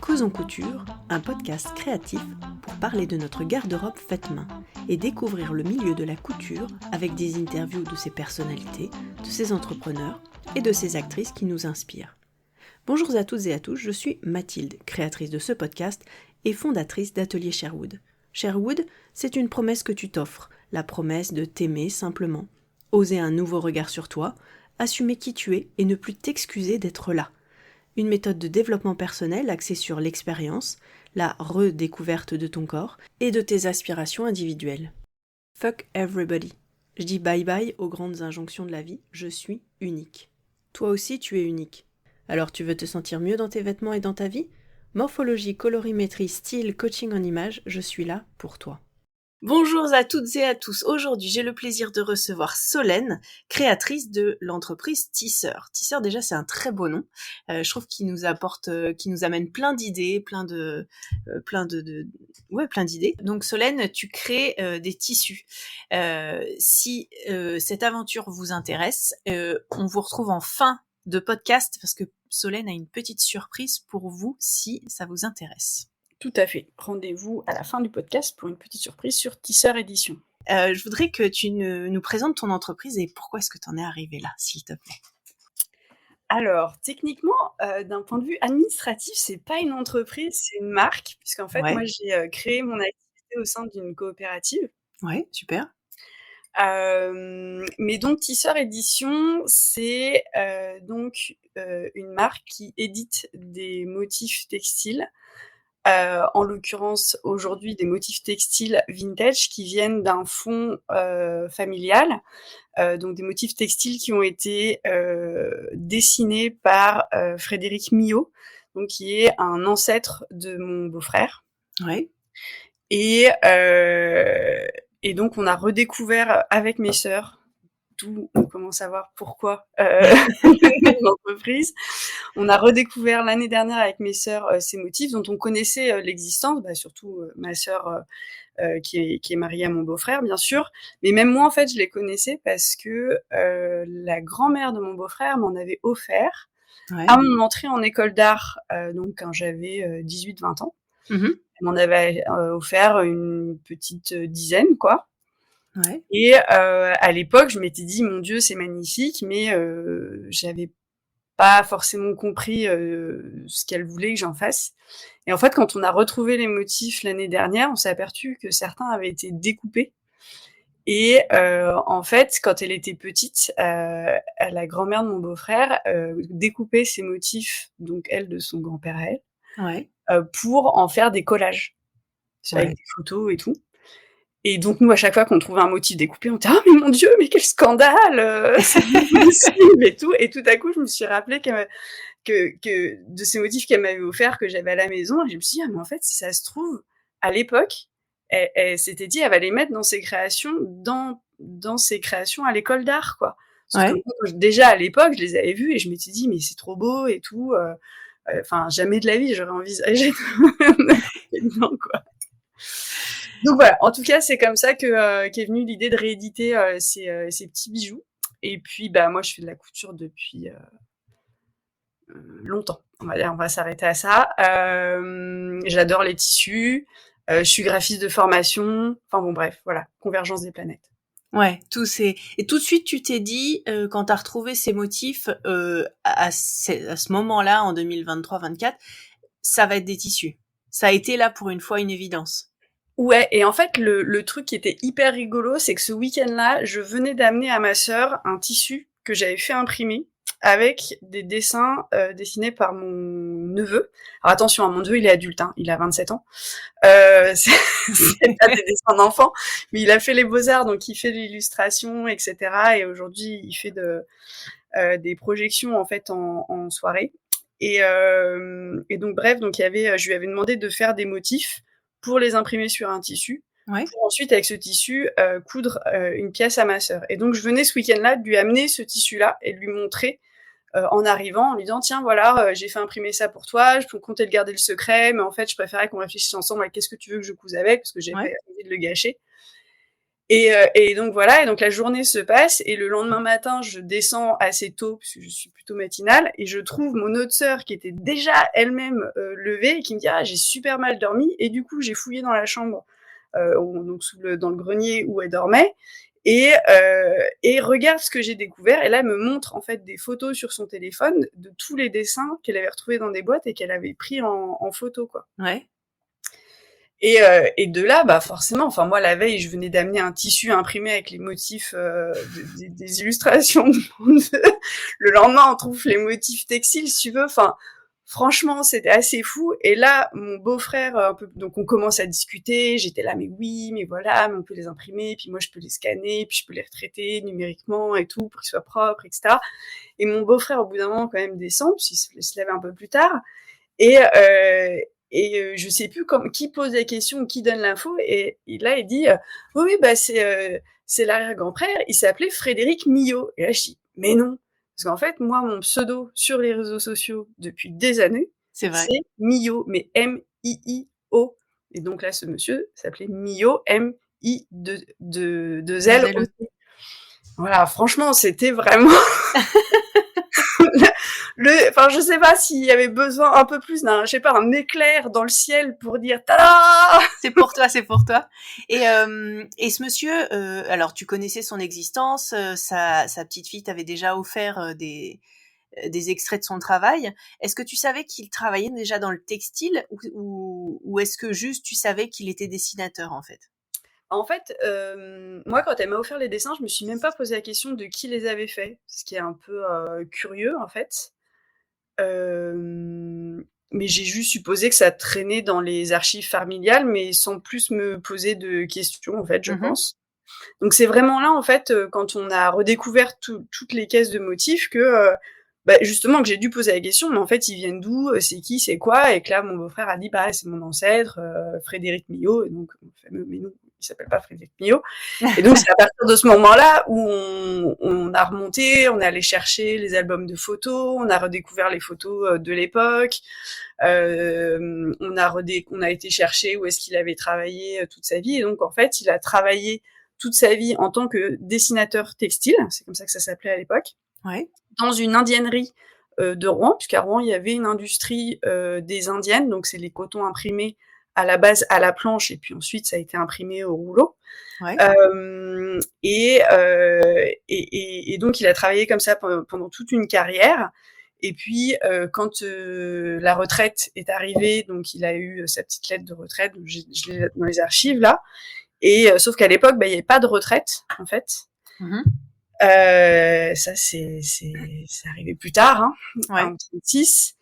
Causons Couture, un podcast créatif pour parler de notre garde-robe faite main et découvrir le milieu de la couture avec des interviews de ses personnalités, de ses entrepreneurs et de ses actrices qui nous inspirent. Bonjour à toutes et à tous, je suis Mathilde, créatrice de ce podcast et fondatrice d'Atelier Sherwood. Sherwood, c'est une promesse que tu t'offres, la promesse de t'aimer simplement, oser un nouveau regard sur toi, assumer qui tu es et ne plus t'excuser d'être là. Une méthode de développement personnel axée sur l'expérience, la redécouverte de ton corps et de tes aspirations individuelles. Fuck everybody. Je dis bye bye aux grandes injonctions de la vie, je suis unique. Toi aussi tu es unique. Alors tu veux te sentir mieux dans tes vêtements et dans ta vie ? Morphologie, colorimétrie, style, coaching en images, je suis là pour toi. Bonjour à toutes et à tous. Aujourd'hui, j'ai le plaisir de recevoir Solène, créatrice de l'entreprise Tisseur. Tisseur, déjà, c'est un très beau nom. Je trouve qu'il nous apporte, qu'il nous amène plein d'idées, plein d'idées. Donc, Solène, tu crées des tissus. Si cette aventure vous intéresse, on vous retrouve en fin de podcast parce que Solène a une petite surprise pour vous si ça vous intéresse. Tout à fait. Rendez-vous à la fin du podcast pour une petite surprise sur Tisseur Édition. Je voudrais que tu nous présentes ton entreprise et pourquoi est-ce que tu en es arrivé là, s'il te plaît. Alors, techniquement, d'un point de vue administratif, c'est pas une entreprise, c'est une marque, puisqu'en fait, moi, j'ai créé mon activité au sein d'une coopérative. Ouais, super. Mais donc, Tisseur Édition, c'est donc une marque qui édite des motifs textiles. En l'occurrence, aujourd'hui, des motifs textiles vintage qui viennent d'un fonds familial. Donc des motifs textiles qui ont été dessinés par Frédéric Millot, donc qui est un ancêtre de mon beau-frère. Ouais. Et donc on a redécouvert avec mes sœurs, d'où on commence à voir pourquoi l'entreprise. On a redécouvert l'année dernière avec mes sœurs ces motifs dont on connaissait l'existence, surtout ma sœur qui est mariée à mon beau-frère, bien sûr. Mais même moi, en fait, je les connaissais parce que la grand-mère de mon beau-frère m'en avait offert à mon entrée en école d'art, donc quand j'avais 18-20 ans. Mmh. Elle m'en avait offert une petite dizaine, quoi. Ouais. Et à l'époque, je m'étais dit, mon Dieu, c'est magnifique, mais j'avais pas forcément compris ce qu'elle voulait que j'en fasse. Et en fait, quand on a retrouvé les motifs l'année dernière, on s'est aperçu que certains avaient été découpés. Et en fait, quand elle était petite, la grand-mère de mon beau-frère découpait ces motifs, donc elle de son grand-père à elle, pour en faire des collages avec des photos et tout. Et donc nous, à chaque fois qu'on trouvait un motif découpé, on était « Ah, mais mon Dieu, mais quel scandale c'est pas possible !» et tout. Et tout à coup, je me suis rappelé que de ces motifs qu'elle m'avait offerts, que j'avais à la maison, et je me suis dit « Ah, mais en fait, si ça se trouve, à l'époque, elle s'était dit, elle va les mettre dans ses créations, dans ses créations à l'école d'art, quoi. » Sauf que moi, déjà, à l'époque, je les avais vus et je m'étais dit « Mais c'est trop beau et tout. » Enfin, jamais de la vie, j'aurais envisagé dedans, quoi. Donc voilà, en tout cas, c'est comme ça qu'est venue l'idée de rééditer ces petits bijoux. Et puis, moi, je fais de la couture depuis longtemps. On va s'arrêter à ça. J'adore les tissus. Je suis graphiste de formation. Enfin bon, bref, voilà, convergence des planètes. Ouais, et tout de suite, tu t'es dit, quand t'as retrouvé ces motifs à ce moment-là, en 2023-24, ça va être des tissus. Ça a été là pour une fois une évidence. Ouais, et en fait, le truc qui était hyper rigolo, c'est que ce week-end-là, je venais d'amener à ma sœur un tissu que j'avais fait imprimer avec des dessins dessinés par mon neveu. Alors attention, mon neveu, il est adulte, hein, il a 27 ans. C'est pas des dessins d'enfants, mais il a fait les beaux-arts, donc il fait de l'illustration, etc. Et aujourd'hui, il fait des projections en fait en soirée. Et donc bref, donc je lui avais demandé de faire des motifs pour les imprimer sur un tissu, pour ensuite, avec ce tissu, coudre une pièce à ma sœur. Et donc, je venais ce week-end-là de lui amener ce tissu-là et de lui montrer en arrivant, en lui disant « Tiens, voilà, j'ai fait imprimer ça pour toi, je comptais le garder le secret, mais en fait, je préférais qu'on réfléchisse ensemble à qu'est-ce que tu veux que je couse avec, parce que j'avais pas envie de le gâcher. » Et donc voilà, et donc la journée se passe, et le lendemain matin, je descends assez tôt, parce que je suis plutôt matinale, et je trouve mon autre sœur qui était déjà elle-même levée, et qui me dit « Ah, j'ai super mal dormi », et du coup, j'ai fouillé dans la chambre, donc dans le grenier où elle dormait, et regarde ce que j'ai découvert, et là, elle me montre en fait des photos sur son téléphone de tous les dessins qu'elle avait retrouvés dans des boîtes et qu'elle avait pris en photo, quoi. Ouais. Et de là, bah forcément, enfin moi la veille, je venais d'amener un tissu imprimé avec les motifs des illustrations. Le lendemain, on trouve les motifs textiles, si tu veux. Enfin, franchement, c'était assez fou. Et là, mon beau-frère, donc on commence à discuter. J'étais là, mais oui, mais voilà, mais on peut les imprimer, puis moi je peux les scanner, puis je peux les retraiter numériquement et tout pour qu'ils soient propres, etc. Et mon beau-frère, au bout d'un moment, quand même descend, puis il se lève un peu plus tard. Et, je sais plus qui pose la question ou qui donne l'info, et là il dit oui, bah c'est l'arrière-grand-père, il s'appelait Frédéric Millot. Et là je dis mais non, parce qu'en fait moi mon pseudo sur les réseaux sociaux depuis des années C'est vrai. c'est Millot, mais M-I-I-O, et donc là ce monsieur s'appelait Millot, M-I-2-L. Voilà, franchement c'était vraiment enfin, je sais pas s'il y avait besoin un peu plus d'un, je sais pas, un éclair dans le ciel pour dire tada. C'est pour toi, c'est pour toi. Et ce monsieur, alors tu connaissais son existence, sa petite fille t'avait déjà offert des extraits de son travail. Est-ce que tu savais qu'il travaillait déjà dans le textile, ou est-ce que juste tu savais qu'il était dessinateur en fait? En fait, moi, quand elle m'a offert les dessins, je me suis même pas posé la question de qui les avait faits, ce qui est un peu curieux en fait. Mais j'ai juste supposé que ça traînait dans les archives familiales, mais sans plus me poser de questions en fait, je Mmh. pense. Donc c'est vraiment là en fait, quand on a redécouvert toutes les caisses de motifs que, bah, justement, que j'ai dû poser la question, mais en fait ils viennent d'où, c'est qui, c'est quoi, et que là mon beau-frère a dit bah c'est mon ancêtre, Frédéric Millot, et donc le fameux, mais non, il s'appelle pas Frédéric Millot. Et donc c'est à partir de ce moment-là où on a remonté, on est allé chercher les albums de photos, on a redécouvert les photos de l'époque, on a été chercher où est-ce qu'il avait travaillé toute sa vie. Et donc en fait il a travaillé toute sa vie en tant que dessinateur textile, c'est comme ça que ça s'appelait à l'époque, Ouais. dans une indiennerie de Rouen, puisqu'à Rouen il y avait une industrie des indiennes, donc c'est les cotons imprimés à la base à la planche, et puis ensuite ça a été imprimé au rouleau. Ouais. Et donc il a travaillé comme ça pendant toute une carrière. Et puis quand la retraite est arrivée, donc il a eu sa petite lettre de retraite, je l'ai dans les archives là. Et sauf qu'à l'époque, il n'y avait pas de retraite en fait. Mmh. Ça c'est arrivé plus tard, hein, Ouais. en 36.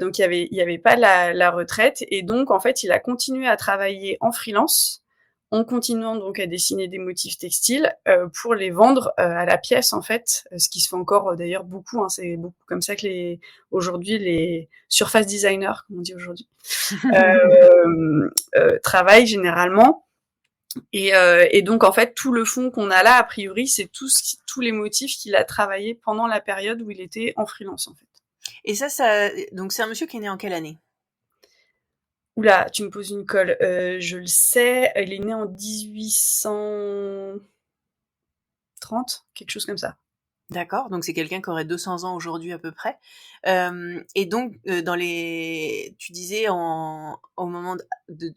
Donc il y avait pas la retraite, et donc en fait il a continué à travailler en freelance, en continuant donc à dessiner des motifs textiles pour les vendre à la pièce en fait, ce qui se fait encore d'ailleurs beaucoup, hein, c'est beaucoup comme ça que aujourd'hui les surface designers, comme on dit aujourd'hui, travaillent généralement. Et donc en fait tout le fond qu'on a là a priori c'est tous les motifs qu'il a travaillé pendant la période où il était en freelance en fait. Et ça, donc c'est un monsieur qui est né en quelle année? Oula, tu me poses une colle. Je le sais, il est né en 1830, quelque chose comme ça. D'accord, donc c'est quelqu'un qui aurait 200 ans aujourd'hui à peu près. Et donc, tu disais au moment de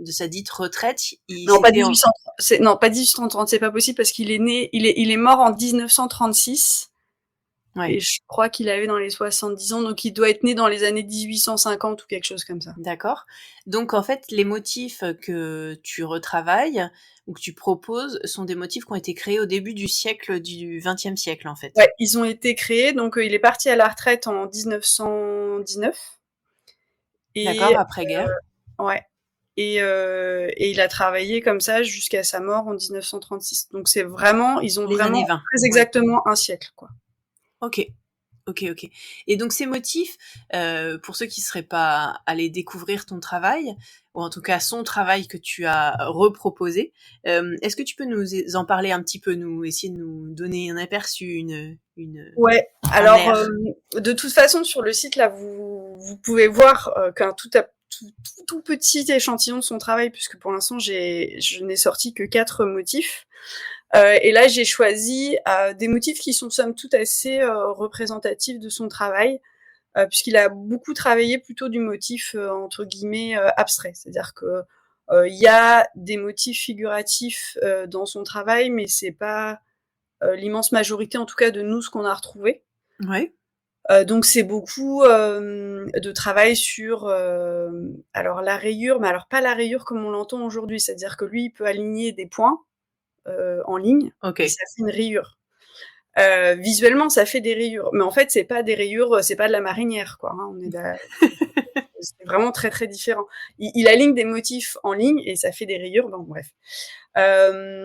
sa dite retraite, Non, pas c'était 1830. Non, pas 1830, c'est pas possible parce qu'il est né, il est mort en 1936. Ouais, Et je crois qu'il avait dans les 70 ans, donc il doit être né dans les années 1850 ou quelque chose comme ça. d'accord. Donc en fait, les motifs que tu retravailles ou que tu proposes sont des motifs qui ont été créés au début du XXe siècle, en fait. Ouais, ils ont été créés, donc il est parti à la retraite en 1919. D'accord, Et après-guerre. ouais. Et il a travaillé comme ça jusqu'à sa mort en 1936. Donc c'est vraiment, ils ont Les années vraiment 20. très Ouais. exactement un siècle, quoi. Ok. Ok, ok. Et donc ces motifs, pour ceux qui seraient pas allés découvrir ton travail, ou en tout cas son travail que tu as reproposé, est-ce que tu peux nous en parler un petit peu, essayer de nous donner un aperçu, Ouais. un Alors, air? de toute façon, sur le site là, vous pouvez voir que tout petit échantillon de son travail, puisque pour l'instant, je n'ai sorti que 4 motifs. Et là, j'ai choisi des motifs qui sont somme toute assez représentatifs de son travail, puisqu'il a beaucoup travaillé plutôt du motif entre guillemets abstrait. C'est-à-dire que il y a des motifs figuratifs dans son travail, mais c'est pas l'immense majorité, en tout cas de nous, ce qu'on a retrouvé. Ouais. Donc c'est beaucoup de travail sur alors la rayure, mais alors pas la rayure comme on l'entend aujourd'hui, c'est-à-dire que lui, il peut aligner des points en ligne, et ça fait une rayure. Visuellement, ça fait des rayures, mais en fait, c'est pas des rayures, c'est pas de la marinière, quoi. Hein, c'est vraiment très très différent. Il aligne des motifs en ligne et ça fait des rayures. Bon, bref.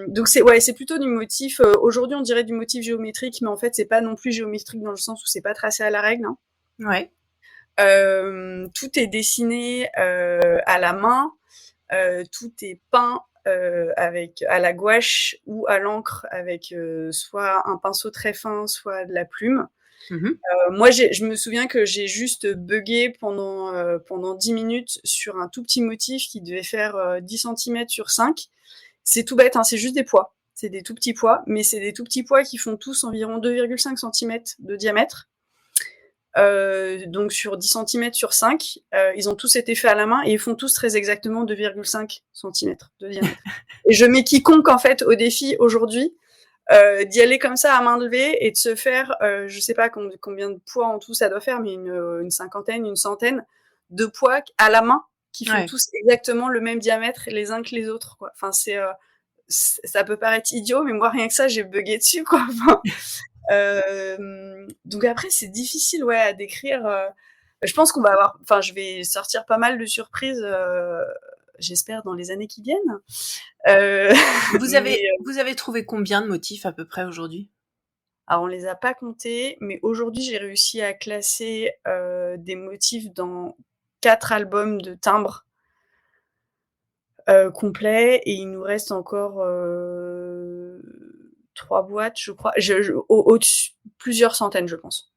Donc c'est plutôt du motif. Aujourd'hui, on dirait du motif géométrique, mais en fait, c'est pas non plus géométrique dans le sens où c'est pas tracé à la règle. Hein. Ouais. Tout est dessiné à la main. Tout est peint avec à la gouache ou à l'encre avec soit un pinceau très fin, soit de la plume. Moi, je me souviens que j'ai juste bugué pendant 10 minutes sur un tout petit motif qui devait faire 10 cm sur 5. C'est tout bête, hein, c'est juste des pois. C'est des tout petits pois, mais c'est des tout petits pois qui font tous environ 2,5 cm de diamètre. Donc sur 10 cm sur 5, ils ont tous été faits à la main et ils font tous très exactement 2,5 cm de diamètre. Et je mets quiconque en fait au défi aujourd'hui d'y aller comme ça à main levée et de se faire, je sais pas combien de poids en tout ça doit faire, mais une cinquantaine, une centaine de poids à la main qui font tous exactement le même diamètre les uns que les autres, quoi. Enfin, ça peut paraître idiot, mais moi rien que ça, j'ai bugué dessus, quoi. Enfin, donc après, c'est difficile, à décrire. Je pense qu'on va avoir, enfin, je vais sortir pas mal de surprises. J'espère dans les années qui viennent. Vous avez trouvé combien de motifs à peu près aujourd'hui ? Alors on les a pas comptés, mais aujourd'hui j'ai réussi à classer des motifs dans 4 albums de timbres complets, et il nous reste encore 3 boîtes, je crois. Au-dessus, plusieurs centaines, je pense.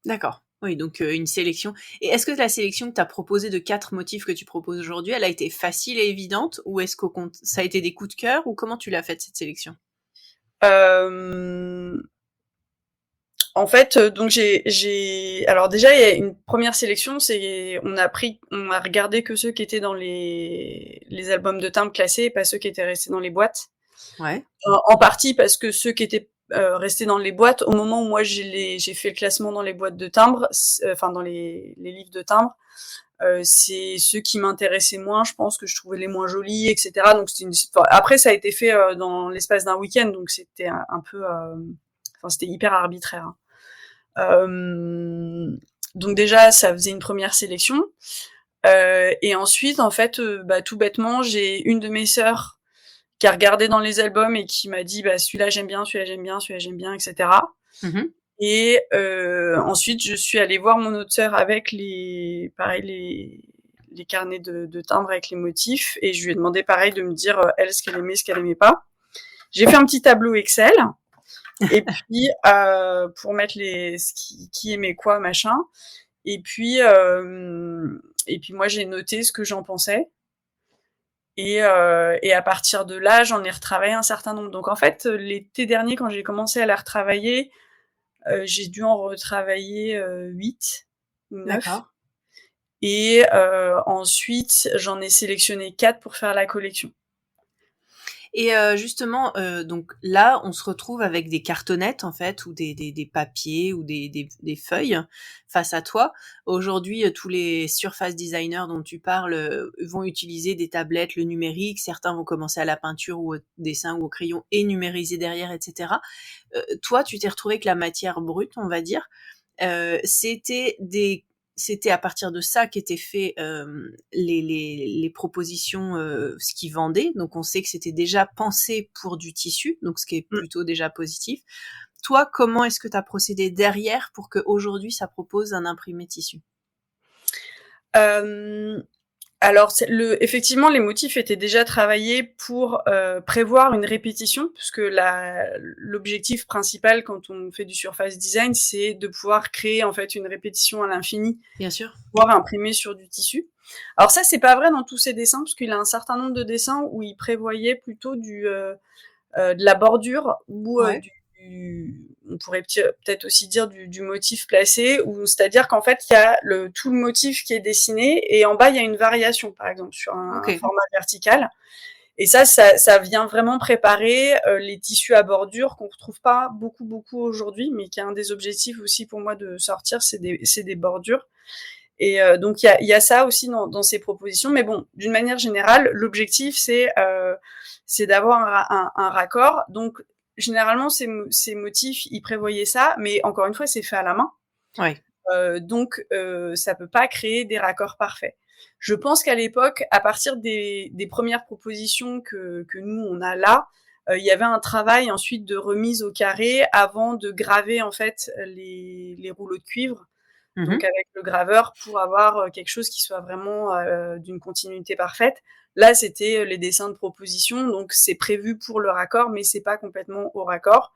D'accord. Oui, donc une sélection. Et est-ce que la sélection que tu as proposée de 4 motifs que tu proposes aujourd'hui, elle a été facile et évidente, ou est-ce que ça a été des coups de cœur, ou comment tu l'as faite cette sélection ? En fait, donc alors déjà il y a une première sélection, on a regardé que ceux qui étaient dans les albums de timbres classés, pas ceux qui étaient restés dans les boîtes. Ouais. En partie parce que ceux qui étaient restés dans les boîtes, au moment où moi j'ai fait le classement dans les boîtes de timbres, enfin dans les livres de timbres, c'est ceux qui m'intéressaient moins, je pense, que je trouvais les moins jolis, etc. Donc après ça a été fait dans l'espace d'un week-end, donc c'était un peu, c'était hyper arbitraire. Hein. Donc déjà ça faisait une première sélection, et ensuite en fait tout bêtement j'ai une de mes sœurs qui a regardé dans les albums et qui m'a dit celui-là j'aime bien, celui-là j'aime bien, celui-là j'aime bien, etc. Et ensuite je suis allée voir mon autre sœur avec les carnets de timbres avec les motifs, et je lui ai demandé pareil de me dire elle ce qu'elle aimait pas. J'ai fait un petit tableau Excel. Et puis pour mettre qui aimait quoi, machin. Et puis moi j'ai noté ce que j'en pensais. Et à partir de là, j'en ai retravaillé un certain nombre. Donc en fait, l'été dernier, quand j'ai commencé à la retravailler, j'ai dû en retravailler 8 ou 9. D'accord. Et ensuite, j'en ai sélectionné 4 pour faire la collection. Et justement, donc là, on se retrouve avec des cartonnettes en fait, ou des papiers ou des feuilles face à toi. Aujourd'hui, tous les surface designers dont tu parles vont utiliser des tablettes, le numérique. Certains vont commencer à la peinture ou au dessin ou au crayon et numériser derrière, etc. Toi, tu t'es retrouvé avec la matière brute, on va dire. C'était à partir de ça qu'étaient fait les propositions, ce qu'ils vendaient. Donc on sait que c'était déjà pensé pour du tissu, donc ce qui est plutôt déjà positif. Toi, comment est-ce que tu as procédé derrière pour qu'aujourd'hui ça propose un imprimé tissu ? Alors effectivement, les motifs étaient déjà travaillés pour prévoir une répétition, puisque l'objectif principal quand on fait du surface design, c'est de pouvoir créer en fait une répétition à l'infini, Bien sûr. pouvoir imprimer sur du tissu. Alors ça, c'est pas vrai dans tous ses dessins, parce qu'il a un certain nombre de dessins où il prévoyait plutôt de la bordure ou Ouais. on pourrait peut-être aussi dire du motif placé, ou c'est-à-dire qu'en fait il y a tout le motif qui est dessiné et en bas il y a une variation, par exemple sur un Ok. format vertical. Et ça vient vraiment préparer les tissus à bordure qu'on retrouve pas beaucoup aujourd'hui, mais qui est un des objectifs aussi pour moi de sortir, c'est des bordures. Et donc il y a ça aussi dans ces propositions. Mais bon, d'une manière générale, l'objectif c'est d'avoir un raccord. Donc généralement ces motifs, ils prévoyaient ça, mais encore une fois, c'est fait à la main. Ouais. Donc ça peut pas créer des raccords parfaits. Je pense qu'à l'époque, à partir des premières propositions que nous on a là, il y avait un travail ensuite de remise au carré avant de graver en fait les rouleaux de cuivre. Donc Mhm. avec le graveur pour avoir quelque chose qui soit vraiment d'une continuité parfaite. Là, c'était les dessins de proposition, donc c'est prévu pour le raccord, mais c'est pas complètement au raccord.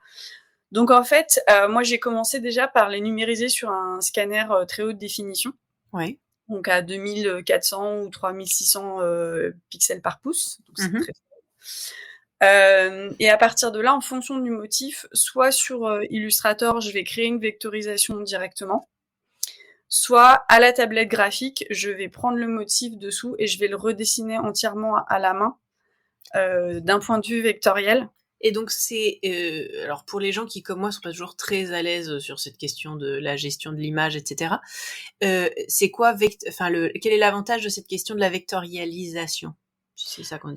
Donc en fait, moi j'ai commencé déjà par les numériser sur un scanner très haute définition, Ouais. donc à 2400 ou 3600 pixels par pouce, donc c'est Mhm. très et à partir de là, en fonction du motif, soit sur Illustrator, je vais créer une vectorisation directement, soit à la tablette graphique, je vais prendre le motif dessous et je vais le redessiner entièrement à la main d'un point de vue vectoriel. Et donc c'est alors pour les gens qui comme moi sont pas toujours très à l'aise sur cette question de la gestion de l'image, etc. C'est quoi quel est l'avantage de cette question de la vectorialisation? Si c'est ça qu'on dit.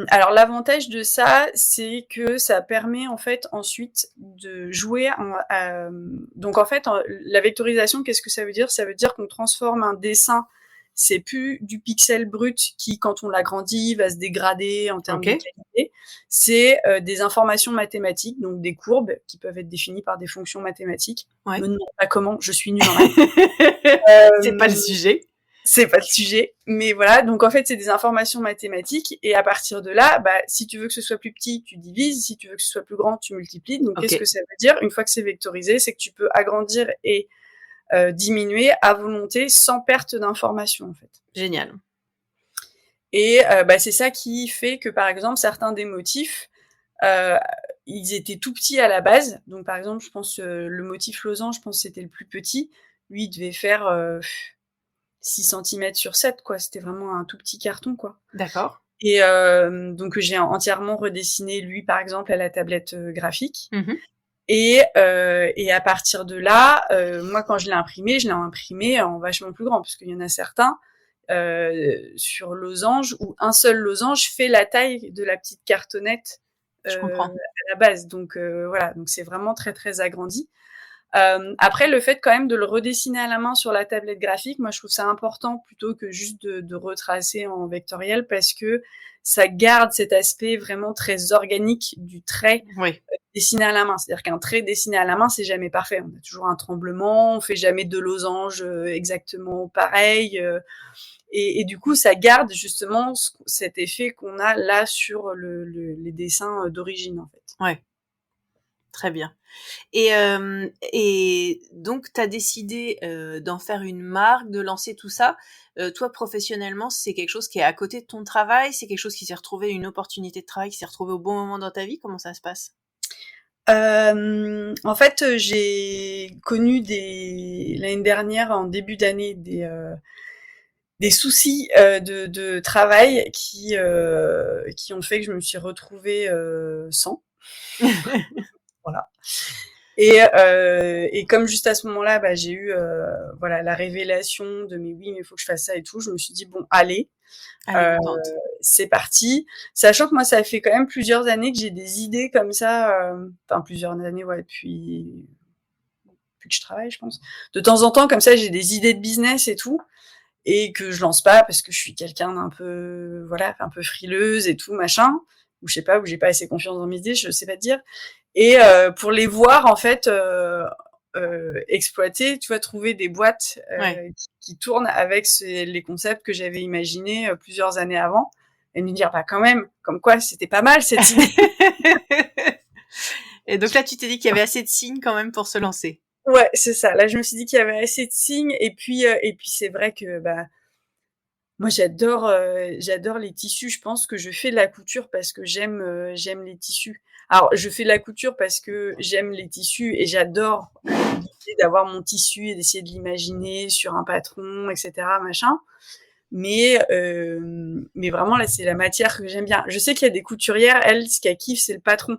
Alors l'avantage de ça, c'est que ça permet en fait ensuite de jouer donc en fait la vectorisation, qu'est-ce que ça veut dire? Ça veut dire qu'on transforme un dessin, c'est plus du pixel brut qui, quand on l'agrandit, va se dégrader en termes de Ok. qualité. C'est des informations mathématiques, donc des courbes qui peuvent être définies par des fonctions mathématiques. Ouais. Me demande pas comment, je suis nulle en maths. C'est pas le sujet. C'est pas le sujet, mais voilà. Donc en fait, c'est des informations mathématiques, et à partir de là, bah, si tu veux que ce soit plus petit, tu divises. Si tu veux que ce soit plus grand, tu multiplies. Donc qu'est-ce Ok. que ça veut dire? Une fois que c'est vectorisé, c'est que tu peux agrandir et diminuer à volonté sans perte d'information en fait. Génial. Et bah, c'est ça qui fait que par exemple certains des motifs, euh, ils étaient tout petits à la base. Donc par exemple, je pense le motif losange, je pense que c'était le plus petit. Lui, il devait faire 6 cm sur 7, quoi. C'était vraiment un tout petit carton, quoi. D'accord. Et donc j'ai entièrement redessiné lui, par exemple, à la tablette graphique. Mhm. Et à partir de là, moi, quand je l'ai imprimé en vachement plus grand, parce qu'il y en a certains sur losange où un seul losange fait la taille de la petite cartonnette Je à comprends. la base. Donc voilà, donc c'est vraiment très très agrandi. Après, le fait quand même de le redessiner à la main sur la tablette graphique, moi je trouve ça important plutôt que juste de retracer en vectoriel, parce que ça garde cet aspect vraiment très organique du trait Oui. dessiné à la main. C'est-à-dire qu'un trait dessiné à la main, c'est jamais parfait. On a toujours un tremblement, on fait jamais deux losanges exactement pareil. Et du coup, ça garde justement cet effet qu'on a là sur les dessins d'origine, en fait. Ouais. Très bien. Et donc, tu as décidé d'en faire une marque, de lancer tout ça. Toi, professionnellement, c'est quelque chose qui est à côté de ton travail? C'est quelque chose qui s'est retrouvé, une opportunité de travail qui s'est retrouvée au bon moment dans ta vie? Comment ça se passe? En fait, j'ai connu l'année dernière, en début d'année, des soucis de travail qui ont fait que je me suis retrouvée sans. Voilà. Et comme juste à ce moment-là, bah, j'ai eu voilà la révélation de mais oui, mais il faut que je fasse ça et tout. Je me suis dit bon, allez, Allez, euh, on tente. c'est parti. Sachant que moi, ça fait quand même plusieurs années que j'ai des idées comme ça. Enfin, plusieurs années, ouais, depuis que je travaille, je pense. De temps en temps, comme ça, j'ai des idées de business et tout, et que je lance pas parce que je suis quelqu'un d'un peu, voilà, un peu frileuse et tout, machin. Ou je sais pas, où j'ai pas assez confiance dans mes idées, je sais pas te dire. Et pour les voir, en fait, exploiter, tu vois, trouver des boîtes Ouais. qui tournent avec les concepts que j'avais imaginés plusieurs années avant, et me dire, bah quand même, comme quoi c'était pas mal cette idée. Et donc là, tu t'es dit qu'il y avait assez de signes quand même pour se lancer. Ouais, c'est ça. Là, je me suis dit qu'il y avait assez de signes, et puis c'est vrai que bah moi j'adore les tissus. Je pense que je fais de la couture parce que j'aime les tissus. Alors je fais de la couture parce que j'aime les tissus et j'adore l'idée d'avoir mon tissu et d'essayer de l'imaginer sur un patron, etc., machin. Mais vraiment là, c'est la matière que j'aime bien. Je sais qu'il y a des couturières, elles, ce qu'elles kiffent, c'est le patron.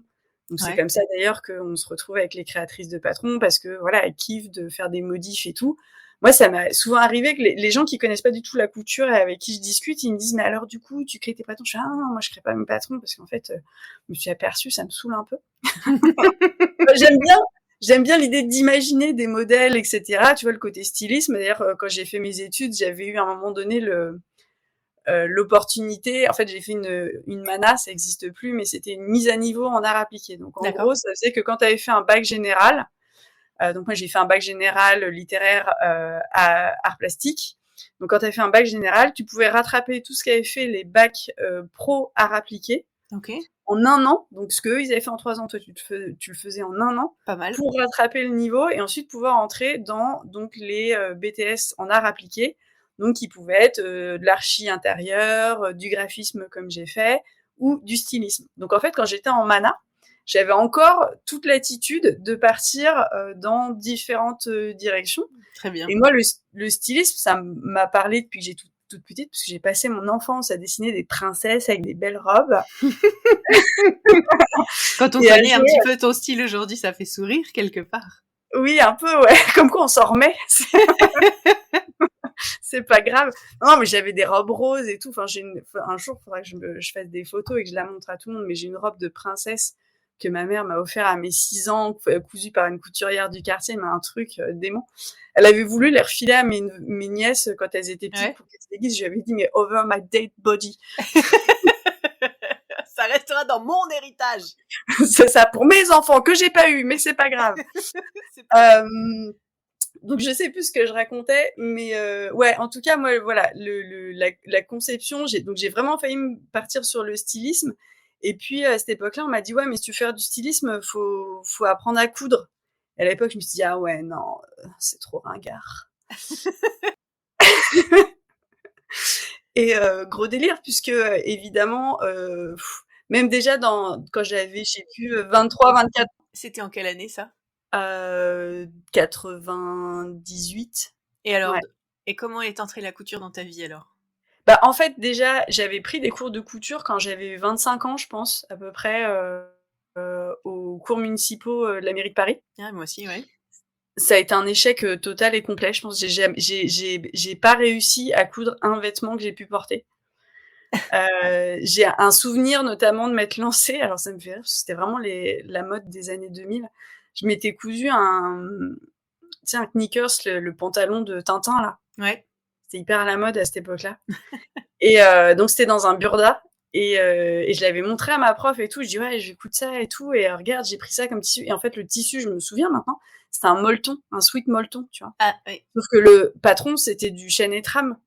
Donc c'est Ouais. comme ça d'ailleurs qu'on se retrouve avec les créatrices de patrons, parce que voilà, elles kiffent de faire des modifs et tout. Moi, ça m'a souvent arrivé que les gens qui connaissent pas du tout la couture et avec qui je discute, ils me disent, mais alors du coup, tu crées tes patrons? Je fais, ah non, moi je crée pas mes patrons parce qu'en fait, je me suis aperçue, ça me saoule un peu. J'aime bien, j'aime bien l'idée d'imaginer des modèles, etc. Tu vois, le côté stylisme. D'ailleurs, quand j'ai fait mes études, j'avais eu à un moment donné l'opportunité. En fait, j'ai fait une mana, ça n'existe plus, mais c'était une mise à niveau en art appliqué. Donc, en D'accord. gros, ça faisait que quand tu avais fait un bac général, donc moi j'ai fait un bac général littéraire à art plastique. Donc, quand tu avais fait un bac général, tu pouvais rattraper tout ce qu'avaient fait les bacs pro art appliqué Ok. en un an. Donc, ce qu'eux, ils avaient fait en 3 ans, toi, tu le faisais en un an Pas mal. pour rattraper le niveau et ensuite pouvoir entrer dans donc les BTS en art appliqué. Donc, qui pouvaient être de l'archi intérieur, du graphisme comme j'ai fait, ou du stylisme. Donc, en fait, quand j'étais en mana, j'avais encore toute l'attitude de partir dans différentes directions. Très bien. Et moi, le stylisme, ça m'a parlé depuis que j'ai toute petite, parce que j'ai passé mon enfance à dessiner des princesses avec des belles robes. Quand on Et à connaît un jouer. petit peu ton style aujourd'hui, ça fait sourire quelque part. Oui, un peu, ouais. Comme quoi on s'en remet. C'est pas grave. Non, mais j'avais des robes roses et tout. Enfin, un jour, il faudra que je fasse des photos et que je la montre à tout le monde. Mais j'ai une robe de princesse que ma mère m'a offert à mes 6 ans, cousue par une couturière du quartier, mais un truc dément. Elle avait voulu les refiler à mes nièces quand elles étaient petites Ouais. pour qu'elles se déguisent. Je lui avais dit, mais over my date body. Ça restera dans mon héritage. C'est ça pour mes enfants que j'ai pas eu, mais c'est pas grave. C'est pas grave. Donc je sais plus ce que je racontais, mais ouais, en tout cas moi voilà, la conception, j'ai vraiment failli partir sur le stylisme. Et puis à cette époque-là, on m'a dit, ouais, mais si tu veux faire du stylisme, faut apprendre à coudre. Et à l'époque, je me suis dit, ah ouais, non, c'est trop ringard. Et gros délire, puisque évidemment, même déjà quand j'avais, je sais plus, 23-24, C'était en quelle année ça? 98. Et alors, Ouais. et comment est entrée la couture dans ta vie alors? Bah, en fait, déjà, j'avais pris des cours de couture quand j'avais 25 ans, je pense, à peu près, aux cours municipaux de la mairie de Paris. Ah, moi aussi, ouais. Ça a été un échec total et complet. Je pense que j'ai pas réussi à coudre un vêtement que j'ai pu porter. J'ai un souvenir notamment de m'être lancée, alors ça me fait rire, parce que c'était vraiment la mode des années 2000. Je m'étais cousu tu sais, un Knickers, le pantalon de Tintin, là. Ouais. C'était hyper à la mode à cette époque-là. Et donc c'était dans un burda et je l'avais montré à ma prof et tout. Je dis, ouais, je vais coudre ça et tout. Et regarde, j'ai pris ça comme tissu. Et en fait, le tissu, je me souviens maintenant, c'était un molleton, un sweat molleton, tu vois. Ah, oui. Sauf que le patron, c'était du chêne et trame.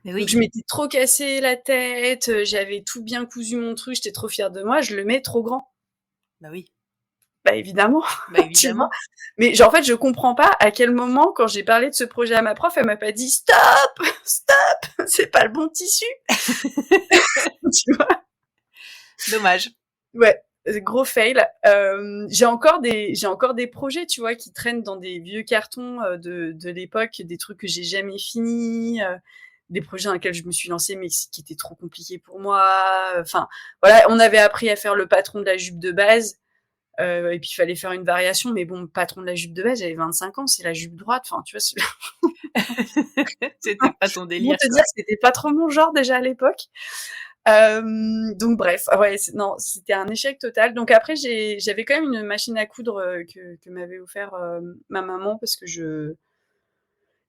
Mais Donc oui. je m'étais trop cassé la tête, j'avais tout bien cousu mon truc, j'étais trop fière de moi. Je le mets trop grand. Bah oui. Bah évidemment, Bah tu vois. évidemment. Mais genre, en fait, je comprends pas à quel moment, quand j'ai parlé de ce projet à ma prof, elle m'a pas dit stop, stop, c'est pas le bon tissu. Tu vois. Dommage. Ouais, gros fail. J'ai encore des projets, tu vois, qui traînent dans des vieux cartons de l'époque, des trucs que j'ai jamais finis, des projets dans lesquels je me suis lancée mais qui étaient trop compliqués pour moi. Enfin, voilà, on avait appris à faire le patron de la jupe de base. Et puis il fallait faire une variation, mais bon, patron de la jupe de base, j'avais 25 ans, c'est la jupe droite, enfin tu vois, C'était pas ton pour délire, te quoi. dire que c'était pas trop mon genre déjà à l'époque. Donc bref, ouais, non, c'était un échec total. Donc après, j'avais quand même une machine à coudre que m'avait offert ma maman, parce que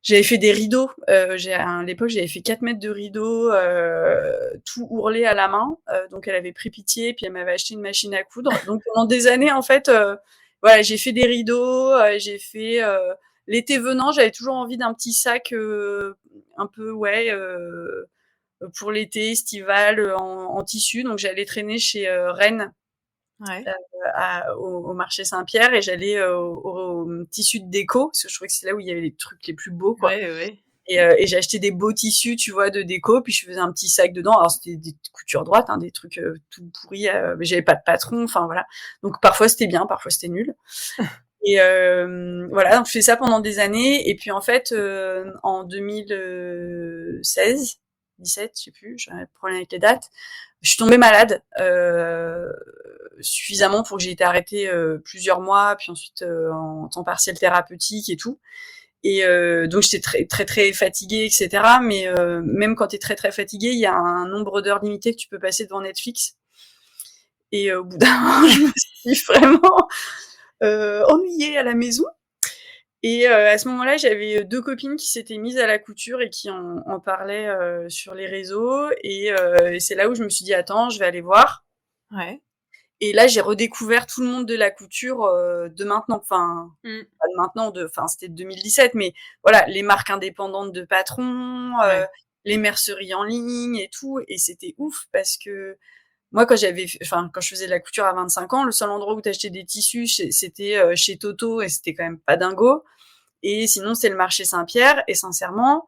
j'avais fait des rideaux. À l'époque, j'avais fait 4 mètres de rideaux, tout ourlé à la main. Donc elle avait pris pitié, puis elle m'avait acheté une machine à coudre. Donc pendant des années, en fait, voilà, j'ai fait des rideaux, j'ai fait l'été venant, j'avais toujours envie d'un petit sac un peu pour l'été estival en tissu, donc j'allais traîner chez Rennes Ouais. au marché Saint-Pierre et j'allais au tissu de déco parce que je trouvais que c'est là où il y avait les trucs les plus beaux quoi. Ouais. Et j'ai acheté des beaux tissus, tu vois, de déco, puis je faisais un petit sac dedans. Alors c'était des coutures droites, hein, des trucs tout pourris, mais j'avais pas de patron, enfin voilà. Donc parfois c'était bien, parfois c'était nul. Et voilà, donc je fais ça pendant des années. Et puis en fait, en 2016, 17, je sais plus, j'ai un problème avec les dates. Je suis tombée malade suffisamment pour que j'ai été arrêtée plusieurs mois, puis ensuite en temps partiel thérapeutique et tout. Et donc j'étais très très très fatiguée, etc. Mais même quand t'es très très fatiguée, il y a un nombre d'heures limité que tu peux passer devant Netflix. Et au bout d'un moment, je me suis vraiment ennuyée à la maison. Et à ce moment-là, j'avais deux copines qui s'étaient mises à la couture et qui en parlaient sur les réseaux. Et c'est là où je me suis dit, attends, je vais aller voir. Ouais. Et là, j'ai redécouvert tout le monde de la couture de maintenant. Enfin, pas de maintenant, enfin, c'était de 2017, mais voilà, les marques indépendantes de patrons, les merceries en ligne et tout. Et c'était ouf parce que moi, quand je faisais de la couture à 25 ans, le seul endroit où t'achetais des tissus, c'était chez Toto et c'était quand même pas dingo. Et sinon, c'est le marché Saint-Pierre. Et sincèrement,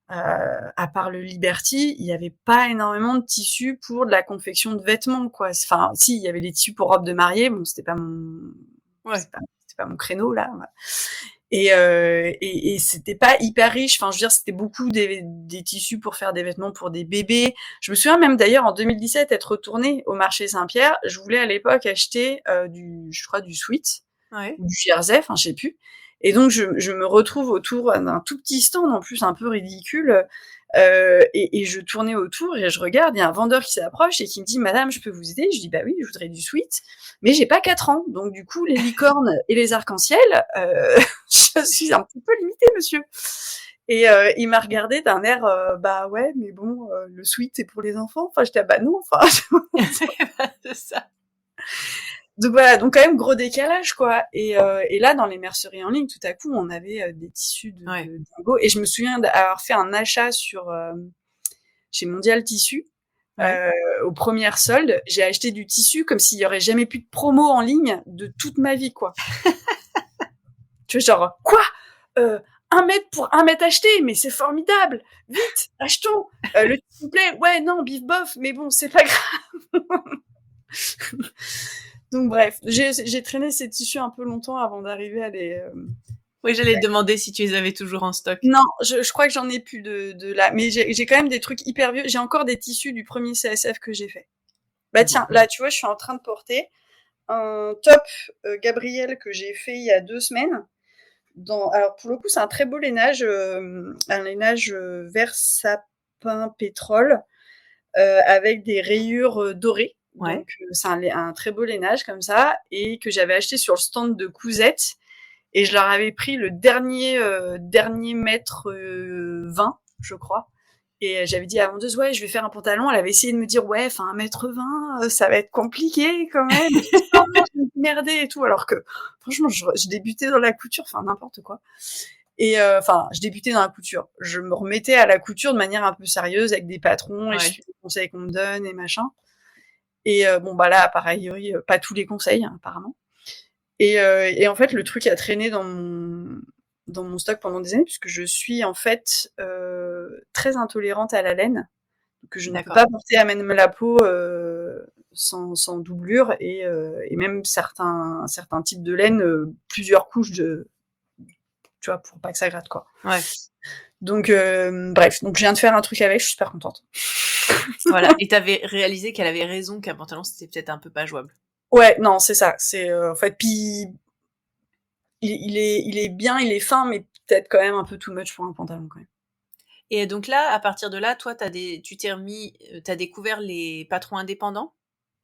à part le Liberty, il y avait pas énormément de tissus pour de la confection de vêtements, quoi. Enfin, si, il y avait des tissus pour robes de mariée. Bon, c'était pas mon créneau, là. Et c'était pas hyper riche. Enfin, je veux dire, c'était beaucoup des tissus pour faire des vêtements pour des bébés. Je me souviens même d'ailleurs en 2017 être retournée au marché Saint-Pierre. Je voulais à l'époque acheter je crois du sweat ou du jersey, enfin je sais plus. Et donc je me retrouve autour d'un tout petit stand en plus un peu ridicule. Et je tournais autour et je regarde, il y a un vendeur qui s'approche et qui me dit Madame, je peux vous aider? Je dis bah oui, je voudrais du sweat, mais j'ai pas 4 ans, donc du coup les licornes et les arcs-en-ciel, je suis un petit peu limitée, monsieur. Et il m'a regardé d'un air bah ouais, mais bon, le sweat c'est pour les enfants. Enfin j'étais bah non, enfin C'est ça. donc voilà, donc quand même gros décalage quoi. Et là dans les merceries en ligne, tout à coup on avait des tissus de dingo. Et je me souviens d'avoir fait un achat chez Mondial Tissu aux premières soldes. J'ai acheté du tissu comme s'il y aurait jamais plus de promo en ligne de toute ma vie quoi. Tu vois genre quoi 1 mètre pour 1 mètre acheté, mais c'est formidable. Vite, achetons. Le s'il vous plaît, ouais non bif bof, mais bon c'est pas grave. Donc bref, j'ai traîné ces tissus un peu longtemps avant d'arriver à les... Oui, j'allais te demander si tu les avais toujours en stock. Non, je crois que j'en ai plus de là. Mais j'ai quand même des trucs hyper vieux. J'ai encore des tissus du premier CSF que j'ai fait. Bah tiens, là, tu vois, je suis en train de porter un top Gabriel que j'ai fait il y a 2 semaines. Alors, pour le coup, c'est un très beau lainage. Un lainage vert sapin pétrole avec des rayures dorées. Donc, c'est un très beau lainage comme ça. Et que j'avais acheté sur le stand de Cousette. Et je leur avais pris le dernier mètre 20, je crois. Et j'avais dit à la vendeuse, ouais, je vais faire un pantalon. Elle avait essayé de me dire, ouais, enfin, 1m20, ça va être compliqué quand même. Je vais me merder et tout. Alors que, franchement, je débutais dans la couture, enfin, n'importe quoi. Et enfin, je débutais dans la couture. Je me remettais à la couture de manière un peu sérieuse avec des patrons et je suis les conseils qu'on me donne et machin. Et bon, bah là, pareil, pas tous les conseils, hein, apparemment. Et en fait, le truc a traîné dans mon stock pendant des années, puisque je suis en fait très intolérante à la laine, que je ne peux pas porter à même la peau sans doublure, et même certains types de laine, plusieurs couches tu vois, pour pas que ça gratte, quoi. Ouais. Donc, bref, donc je viens de faire un truc avec, je suis super contente. Voilà, et t'avais réalisé qu'elle avait raison, qu'un pantalon, c'était peut-être un peu pas jouable. Ouais, non, c'est ça. C'est en fait, puis il est bien, il est fin, mais peut-être quand même un peu too much pour un pantalon quand même. Et donc là, à partir de là, toi, t'as découvert les patrons indépendants?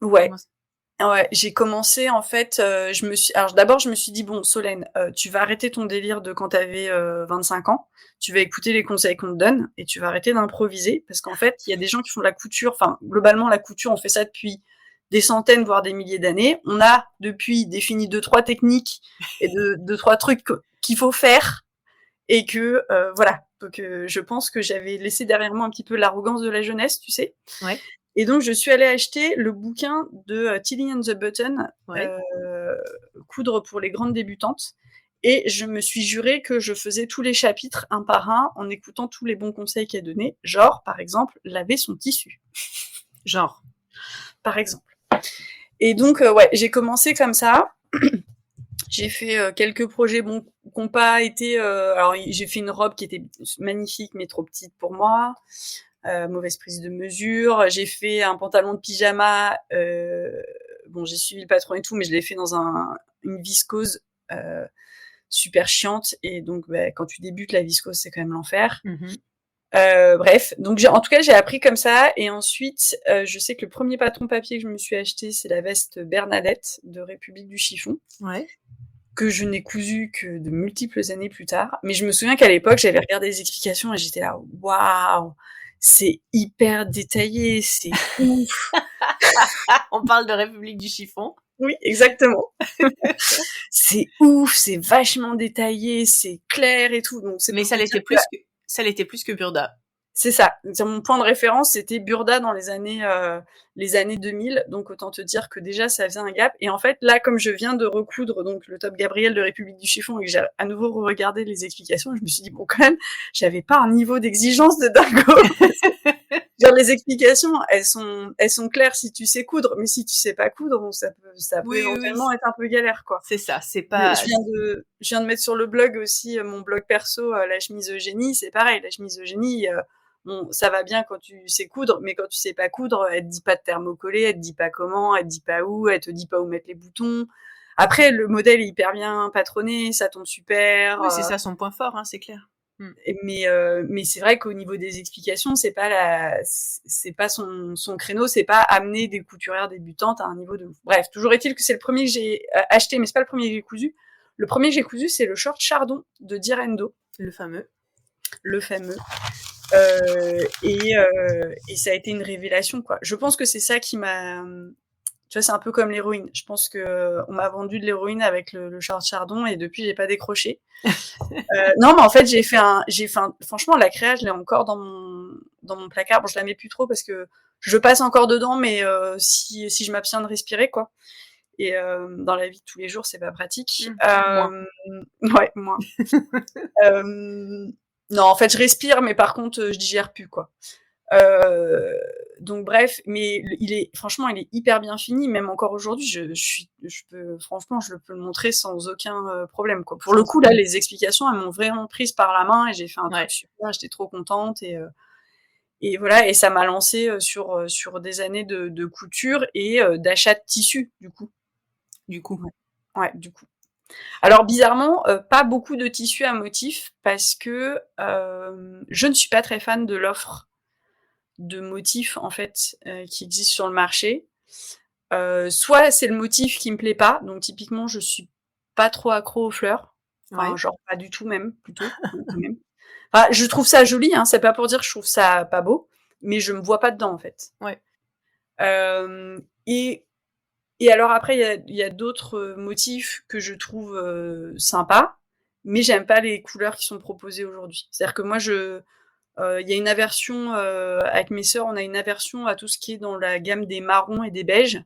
Ouais. Ouais, j'ai commencé en fait, alors d'abord je me suis dit bon Solène, tu vas arrêter ton délire de quand t'avais 25 ans, tu vas écouter les conseils qu'on te donne et tu vas arrêter d'improviser parce qu'en fait il y a des gens qui font de la couture, enfin globalement la couture on fait ça depuis des centaines, voire des milliers d'années. On a depuis défini 2-3 techniques et 2-3 trucs qu'il faut faire et que voilà. Donc je pense que j'avais laissé derrière moi un petit peu l'arrogance de la jeunesse, tu sais. Ouais. Et donc je suis allée acheter le bouquin de Tilly and the Button, Ouais. Coudre pour les grandes débutantes. Et je me suis juré que je faisais tous les chapitres un par un en écoutant tous les bons conseils qu'elle donnait. Genre, par exemple, laver son tissu. Genre. Par exemple. Et donc, ouais, j'ai commencé comme ça. J'ai fait quelques projets qui n'ont pas été... alors, j'ai fait une robe qui était magnifique, mais trop petite pour moi. Mauvaise prise de mesure. J'ai fait un pantalon de pyjama. Bon, j'ai suivi le patron et tout, mais je l'ai fait dans une viscose super chiante. Et donc, quand tu débutes, la viscose, c'est quand même l'enfer. Bref, donc en tout cas, j'ai appris comme ça. Et ensuite, je sais que le premier patron papier que je me suis acheté, c'est la veste Bernadette de République du Chiffon. Ouais. Que je n'ai cousu que de multiples années plus tard. Mais je me souviens qu'à l'époque, j'avais regardé les explications et j'étais là, waouh, c'est hyper détaillé, c'est ouf. On parle de République du Chiffon. Oui, exactement. C'est ouf, c'est vachement détaillé, c'est clair et tout. Donc Mais ça l'était plus que Burda. C'est ça. Mon point de référence, c'était Burda dans les années 2000. Donc, autant te dire que déjà, ça faisait un gap. Et en fait, là, comme je viens de recoudre donc le top Gabriel de République du Chiffon et que j'ai à nouveau regardé les explications, je me suis dit, bon, quand même, j'avais pas un niveau d'exigence de dingo. Genre, les explications, elles sont claires si tu sais coudre. Mais si tu sais pas coudre, bon, ça peut éventuellement être un peu galère, quoi. C'est ça, c'est pas... Je viens de mettre sur le blog aussi, mon blog perso, la chemise Eugénie. C'est pareil, la chemise Eugénie, bon, ça va bien quand tu sais coudre, mais quand tu sais pas coudre, elle te dit pas de thermocoller, elle te dit pas comment, elle te dit pas où, elle te dit pas où mettre les boutons. Après, le modèle est hyper bien patronné, ça tombe super. Oui, c'est ça son point fort, hein, c'est clair. Mais c'est vrai qu'au niveau des explications, c'est pas son créneau, c'est pas amener des couturières débutantes à un niveau de ouf. Bref, toujours est-il que c'est le premier que j'ai acheté, mais c'est pas le premier que j'ai cousu. Le premier que j'ai cousu, c'est le short Chardon de Direndo. Le fameux. Et ça a été une révélation, quoi. Je pense que c'est ça qui m'a... Tu vois, c'est un peu comme l'héroïne. Je pense que on m'a vendu de l'héroïne avec le short Chardon et depuis, j'ai pas décroché. Non, mais en fait, franchement, la créa, je l'ai encore dans mon placard. Bon, je la mets plus trop parce que je passe encore dedans, mais si je m'abstiens de respirer, quoi. Et dans la vie de tous les jours, c'est pas pratique. Ouais, moi. Non, en fait, je respire, mais par contre, je digère plus, quoi. Donc bref, mais franchement, il est hyper bien fini. Même encore aujourd'hui, franchement, je peux le montrer sans aucun problème, quoi. Pour le coup, là, les explications, elles m'ont vraiment prise par la main et j'ai fait un truc super. J'étais trop contente et voilà. Et ça m'a lancé sur des années de couture et d'achat de tissus, du coup. Ouais, du coup. Alors bizarrement, pas beaucoup de tissus à motifs parce que je ne suis pas très fan de l'offre de motifs en fait qui existent sur le marché. Soit c'est le motif qui me plaît pas, donc typiquement je suis pas trop accro aux fleurs, enfin genre pas du tout même, plutôt. Même. Enfin, je trouve ça joli, hein, c'est pas pour dire que je trouve ça pas beau, mais je me vois pas dedans en fait. Et alors après, il y a d'autres motifs que je trouve sympas, mais j'aime pas les couleurs qui sont proposées aujourd'hui. C'est-à-dire que moi, il y a une aversion, avec mes sœurs, on a une aversion à tout ce qui est dans la gamme des marrons et des beiges.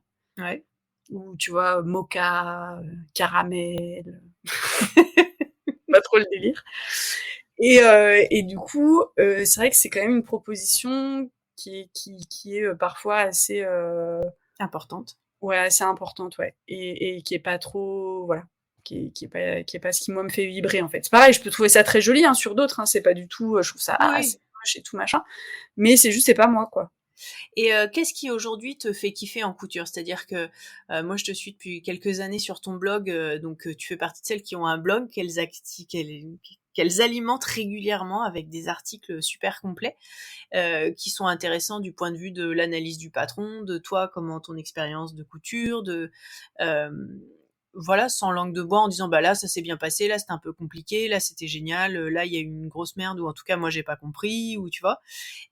Ou tu vois, mocha, caramel, pas trop le délire. Et du coup, c'est vrai que c'est quand même une proposition qui est parfois assez... importante. Ouais, assez importante, ouais. Et qui est pas trop, voilà, qui est pas ce qui moi me fait vibrer en fait. C'est pareil, je peux trouver ça très joli hein, sur d'autres, hein, c'est pas du tout, je trouve ça c'est moche et tout machin, mais c'est juste c'est pas moi quoi. Et qu'est-ce qui aujourd'hui te fait kiffer en couture ? C'est-à-dire que moi je te suis depuis quelques années sur ton blog, donc tu fais partie de celles qui ont un blog qu'elles alimentent régulièrement avec des articles super complets qui sont intéressants du point de vue de l'analyse du patron, de toi, comment ton expérience de couture, voilà, sans langue de bois, en disant bah là ça s'est bien passé, là c'était un peu compliqué, là c'était génial, là il y a eu une grosse merde, ou en tout cas moi j'ai pas compris, ou tu vois.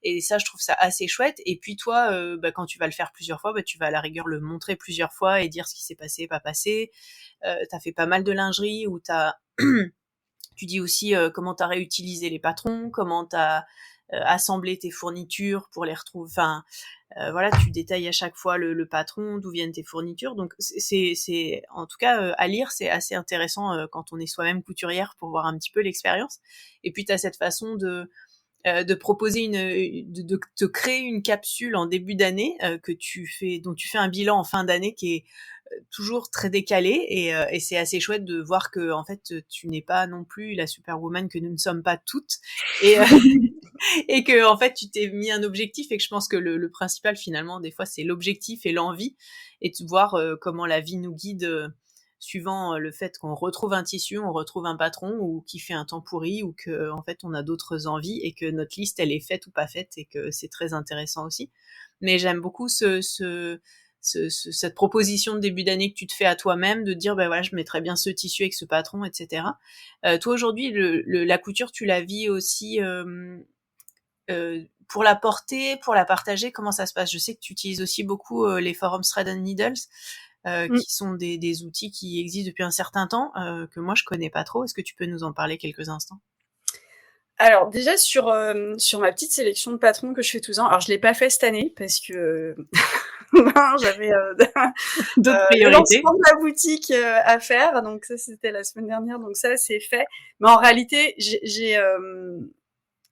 Et ça je trouve ça assez chouette. Et puis toi, quand tu vas le faire plusieurs fois, tu vas à la rigueur le montrer plusieurs fois et dire ce qui s'est passé, pas passé. T'as fait pas mal de lingerie, où tu dis aussi comment t'as réutilisé les patrons, comment t'as assemblé tes fournitures pour les retrouver. Enfin, voilà, tu détailles à chaque fois le patron, d'où viennent tes fournitures. Donc c'est en tout cas à lire, c'est assez intéressant quand on est soi-même couturière, pour voir un petit peu l'expérience. Et puis t'as cette façon de proposer de te créer une capsule en début d'année dont tu fais un bilan en fin d'année, qui est toujours très décalé, et c'est assez chouette de voir que en fait tu n'es pas non plus la superwoman que nous ne sommes pas toutes, et et que en fait tu t'es mis un objectif, et que je pense que le principal finalement des fois c'est l'objectif et l'envie, et de voir comment la vie nous guide suivant le fait qu'on retrouve un tissu, on retrouve un patron, ou qui fait un temps pourri, ou que en fait on a d'autres envies, et que notre liste elle est faite ou pas faite, et que c'est très intéressant aussi. Mais j'aime beaucoup cette proposition de début d'année que tu te fais à toi-même, de dire voilà, je mettrais bien ce tissu avec ce patron, etc. Toi aujourd'hui, la couture, tu la vis aussi pour la porter, pour la partager, comment ça se passe? Je sais que tu utilises aussi beaucoup les forums Thread and Needles, qui sont des outils qui existent depuis un certain temps, que moi je connais pas trop. Est-ce que tu peux nous en parler quelques instants? Alors déjà sur ma petite sélection de patrons que je fais tous les ans, alors je l'ai pas fait cette année parce que j'avais d'autres le priorités. lancement de la boutique à faire, donc ça c'était la semaine dernière, donc ça c'est fait. Mais en réalité,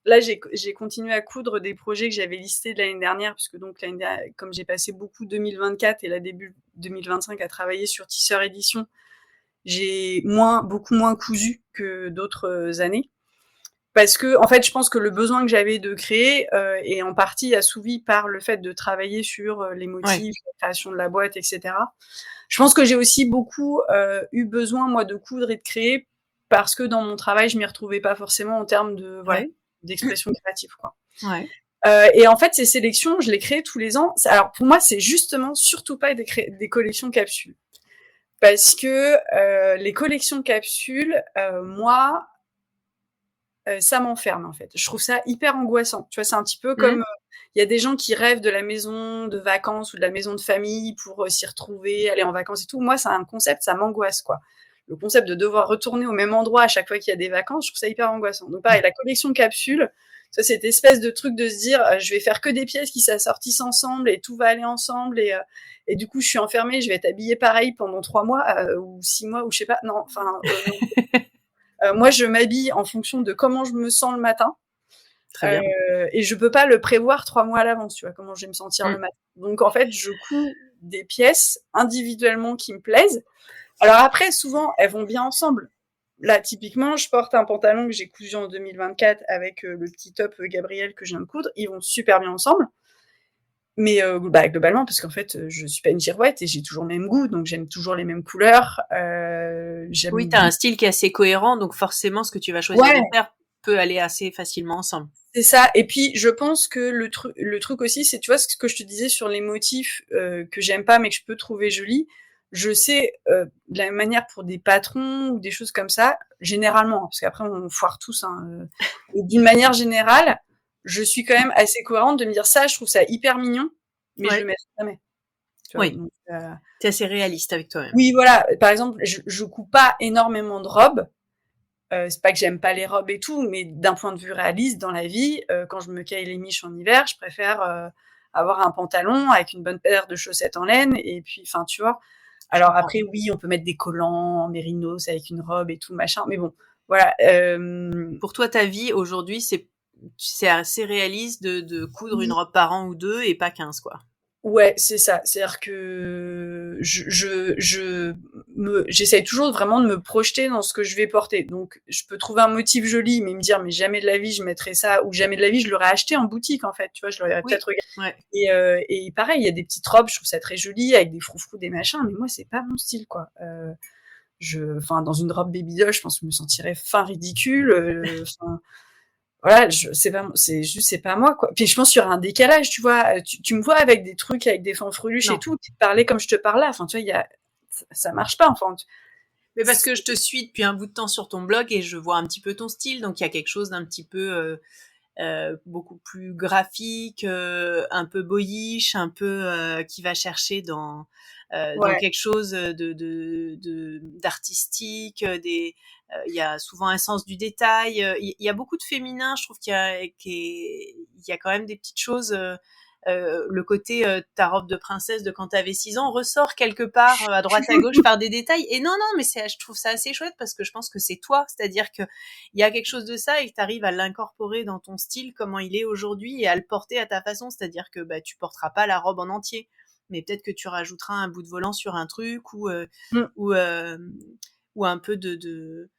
là j'ai continué à coudre des projets que j'avais listés de l'année dernière, puisque donc l'année dernière, comme j'ai passé beaucoup 2024 et la début 2025 à travailler sur Tisseur Édition, j'ai beaucoup moins cousu que d'autres années. Parce que, en fait, je pense que le besoin que j'avais de créer est en partie assouvi par le fait de travailler sur les motifs, la création de la boîte, etc. Je pense que j'ai aussi beaucoup eu besoin, moi, de coudre et de créer, parce que dans mon travail, je m'y retrouvais pas forcément en termes d'expression créative, quoi. Et en fait, ces sélections, je les crée tous les ans. Alors, pour moi, c'est justement surtout pas des collections capsules. Parce que les collections capsules, moi, ça m'enferme en fait. Je trouve ça hyper angoissant. Tu vois, c'est un petit peu comme il y a des gens qui rêvent de la maison de vacances ou de la maison de famille pour s'y retrouver, aller en vacances et tout. Moi, c'est un concept, ça m'angoisse quoi. Le concept de devoir retourner au même endroit à chaque fois qu'il y a des vacances, je trouve ça hyper angoissant. Donc pareil, la collection capsule, ça c'est cette espèce de truc de se dire je vais faire que des pièces qui s'assortissent ensemble et tout va aller ensemble, et du coup je suis enfermée, je vais être habillée pareil pendant 3 mois ou 6 mois ou je sais pas. Non, enfin moi, je m'habille en fonction de comment je me sens le matin. Très bien. Et je peux pas le prévoir 3 mois à l'avance, tu vois, comment je vais me sentir le matin. Donc, en fait, je couds des pièces individuellement qui me plaisent. Alors après, souvent, elles vont bien ensemble. Là, typiquement, je porte un pantalon que j'ai cousu en 2024 avec le petit top Gabriel que je viens de coudre. Ils vont super bien ensemble. Mais globalement, parce qu'en fait, je suis pas une girouette et j'ai toujours le même goût, donc j'aime toujours les mêmes couleurs. Oui, t'as un style qui est assez cohérent, donc forcément, ce que tu vas choisir de faire peut aller assez facilement ensemble. C'est ça. Et puis, je pense que le truc aussi, c'est, tu vois, ce que je te disais sur les motifs que j'aime pas, mais que je peux trouver jolis. Je sais, de la même manière pour des patrons ou des choses comme ça, généralement, parce qu'après, on foire tous, hein, et d'une manière générale, je suis quand même assez cohérente de me dire ça, je trouve ça hyper mignon, mais je le mettrai jamais. Tu vois, oui. Donc, t'es assez réaliste avec toi-même. Oui, voilà. Par exemple, je couds pas énormément de robes. C'est pas que j'aime pas les robes et tout, mais d'un point de vue réaliste, dans la vie, quand je me caille les miches en hiver, je préfère avoir un pantalon avec une bonne paire de chaussettes en laine, et puis, enfin, tu vois. Alors après, oui, on peut mettre des collants en mérinos avec une robe et tout, machin, mais bon, voilà. Pour toi, ta vie, aujourd'hui, c'est assez réaliste de coudre une robe par an ou deux, et pas 15, quoi. Ouais, c'est ça. C'est-à-dire que j'essaye toujours vraiment de me projeter dans ce que je vais porter. Donc, je peux trouver un motif joli, mais me dire, mais jamais de la vie je mettrais ça, ou jamais de la vie je l'aurais acheté en boutique, en fait. Tu vois, je l'aurais peut-être regardé. Ouais. Et pareil, il y a des petites robes, je trouve ça très joli, avec des froufrous, des machins, mais moi, c'est pas mon style, quoi. Enfin, dans une robe baby doll, je pense que je me sentirais fin ridicule. Voilà, c'est pas moi, quoi. Puis je pense qu'il y aura un décalage, tu vois. Tu me vois avec des trucs, avec des fanfreluches et tout, tu te parlais comme je te parlais. Enfin, tu vois, ça marche pas. Enfin, mais parce que je te suis depuis un bout de temps sur ton blog et je vois un petit peu ton style, donc il y a quelque chose d'un petit peu beaucoup plus graphique, un peu boyish, un peu qui va chercher dans quelque chose d'artistique, il y a souvent un sens du détail. Il y a beaucoup de féminin, je trouve il y a quand même des petites choses. Le côté ta robe de princesse de quand t'avais 6 ans ressort quelque part à droite à gauche par des détails. Et non, mais je trouve ça assez chouette parce que je pense que c'est toi. C'est-à-dire que il y a quelque chose de ça et que t'arrives à l'incorporer dans ton style, comment il est aujourd'hui et à le porter à ta façon. C'est-à-dire que tu porteras pas la robe en entier, mais peut-être que tu rajouteras un bout de volant sur un truc ou un peu de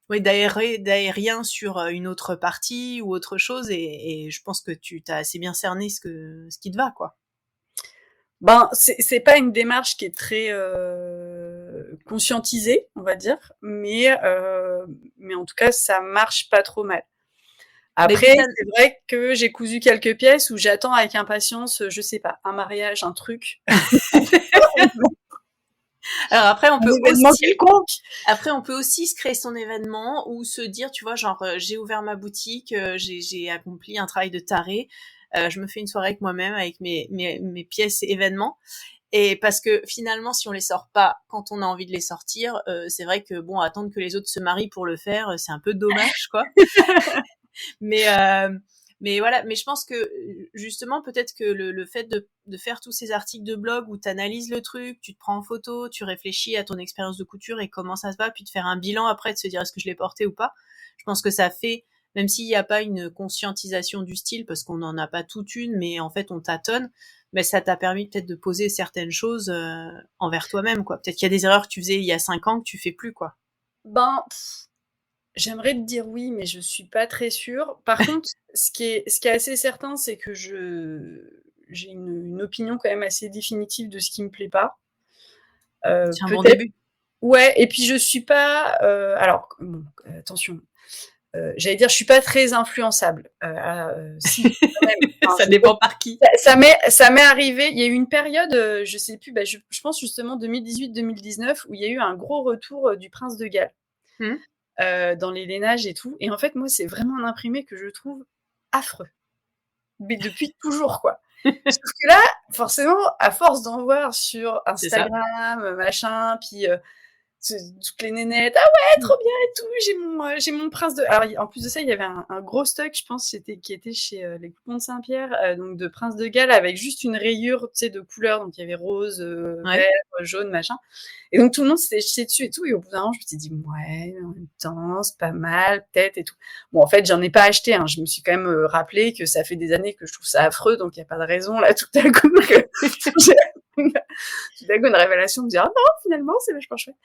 oui, d'aérien sur une autre partie ou autre chose, et je pense que tu t'as assez bien cerné ce qui te va, quoi. Ben, c'est pas une démarche qui est très conscientisée, on va dire, mais en tout cas, ça marche pas trop mal. Après, c'est vrai que j'ai cousu quelques pièces où j'attends avec impatience, je sais pas, un mariage, un truc. Alors après, on peut aussi se créer son événement ou se dire, tu vois, genre, j'ai ouvert ma boutique, j'ai accompli un travail de taré, je me fais une soirée avec moi-même, avec mes pièces événements. Et parce que finalement, si on les sort pas quand on a envie de les sortir, c'est vrai que bon, attendre que les autres se marient pour le faire, c'est un peu dommage, quoi. Mais voilà, mais je pense que justement peut-être que le fait de faire tous ces articles de blog où tu analyses le truc, tu te prends en photo, tu réfléchis à ton expérience de couture et comment ça se va, puis de faire un bilan après, de se dire est-ce que je l'ai porté ou pas. Je pense que ça fait, même s'il n'y a pas une conscientisation du style, parce qu'on n'en a pas toute une, mais en fait on tâtonne, mais ça t'a permis peut-être de poser certaines choses envers toi-même, quoi. Peut-être qu'il y a des erreurs que tu faisais il y a 5 ans que tu fais plus, quoi. Ben, j'aimerais te dire oui, mais je suis pas très sûre. Par contre, ce qui est assez certain, c'est que j'ai une opinion quand même assez définitive de ce qui me plaît pas. C'est un bon Peut-être, début. ouais, et puis je suis pas, alors bon, attention, j'allais dire je suis pas très influençable. Si, quand même. Enfin, Ça dépend par qui. Ça m'est arrivé. Il y a eu une période, je sais plus, je pense justement 2018-2019 où il y a eu un gros retour du Prince de Galles. Dans les lainages et tout. Et en fait, moi, c'est vraiment un imprimé que je trouve affreux. Mais depuis toujours, quoi. Sauf que là, forcément, à force d'en voir sur Instagram, machin, puis toutes les nénettes, ah ouais, trop bien et tout, j'ai mon prince de... Alors, en plus de ça, il y avait un gros stock, je pense, qui était chez les Coupons de Saint-Pierre, donc de prince de Galles, avec juste une rayure, tu sais, de couleurs, donc il y avait rose, vert, jaune, machin. Et donc tout le monde s'était jeté dessus et tout, et au bout d'un moment, je me suis dit, ouais, en même temps, c'est pas mal, peut-être, et tout. Bon, en fait, j'en ai pas acheté, hein. Je me suis quand même rappelé que ça fait des années que je trouve ça affreux, donc il y a pas de raison, là, tout à coup, que tout à coup, une révélation de dire, ah non, finalement, c'est vachement chouette.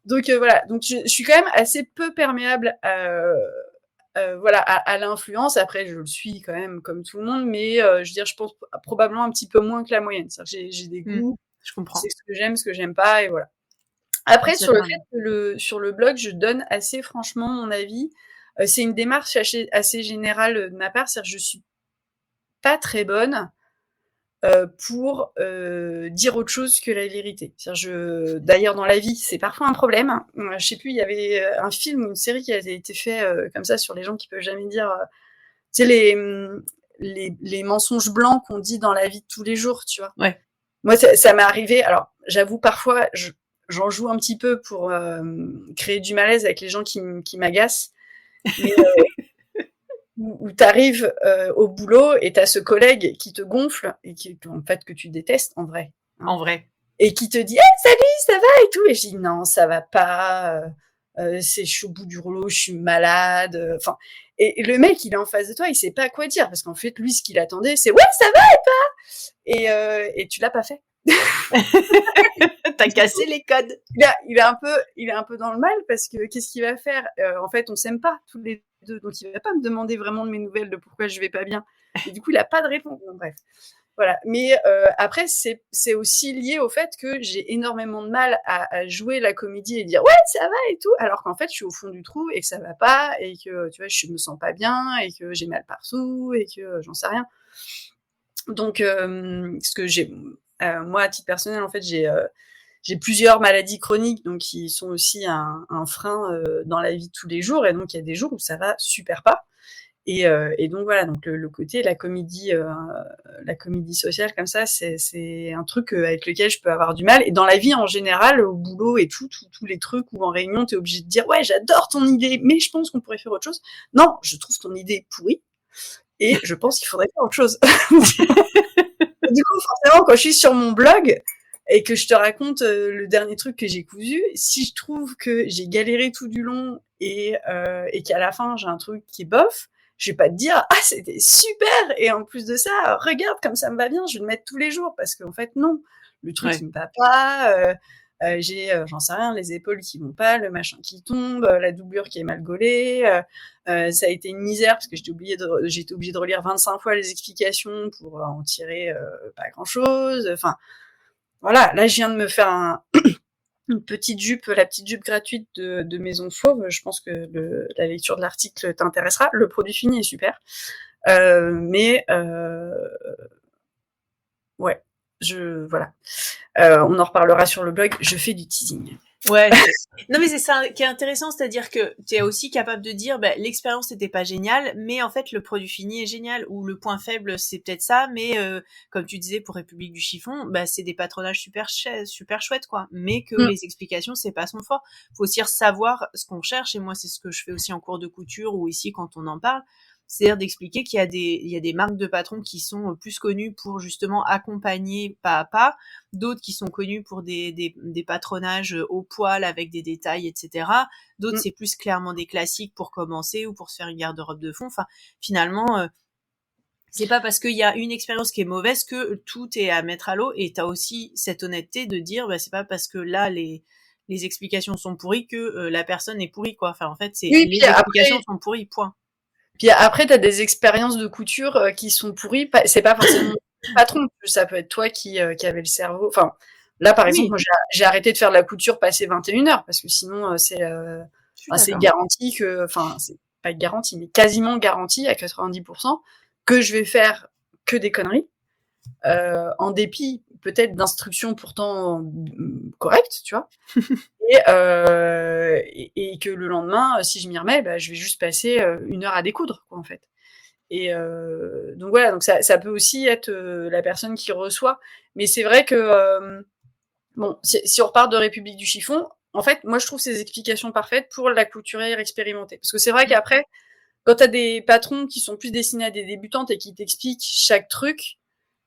Donc voilà, donc je suis quand même assez peu perméable voilà, à l'influence. Après, je le suis quand même comme tout le monde, mais je veux dire, je pense probablement un petit peu moins que la moyenne. C'est-à-dire, j'ai des goûts, je comprends. C'est ce que j'aime pas, et voilà. Après, sur le fait que sur le blog, je donne assez franchement mon avis. C'est une démarche assez générale de ma part, c'est-à-dire je suis pas très bonne pour dire autre chose que la vérité. D'ailleurs, dans la vie, c'est parfois un problème. Je sais plus, il y avait un film ou une série qui a été fait comme ça sur les gens qui peuvent jamais dire, tu sais, les mensonges blancs qu'on dit dans la vie de tous les jours, tu vois. Ouais. Moi, ça m'est arrivé. Alors, j'avoue, parfois, j'en joue un petit peu pour créer du malaise avec les gens qui m'agacent. Mais où t'arrives au boulot et t'as ce collègue qui te gonfle et en fait, que tu détestes, en vrai. Hein. En vrai. Et qui te dit, hey, salut, ça va et tout. Et je dis, non, ça va pas. Je suis au bout du rouleau, je suis malade. Enfin, et le mec, il est en face de toi, il sait pas quoi dire parce qu'en fait, lui, ce qu'il attendait, c'est ouais, ça va et pas. Et tu l'as pas fait. T'as cassé les codes. Il est un peu dans le mal parce que qu'est-ce qu'il va faire en fait, on s'aime pas tous les deux, donc il va pas me demander vraiment de mes nouvelles, de pourquoi je vais pas bien. Et du coup, il a pas de réponse. Bon, bref. Voilà. Mais après, c'est aussi lié au fait que j'ai énormément de mal à jouer la comédie et dire ouais, ça va et tout, alors qu'en fait, je suis au fond du trou et que ça va pas et que tu vois, je me sens pas bien et que j'ai mal partout et que j'en sais rien. Donc, ce que j'ai, moi, à titre personnel, en fait, j'ai plusieurs maladies chroniques, donc qui sont aussi un frein dans la vie de tous les jours. Et donc il y a des jours où ça va super pas. Et donc voilà, donc le côté la comédie sociale comme ça, c'est un truc avec lequel je peux avoir du mal. Et dans la vie en général, au boulot et tous les trucs où en réunion t'es obligé de dire ouais j'adore ton idée, mais je pense qu'on pourrait faire autre chose. Non, je trouve ton idée pourrie et je pense qu'il faudrait faire autre chose. Du coup forcément quand je suis sur mon blog et que je te raconte le dernier truc que j'ai cousu, si je trouve que j'ai galéré tout du long et qu'à la fin j'ai un truc qui est bof, je vais pas te dire ah c'était super et en plus de ça regarde comme ça me va bien, je vais le mettre tous les jours parce qu'en fait non, le truc Ouais. il me va pas, j'ai j'en sais rien, les épaules qui vont pas, le machin qui tombe, la doublure qui est mal gaulée, ça a été une misère parce que j'ai été obligée de relire 25 fois les explications pour en tirer pas grand chose. Enfin voilà, là je viens de me faire une petite jupe, la petite jupe gratuite de Maison Fauve. Je pense que la lecture de l'article t'intéressera. Le produit fini est super. Mais ouais, voilà. On en reparlera sur le blog. Je fais du teasing. Ouais. Non, mais c'est ça qui est intéressant, c'est-à-dire que tu es aussi capable de dire, bah, l'expérience n'était pas géniale, mais en fait, le produit fini est génial, ou le point faible, c'est peut-être ça, mais comme tu disais pour République du Chiffon, bah, c'est des patronages super chouettes, quoi. Mais que les explications, c'est pas son fort. Faut aussi savoir ce qu'on cherche, et moi, c'est ce que je fais aussi en cours de couture, ou ici, quand on en parle. C'est-à-dire d'expliquer qu'il y a des marques de patrons qui sont plus connues pour justement accompagner pas à pas, d'autres qui sont connus pour des patronages au poil avec des détails, etc. D'autres, c'est plus clairement des classiques pour commencer ou pour se faire une garde-robe de fond. Enfin, finalement, c'est pas parce qu'il y a une expérience qui est mauvaise que tout est à mettre à l'eau. Et t'as aussi cette honnêteté de dire, bah, c'est pas parce que là, les explications sont pourries que la personne est pourrie, quoi. Enfin, en fait, les explications sont pourries, point. Puis après, t'as des expériences de couture qui sont pourries. C'est pas forcément le patron. Ça peut être toi qui avait le cerveau. Enfin, là, par exemple, moi, j'ai arrêté de faire de la couture passé 21 heures parce que sinon, c'est garanti que, enfin, c'est pas garanti, mais quasiment garanti à 90% que je vais faire que des conneries. En dépit peut-être d'instructions pourtant correctes, tu vois. Et que le lendemain, si je m'y remets, bah, je vais juste passer 1 heure à découdre, quoi, en fait. Et donc voilà, donc ça peut aussi être la personne qui reçoit. Mais c'est vrai que, bon, si on repart de République du Chiffon, en fait, moi, je trouve ces explications parfaites pour la couturière expérimentée. Parce que c'est vrai qu'après, quand t'as des patrons qui sont plus destinés à des débutantes et qui t'expliquent chaque truc,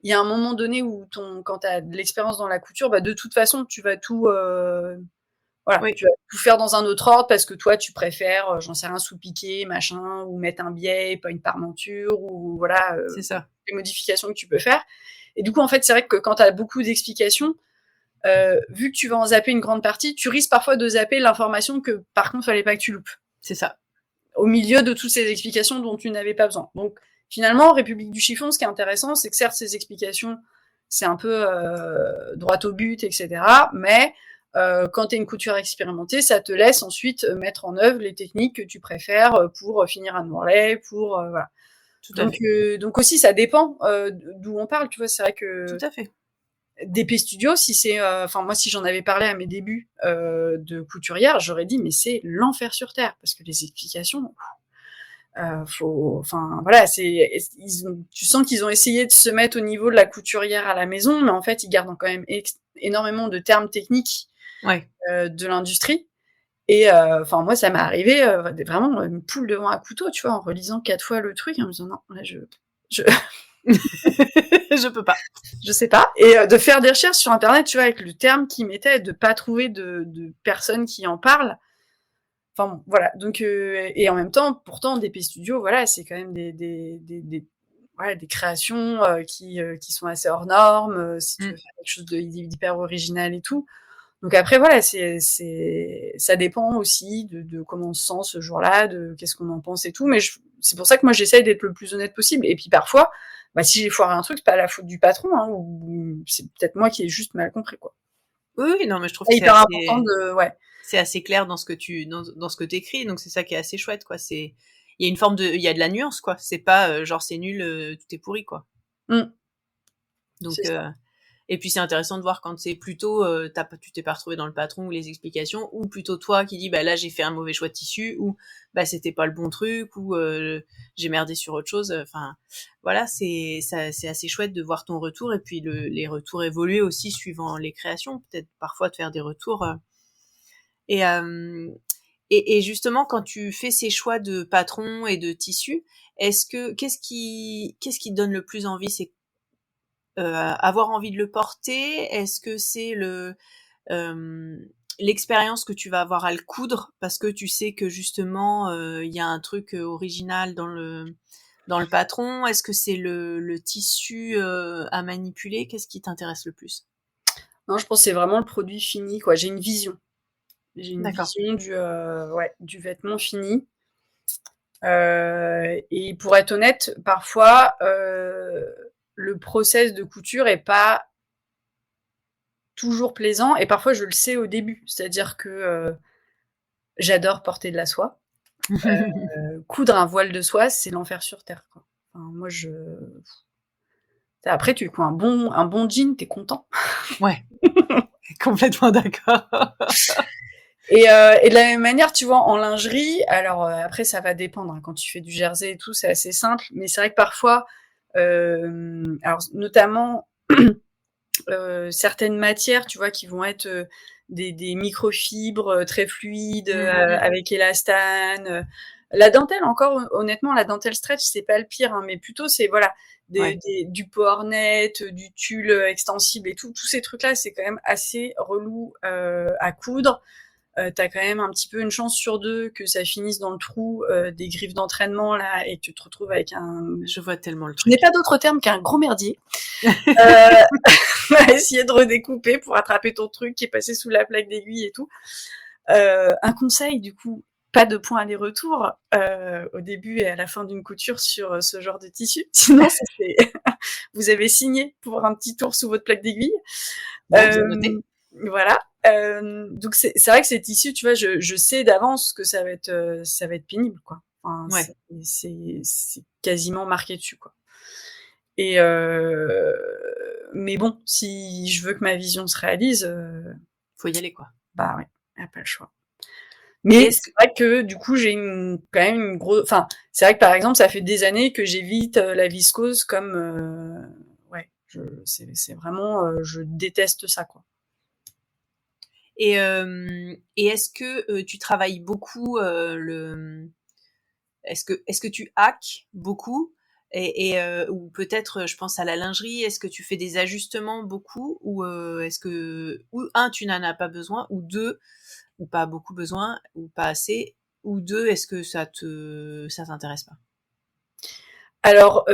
il y a un moment donné où quand t'as de l'expérience dans la couture, bah, de toute façon, tu vas tout tu vas tout faire dans un autre ordre parce que toi, tu préfères, j'en sais rien, sous-piquer, machin, ou mettre un biais, pas une parmenture, ou voilà, c'est ça. les modifications que tu peux faire. Et du coup, en fait, c'est vrai que quand tu as beaucoup d'explications, vu que tu vas en zapper une grande partie, tu risques parfois de zapper l'information que, par contre, fallait pas que tu loupes. C'est ça. Au milieu de toutes ces explications dont tu n'avais pas besoin. Donc, finalement, République du Chiffon, ce qui est intéressant, c'est que certes, ces explications, c'est un peu droit au but, etc., mais quand tu es une couture expérimentée, ça te laisse ensuite mettre en œuvre les techniques que tu préfères pour finir un ourlet, pour voilà. Donc aussi, ça dépend d'où on parle, tu vois. C'est vrai que tout à fait. DP Studio, si c'est, enfin moi, si j'en avais parlé à mes débuts de couturière, j'aurais dit mais c'est l'enfer sur terre parce que les explications, enfin voilà, tu sens qu'ils ont essayé de se mettre au niveau de la couturière à la maison, mais en fait, ils gardent quand même énormément de termes techniques de l'industrie. Et enfin moi ça m'est arrivé vraiment une poule devant un couteau, tu vois, en relisant 4 fois le truc en me disant non, là je je peux pas, je sais pas. Et de faire des recherches sur internet, tu vois, avec le terme qu'ils mettaient, de pas trouver de personnes qui en parlent. Enfin bon, voilà. Donc et en même temps, pourtant DP Studio, voilà, c'est quand même des créations qui sont assez hors normes, si tu veux faire quelque chose d'hyper original et tout. Donc après voilà, ça dépend aussi de comment on se sent ce jour-là, de qu'est-ce qu'on en pense et tout. Mais c'est pour ça que moi j'essaye d'être le plus honnête possible. Et puis parfois, bah, si j'ai foiré un truc, c'est pas la faute du patron, hein, ou c'est peut-être moi qui ai juste mal compris, quoi. Oui, non, mais je trouve que hyper important c'est assez clair dans ce que dans ce que t'écris, donc c'est ça qui est assez chouette, quoi. Il y a une forme il y a de la nuance, quoi. C'est pas genre c'est nul, tout est pourri, quoi. Donc Et puis c'est intéressant de voir quand c'est plutôt tu t'es pas retrouvé dans le patron ou les explications, ou plutôt toi qui dis bah là j'ai fait un mauvais choix de tissu, ou bah c'était pas le bon truc, ou j'ai merdé sur autre chose. Enfin voilà, c'est assez chouette de voir ton retour, et puis les retours évoluer aussi suivant les créations, peut-être parfois de faire des retours et et justement, quand tu fais ces choix de patron et de tissu, qu'est-ce qui te donne le plus envie? C'est avoir envie de le porter? Est-ce que c'est l'expérience que tu vas avoir à le coudre parce que tu sais que justement il y a un truc original dans le patron? Est-ce que c'est le tissu à manipuler? Qu'est-ce qui t'intéresse le plus? Non, je pense que c'est vraiment le produit fini, quoi. J'ai une vision. J'ai une D'accord. vision du vêtement fini. Et pour être honnête, parfois, le process de couture est pas toujours plaisant, et parfois je le sais au début. C'est-à-dire que j'adore porter de la soie. Coudre un voile de soie, c'est l'enfer sur terre, quoi. Enfin, moi, après, tu couds un bon jean, t'es content. Ouais, complètement d'accord. Et de la même manière, tu vois, en lingerie, alors après, ça va dépendre, hein. Quand tu fais du jersey et tout, c'est assez simple, mais c'est vrai que parfois, alors notamment certaines matières, tu vois, qui vont être des microfibres très fluides, avec élastane. La dentelle, encore, honnêtement, la dentelle stretch, c'est pas le pire, hein, mais plutôt, c'est, voilà, Ouais. du powernet, du tulle extensible et tout. Tous ces trucs-là, c'est quand même assez relou à coudre. T'as quand même un petit peu une chance sur deux que ça finisse dans le trou des griffes d'entraînement, là, et que tu te retrouves avec Je vois tellement le je truc. n'ai pas d'autre terme qu'un gros merdier. À essayer de redécouper pour attraper ton truc qui est passé sous la plaque d'aiguille et tout. Un conseil, du coup, pas de point aller-retour au début et à la fin d'une couture sur ce genre de tissu. Sinon, vous avez signé pour un petit tour sous votre plaque d'aiguille. Bon, bien noté. Voilà. Donc c'est vrai que ces tissus, tu vois, je sais d'avance que ça va être pénible, quoi. Enfin, Ouais. c'est quasiment marqué dessus, quoi. Et mais bon, si je veux que ma vision se réalise, Faut y aller, quoi. bah ouais, y a pas le choix. Et Mais est-ce c'est vrai que du coup, j'ai quand même une grosse. Enfin, c'est vrai que par exemple, ça fait des années que j'évite la viscose comme. Ouais, c'est vraiment. Je déteste ça, quoi. et est-ce que tu travailles beaucoup est-ce que tu hackes beaucoup, ou peut-être je pense à la lingerie, est-ce que tu fais des ajustements beaucoup, ou est-ce que ou un tu n'en as pas besoin, ou deux ou pas beaucoup besoin, ou pas assez, ou deux est-ce que ça t'intéresse pas? Alors,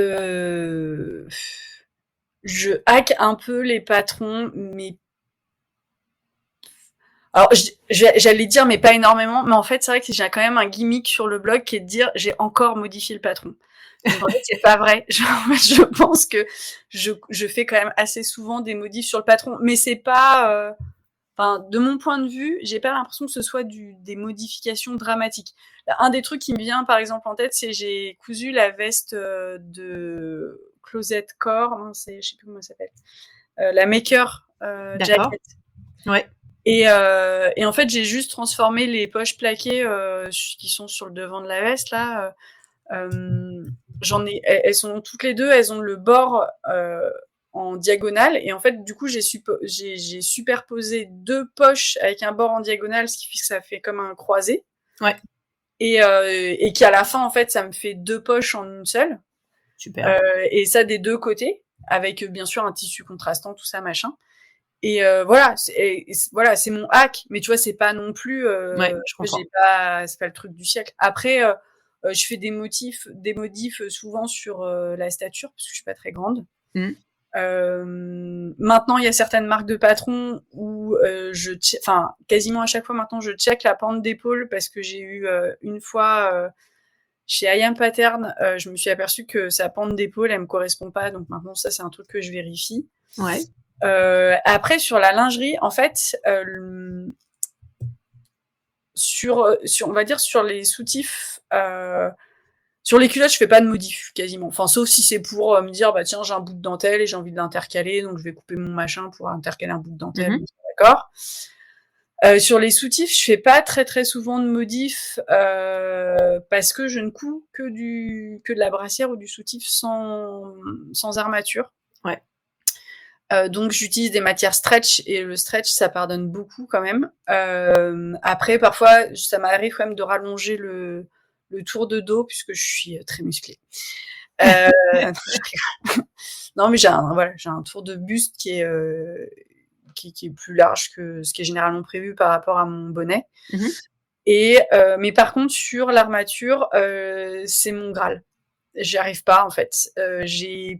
je hack un peu les patrons, mais alors j'allais dire mais pas énormément, mais en fait c'est vrai que j'ai quand même un gimmick sur le blog qui est de dire j'ai encore modifié le patron. Donc en fait c'est pas vrai. Je pense que je fais quand même assez souvent des modifs sur le patron, mais c'est pas enfin, de mon point de vue, j'ai pas l'impression que ce soit des modifications dramatiques. Un des trucs qui me vient par exemple en tête, c'est j'ai cousu la veste de Closet Core, hein, je sais plus comment ça s'appelle, la Maker D'accord. Jacket. Ouais. Et en fait, j'ai juste transformé les poches plaquées qui sont sur le devant de la veste là. Elles sont toutes les deux, elles ont le bord en diagonale, et en fait, du coup, j'ai superposé deux poches avec un bord en diagonale, ce qui fait que ça fait comme un croisé. Ouais. Et qu'à la fin, en fait, ça me fait deux poches en une seule. Super. Et ça des deux côtés, avec bien sûr un tissu contrastant, tout ça, machin. Et voilà, voilà, c'est mon hack, mais tu vois, c'est pas non plus, Ouais, je comprends. c'est pas le truc du siècle. Après, je fais des modifs souvent sur la stature, parce que je suis pas très grande. Mmh. Maintenant, il y a certaines marques de patrons où enfin, quasiment à chaque fois maintenant, je check la pente d'épaule, parce que j'ai eu une fois chez I.Am Pattern, je me suis aperçue que sa pente d'épaule, elle me correspond pas, donc maintenant ça, c'est un truc que je vérifie. Ouais. Après, sur la lingerie, en fait, on va dire sur les soutifs, Sur les culottes, je fais pas de modif, quasiment. Enfin, sauf si c'est pour me dire, bah tiens, j'ai un bout de dentelle et j'ai envie de l'intercaler, donc je vais couper mon machin pour intercaler un bout de dentelle. D'accord. Sur les soutifs, je fais pas très très souvent de modif parce que je ne couds que de la brassière ou du soutif sans armature. Ouais. Donc j'utilise des matières stretch et le stretch ça pardonne beaucoup quand même. Après parfois ça m'arrive quand même de rallonger le tour de dos puisque je suis très musclée. Non mais j'ai un tour de buste qui est plus large que ce qui est généralement prévu par rapport à mon bonnet. Et mais par contre sur l'armature c'est mon Graal. J'y arrive pas en fait.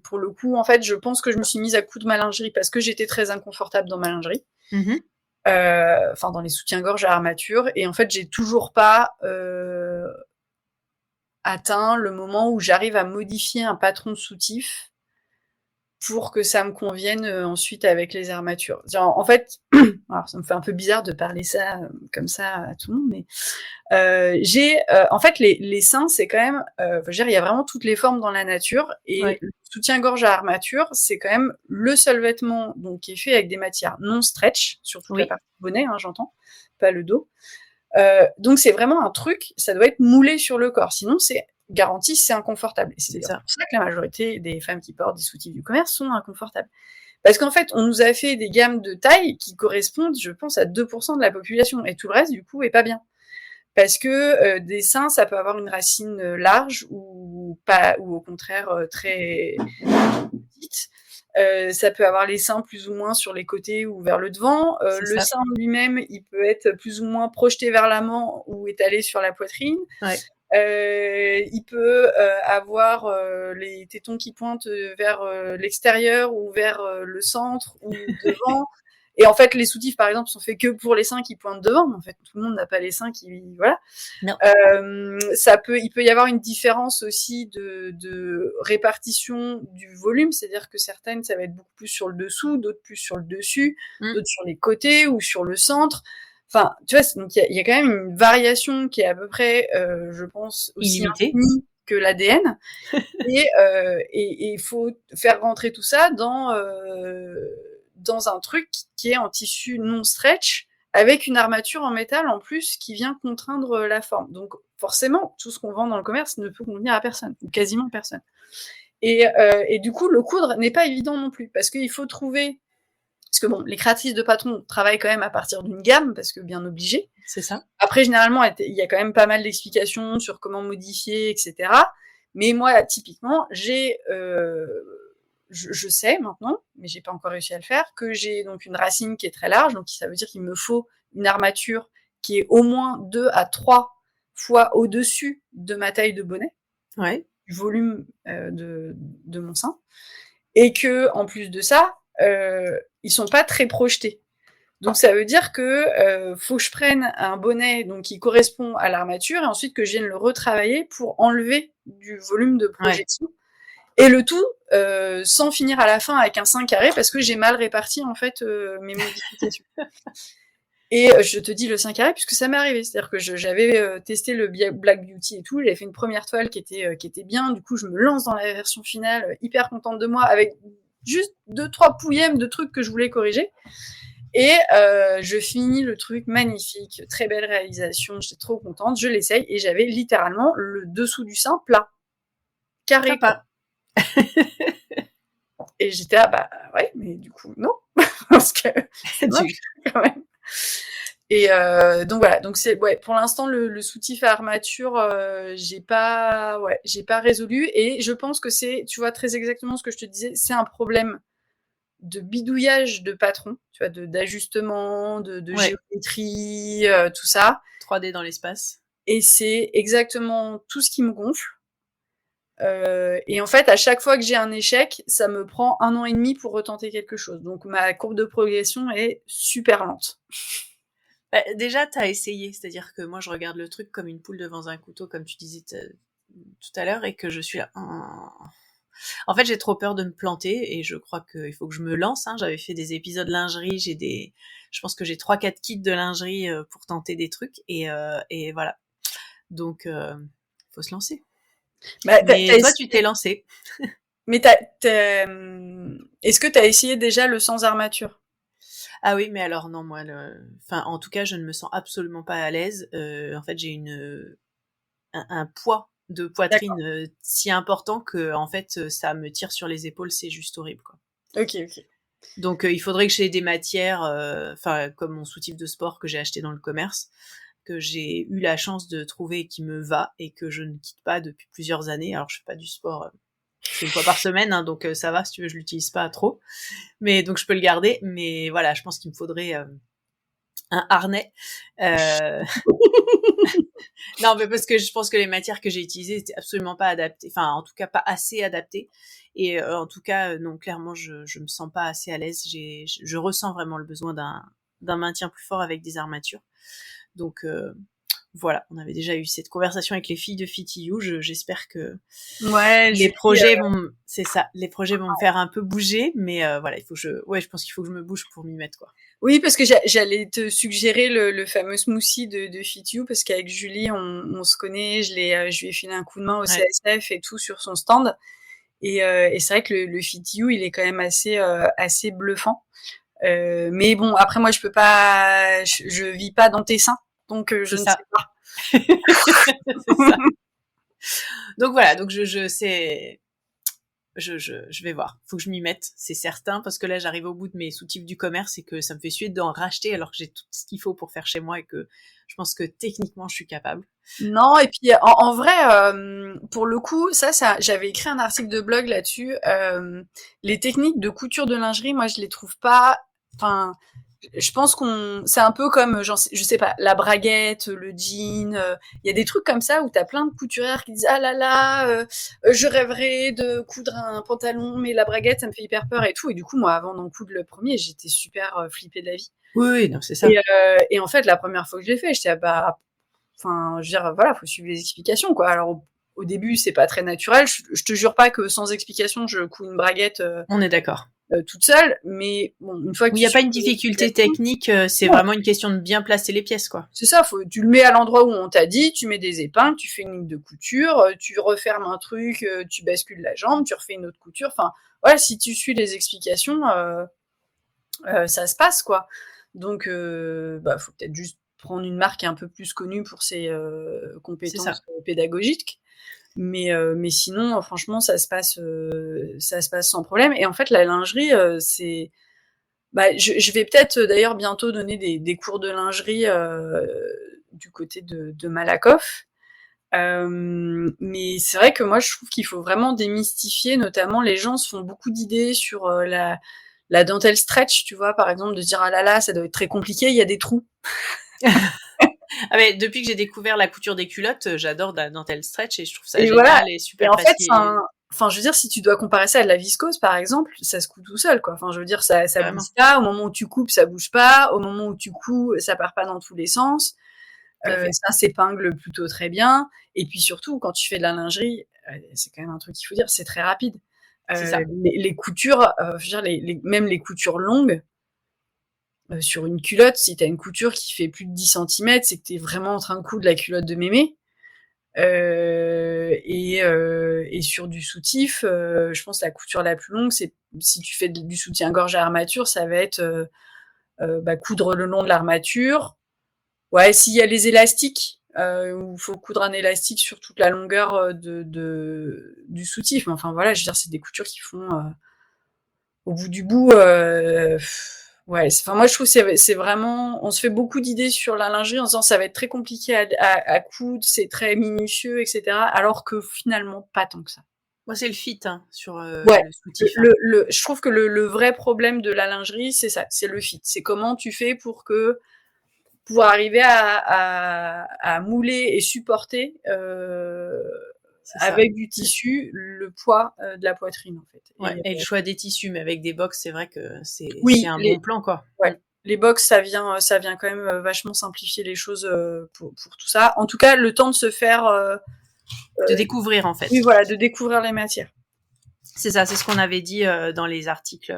Pour le coup en fait je pense que je me suis mise à coudre ma lingerie parce que j'étais très inconfortable dans ma lingerie. Enfin dans les soutiens-gorge à armature et en fait j'ai toujours pas atteint le moment où j'arrive à modifier un patron de soutif pour que ça me convienne ensuite avec les armatures. En fait, alors ça me fait un peu bizarre de parler ça comme ça à tout le monde, mais en fait les seins c'est quand même, je veux dire il y a vraiment toutes les formes dans la nature et le soutien-gorge à armature c'est quand même le seul vêtement donc qui est fait avec des matières non stretch, surtout la partie bonnet, j'entends, pas le dos. Donc c'est vraiment un truc, ça doit être moulé sur le corps, sinon c'est garanti, c'est inconfortable. Et c'est pour ça que la majorité des femmes qui portent des soutifs du commerce sont inconfortables. Parce qu'en fait, on nous a fait des gammes de taille qui correspondent, je pense, à 2% de la population, et tout le reste, du coup, est pas bien. Parce que des seins, ça peut avoir une racine large ou pas, ou au contraire très petite. Ça peut avoir les seins plus ou moins sur les côtés ou vers le devant. Le sein lui-même, il peut être plus ou moins projeté vers l'avant ou étalé sur la poitrine. Il peut avoir les tétons qui pointent vers l'extérieur ou vers le centre ou devant. Et en fait, les soutifs, par exemple, sont faits que pour les seins qui pointent devant. En fait, tout le monde n'a pas les seins qui, voilà. Non. Il peut y avoir une différence aussi de répartition du volume, c'est-à-dire que certaines, ça va être beaucoup plus sur le dessous, d'autres plus sur le dessus, d'autres sur les côtés ou sur le centre. Enfin, tu vois, donc il y a quand même une variation qui est à peu près, je pense, aussi infinie que l'ADN. Et il faut faire rentrer tout ça dans un truc qui est en tissu non stretch, avec une armature en métal en plus qui vient contraindre la forme. Donc forcément, tout ce qu'on vend dans le commerce ne peut convenir à personne, ou quasiment personne. Et du coup, le coudre n'est pas évident non plus, parce qu'il faut trouver... Parce que bon, les créatrices de patrons travaillent quand même à partir d'une gamme, parce que bien obligé. C'est ça. Après, généralement, il y a quand même pas mal d'explications sur comment modifier, etc. Mais moi, typiquement, je sais maintenant, mais j'ai pas encore réussi à le faire, que j'ai donc une racine qui est très large, donc ça veut dire qu'il me faut une armature qui est au moins 2 à 3 fois au-dessus de ma taille de bonnet, du volume de mon sein, et que en plus de ça, ils sont pas très projetés. Donc ça veut dire que faut que je prenne un bonnet donc qui correspond à l'armature et ensuite que je vienne le retravailler pour enlever du volume de projection. Et le tout sans finir à la fin avec un sein carré parce que j'ai mal réparti en fait mes modifications. Et je te dis le sein carré puisque ça m'est arrivé, c'est-à-dire que j'avais testé le Black Beauty et tout, j'avais fait une première toile qui était bien, du coup je me lance dans la version finale hyper contente de moi avec juste 2-3 pouillèmes de trucs que je voulais corriger. Et je finis le truc magnifique, très belle réalisation, j'étais trop contente, je l'essaye et j'avais littéralement le dessous du sein plat, carré. Et j'étais là, bah ouais, mais du coup non, parce que c'est moche quand même. Et donc voilà, donc c'est pour l'instant le soutif à armature, j'ai pas résolu et je pense que c'est, tu vois très exactement ce que je te disais, c'est un problème de bidouillage de patron, tu vois, d'ajustement, de géométrie, tout ça. 3D dans l'espace. Et c'est exactement tout ce qui me gonfle. Et en fait, à chaque fois que j'ai un échec, ça me prend 1 an et demi pour retenter quelque chose. Donc ma courbe de progression est super lente. Bah, déjà, t'as essayé, c'est-à-dire que moi, je regarde le truc comme une poule devant un couteau, comme tu disais tout à l'heure, et que je suis là... En fait, j'ai trop peur de me planter et je crois qu'il faut que je me lance. J'avais fait des épisodes lingerie, je pense que j'ai 3-4 kits de lingerie pour tenter des trucs et voilà. Donc, faut se lancer. Bah, Mais toi, tu t'es lancée. Mais est-ce que tu as essayé déjà le sans armature? Ah oui, mais alors non, moi, enfin, en tout cas, je ne me sens absolument pas à l'aise. En fait, j'ai un poids de D'accord. poitrine si important que, en fait, ça me tire sur les épaules, c'est juste horrible, quoi. Ok. Donc, il faudrait que j'ai des matières, enfin, comme mon soutif de sport que j'ai acheté dans le commerce, que j'ai eu la chance de trouver et qui me va et que je ne quitte pas depuis plusieurs années. Alors, je fais pas du sport, je fais une fois par semaine, hein, donc ça va, si tu veux, je l'utilise pas trop. Mais donc, je peux le garder. Mais voilà, je pense qu'il me faudrait un harnais. Non, mais parce que je pense que les matières que j'ai utilisées étaient absolument pas adaptées, enfin, en tout cas, pas assez adaptées. Et en tout cas, non, clairement, je me sens pas assez à l'aise. Je ressens vraiment le besoin d'un maintien plus fort avec des armatures. Donc voilà, on avait déjà eu cette conversation avec les filles de FitIU. J'espère que Ouais, les Julie, projets c'est ça, les projets vont me faire un peu bouger, mais voilà, je pense qu'il faut que je me bouge pour m'y mettre, quoi. oui, parce que j'allais te suggérer le fameux smoothie de FitU, parce qu'avec Julie, on se connaît, je lui ai filé un coup de main au Ouais. CSF et tout sur son stand. Et c'est vrai que le FitU, il est quand même assez bluffant. Mais bon, après moi, je peux pas, je vis pas dans tes seins, donc je C'est ne ça. sais pas. C'est ça. Donc voilà, donc je sais, je vais voir. Faut que je m'y mette, c'est certain, parce que là, j'arrive au bout de mes soutifs du commerce et que ça me fait suer d'en racheter alors que j'ai tout ce qu'il faut pour faire chez moi et que je pense que techniquement, je suis capable. Non, et puis en vrai, pour le coup, j'avais écrit un article de blog là-dessus. Les techniques de couture de lingerie, moi, je les trouve pas. Enfin, je pense c'est un peu comme, je sais pas, la braguette, le jean. Il y a des trucs comme ça où t'as plein de couturières qui disent ah là là, je rêverais de coudre un pantalon, mais la braguette, ça me fait hyper peur et tout. Et du coup, moi, avant d'en coudre le premier, j'étais super flippée de la vie. Oui, oui, non, c'est ça. Et en fait, la première fois que je l'ai fait, j'étais ah bah, enfin, je veux dire, voilà, faut suivre les explications, quoi. Alors, au début, c'est pas très naturel. Je te jure pas que sans explication, je couds une braguette On est d'accord. toute seule, mais bon, une fois que Où il tu n'y a pas suis une les difficulté explications, technique, c'est non, vraiment une question de bien placer les pièces, quoi. c'est ça, tu le mets à l'endroit où on t'a dit, tu mets des épingles, tu fais une ligne de couture, tu refermes un truc, tu bascules la jambe, tu refais une autre couture. Enfin, voilà, si tu suis les explications, ça se passe, quoi. Donc, bah, faut peut-être juste prendre une marque un peu plus connue pour ses C'est ça. compétences pédagogiques. Mais sinon, franchement, ça se passe sans problème. Et en fait, la lingerie, bah, je vais peut-être d'ailleurs bientôt donner des cours de lingerie du côté de Malakoff. Mais c'est vrai que moi, je trouve qu'il faut vraiment démystifier. Notamment, les gens se font beaucoup d'idées sur la dentelle stretch, tu vois, par exemple, de dire ah là là, ça doit être très compliqué, il y a des trous. Ah mais depuis que j'ai découvert la couture des culottes, j'adore la dentelle stretch et je trouve ça Et voilà. génial et Et super en fait, facile. enfin, je veux dire, si tu dois comparer ça à de la viscose, par exemple, ça se coud tout seul, quoi. Enfin, je veux dire, ça Vraiment, bouge pas. Au moment où tu coupes, ça bouge pas. Au moment où tu couds, ça part pas dans tous les sens. tout à fait. Ça s'épingle plutôt très bien. Et puis surtout, quand tu fais de la lingerie, c'est quand même un truc qu'il faut dire, c'est très rapide. C'est ça. Les coutures, je veux dire, même les coutures longues, sur une culotte, si t'as une couture qui fait plus de 10 centimètres, c'est que t'es vraiment en train de coudre la culotte de mémé. Et sur du soutif, je pense que la couture la plus longue, c'est si tu fais du soutien-gorge à armature, ça va être bah, coudre le long de l'armature. Ouais, s'il y a les élastiques, où il faut coudre un élastique sur toute la longueur du soutif. Mais enfin voilà, je veux dire, c'est des coutures qui font au bout du bout. Ouais, enfin moi je trouve que c'est vraiment, on se fait beaucoup d'idées sur la lingerie en disant ça va être très compliqué à coudre, c'est très minutieux, etc. Alors que finalement pas tant que ça. Moi, c'est le fit hein, sur Ouais, le soutif. Hein. je trouve que le vrai problème de la lingerie, c'est ça, c'est le fit. C'est comment tu fais pour pouvoir arriver à mouler et supporter C'est ça. avec du tissu le poids de la poitrine en fait. Ouais. Et le choix des tissus, mais avec des box, c'est vrai que c'est Oui, un bon plan, quoi. ouais, les box, ça vient quand même vachement simplifier les choses pour tout ça. En tout cas, le temps de se faire, De découvrir, en oui fait. voilà, de découvrir les matières. C'est ça, c'est ce qu'on avait dit dans les articles,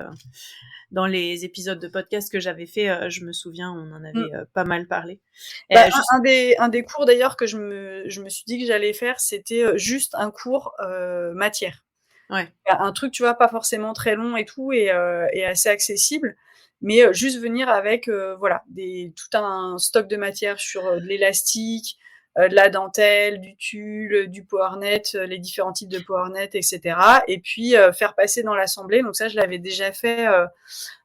dans les épisodes de podcast que j'avais fait. Je me souviens, on en avait pas mal parlé. Un des cours d'ailleurs que je me suis dit que j'allais faire, c'était juste un cours matière. Ouais. Un truc, tu vois, pas forcément très long et tout, et assez accessible, mais juste venir avec voilà, tout un stock de matière sur de l'élastique, de la dentelle, du tulle, du PowerNet, les différents types de PowerNet, etc. Et puis faire passer dans l'assemblée. Donc ça, je l'avais déjà fait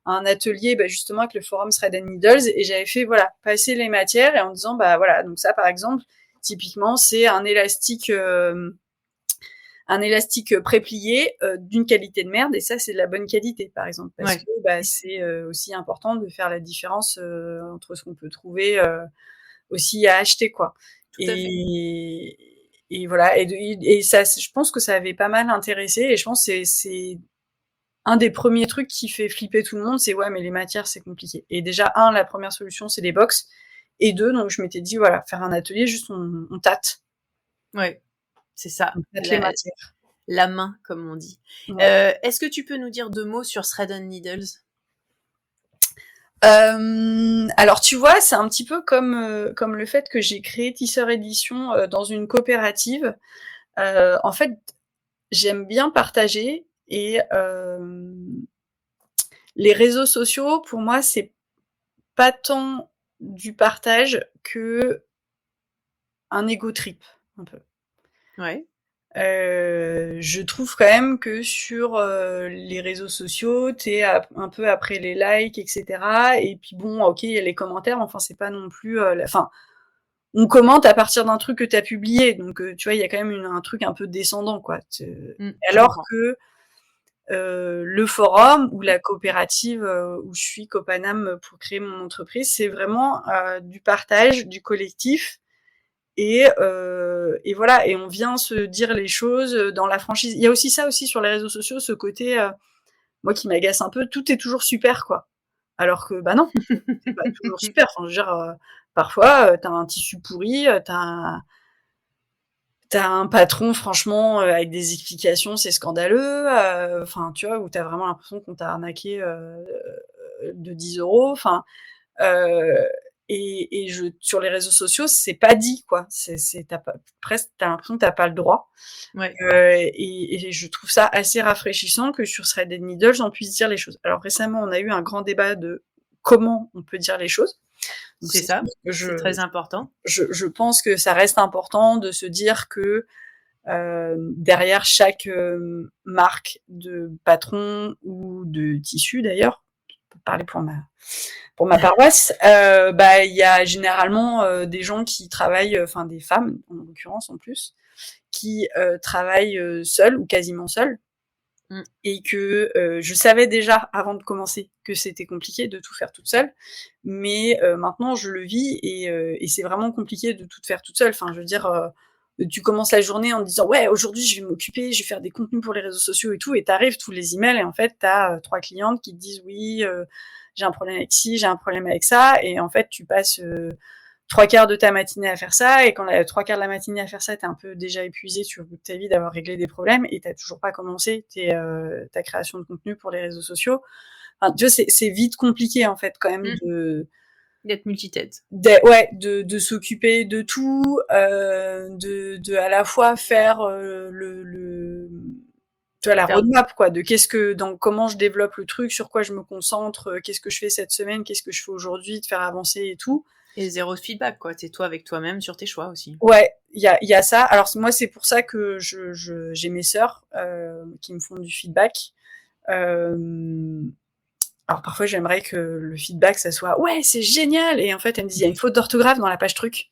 un atelier justement avec le forum Thread and Needles, et j'avais fait voilà, passer les matières, et en disant bah voilà, donc ça par exemple, typiquement c'est un élastique préplié d'une qualité de merde, et ça c'est de la bonne qualité par exemple, parce que c'est aussi important de faire la différence entre ce qu'on peut trouver aussi à acheter, quoi. Tout à fait. Et voilà, et ça, je pense que ça avait pas mal intéressé, et je pense que c'est un des premiers trucs qui fait flipper tout le monde, c'est ouais, mais les matières c'est compliqué. Et déjà, la première solution c'est les box, et deux, donc je m'étais dit voilà, faire un atelier, juste on tâte. Ouais, c'est ça. On tâte les matières. La main, comme on dit. Ouais. Est-ce que tu peux nous dire 2 mots sur Thread and Needles? Alors tu vois, c'est un petit peu comme le fait que j'ai créé Tisseur Édition dans une coopérative. En fait, j'aime bien partager, et les réseaux sociaux, pour moi, c'est pas tant du partage que un ego trip, un peu. Ouais. Je trouve quand même que sur les réseaux sociaux, t'es un peu après les likes, etc. Et puis bon, ok, il y a les commentaires, enfin c'est pas non plus... on commente à partir d'un truc que t'as publié, donc tu vois, il y a quand même un truc un peu descendant, quoi. Alors que le forum ou la coopérative où je suis, Copanam, pour créer mon entreprise, c'est vraiment du partage, du collectif. Et voilà, et on vient se dire les choses dans la franchise. Il y a aussi ça aussi sur les réseaux sociaux, ce côté, moi qui m'agace un peu, tout est toujours super, quoi. Alors que bah non, c'est pas toujours super. Enfin, je veux dire, parfois t'as un tissu pourri, t'as un patron, franchement, avec des explications, c'est scandaleux. Enfin, tu vois, où t'as vraiment l'impression qu'on t'a arnaqué de 10 €. Enfin, et sur les réseaux sociaux, c'est pas dit, quoi. Presque, t'as l'impression que t'as pas le droit. Ouais. Et je trouve ça assez rafraîchissant que sur Thread and Needles, on puisse dire les choses. Alors récemment, on a eu un grand débat de comment on peut dire les choses. Donc, c'est ça, c'est très important. Je pense que ça reste important de se dire que derrière chaque marque de patron ou de tissu, d'ailleurs, pour parler pour ma paroisse, il y a généralement des gens qui travaillent, enfin des femmes en l'occurrence en plus, qui travaillent seules ou quasiment seules, et que je savais déjà avant de commencer que c'était compliqué de tout faire toute seule, mais maintenant je le vis, et c'est vraiment compliqué de tout faire toute seule. Enfin, je veux dire, tu commences la journée en disant ouais, aujourd'hui je vais m'occuper, je vais faire des contenus pour les réseaux sociaux et tout, et t'arrives tous les emails, et en fait t'as 3 clientes qui te disent oui, j'ai un problème avec ci, j'ai un problème avec ça, et en fait tu passes 3/4 de ta matinée à faire ça, et quand la 3/4 de la matinée à faire ça, t'es un peu déjà épuisé, tu veux au bout de ta vie d'avoir réglé des problèmes, et t'as toujours pas commencé ta création de contenu pour les réseaux sociaux. Enfin, tu vois, c'est vite compliqué en fait quand même d'être multitête. De s'occuper de tout, de à la fois faire tu vois, la roadmap, quoi, de comment je développe le truc, sur quoi je me concentre, qu'est-ce que je fais cette semaine, qu'est-ce que je fais aujourd'hui, de faire avancer et tout. Et zéro feedback, quoi. T'es toi avec toi-même sur tes choix aussi. Ouais, il y a ça. Alors moi, c'est pour ça que j'ai mes sœurs qui me font du feedback. Alors parfois, j'aimerais que le feedback, ça soit ouais, c'est génial. Et en fait, elles me disent il y a une faute d'orthographe dans la page truc.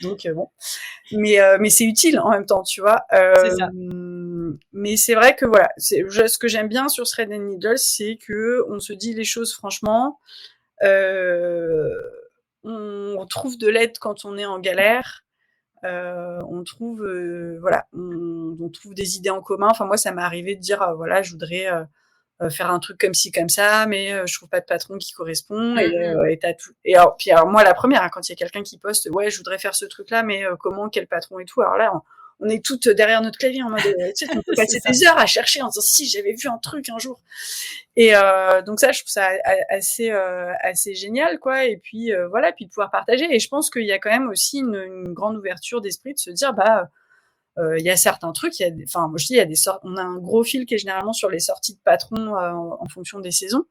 Donc bon, mais c'est utile en même temps, tu vois. C'est ça. Mais c'est vrai que voilà, ce que j'aime bien sur Thread and Needles, c'est que on se dit les choses franchement. On trouve de l'aide quand on est en galère. On trouve voilà, on trouve des idées en commun. Enfin moi, ça m'est arrivé de dire voilà, je voudrais faire un truc comme ci comme ça, mais je trouve pas de patron qui correspond. Et t'as tout. Et alors moi la première, hein, quand il y a quelqu'un qui poste ouais, je voudrais faire ce truc là, mais comment, quel patron et tout. Alors là, on est toutes derrière notre clavier en mode, tu sais, on peut passer des heures à chercher en disant si j'avais vu un truc un jour. Et donc ça, je trouve ça assez génial, quoi. Et puis voilà, puis de pouvoir partager. Et je pense qu'il y a quand même aussi une grande ouverture d'esprit de se dire, il y a certains trucs, enfin, moi je dis, il y a on a un gros fil qui est généralement sur les sorties de patrons en fonction des saisons.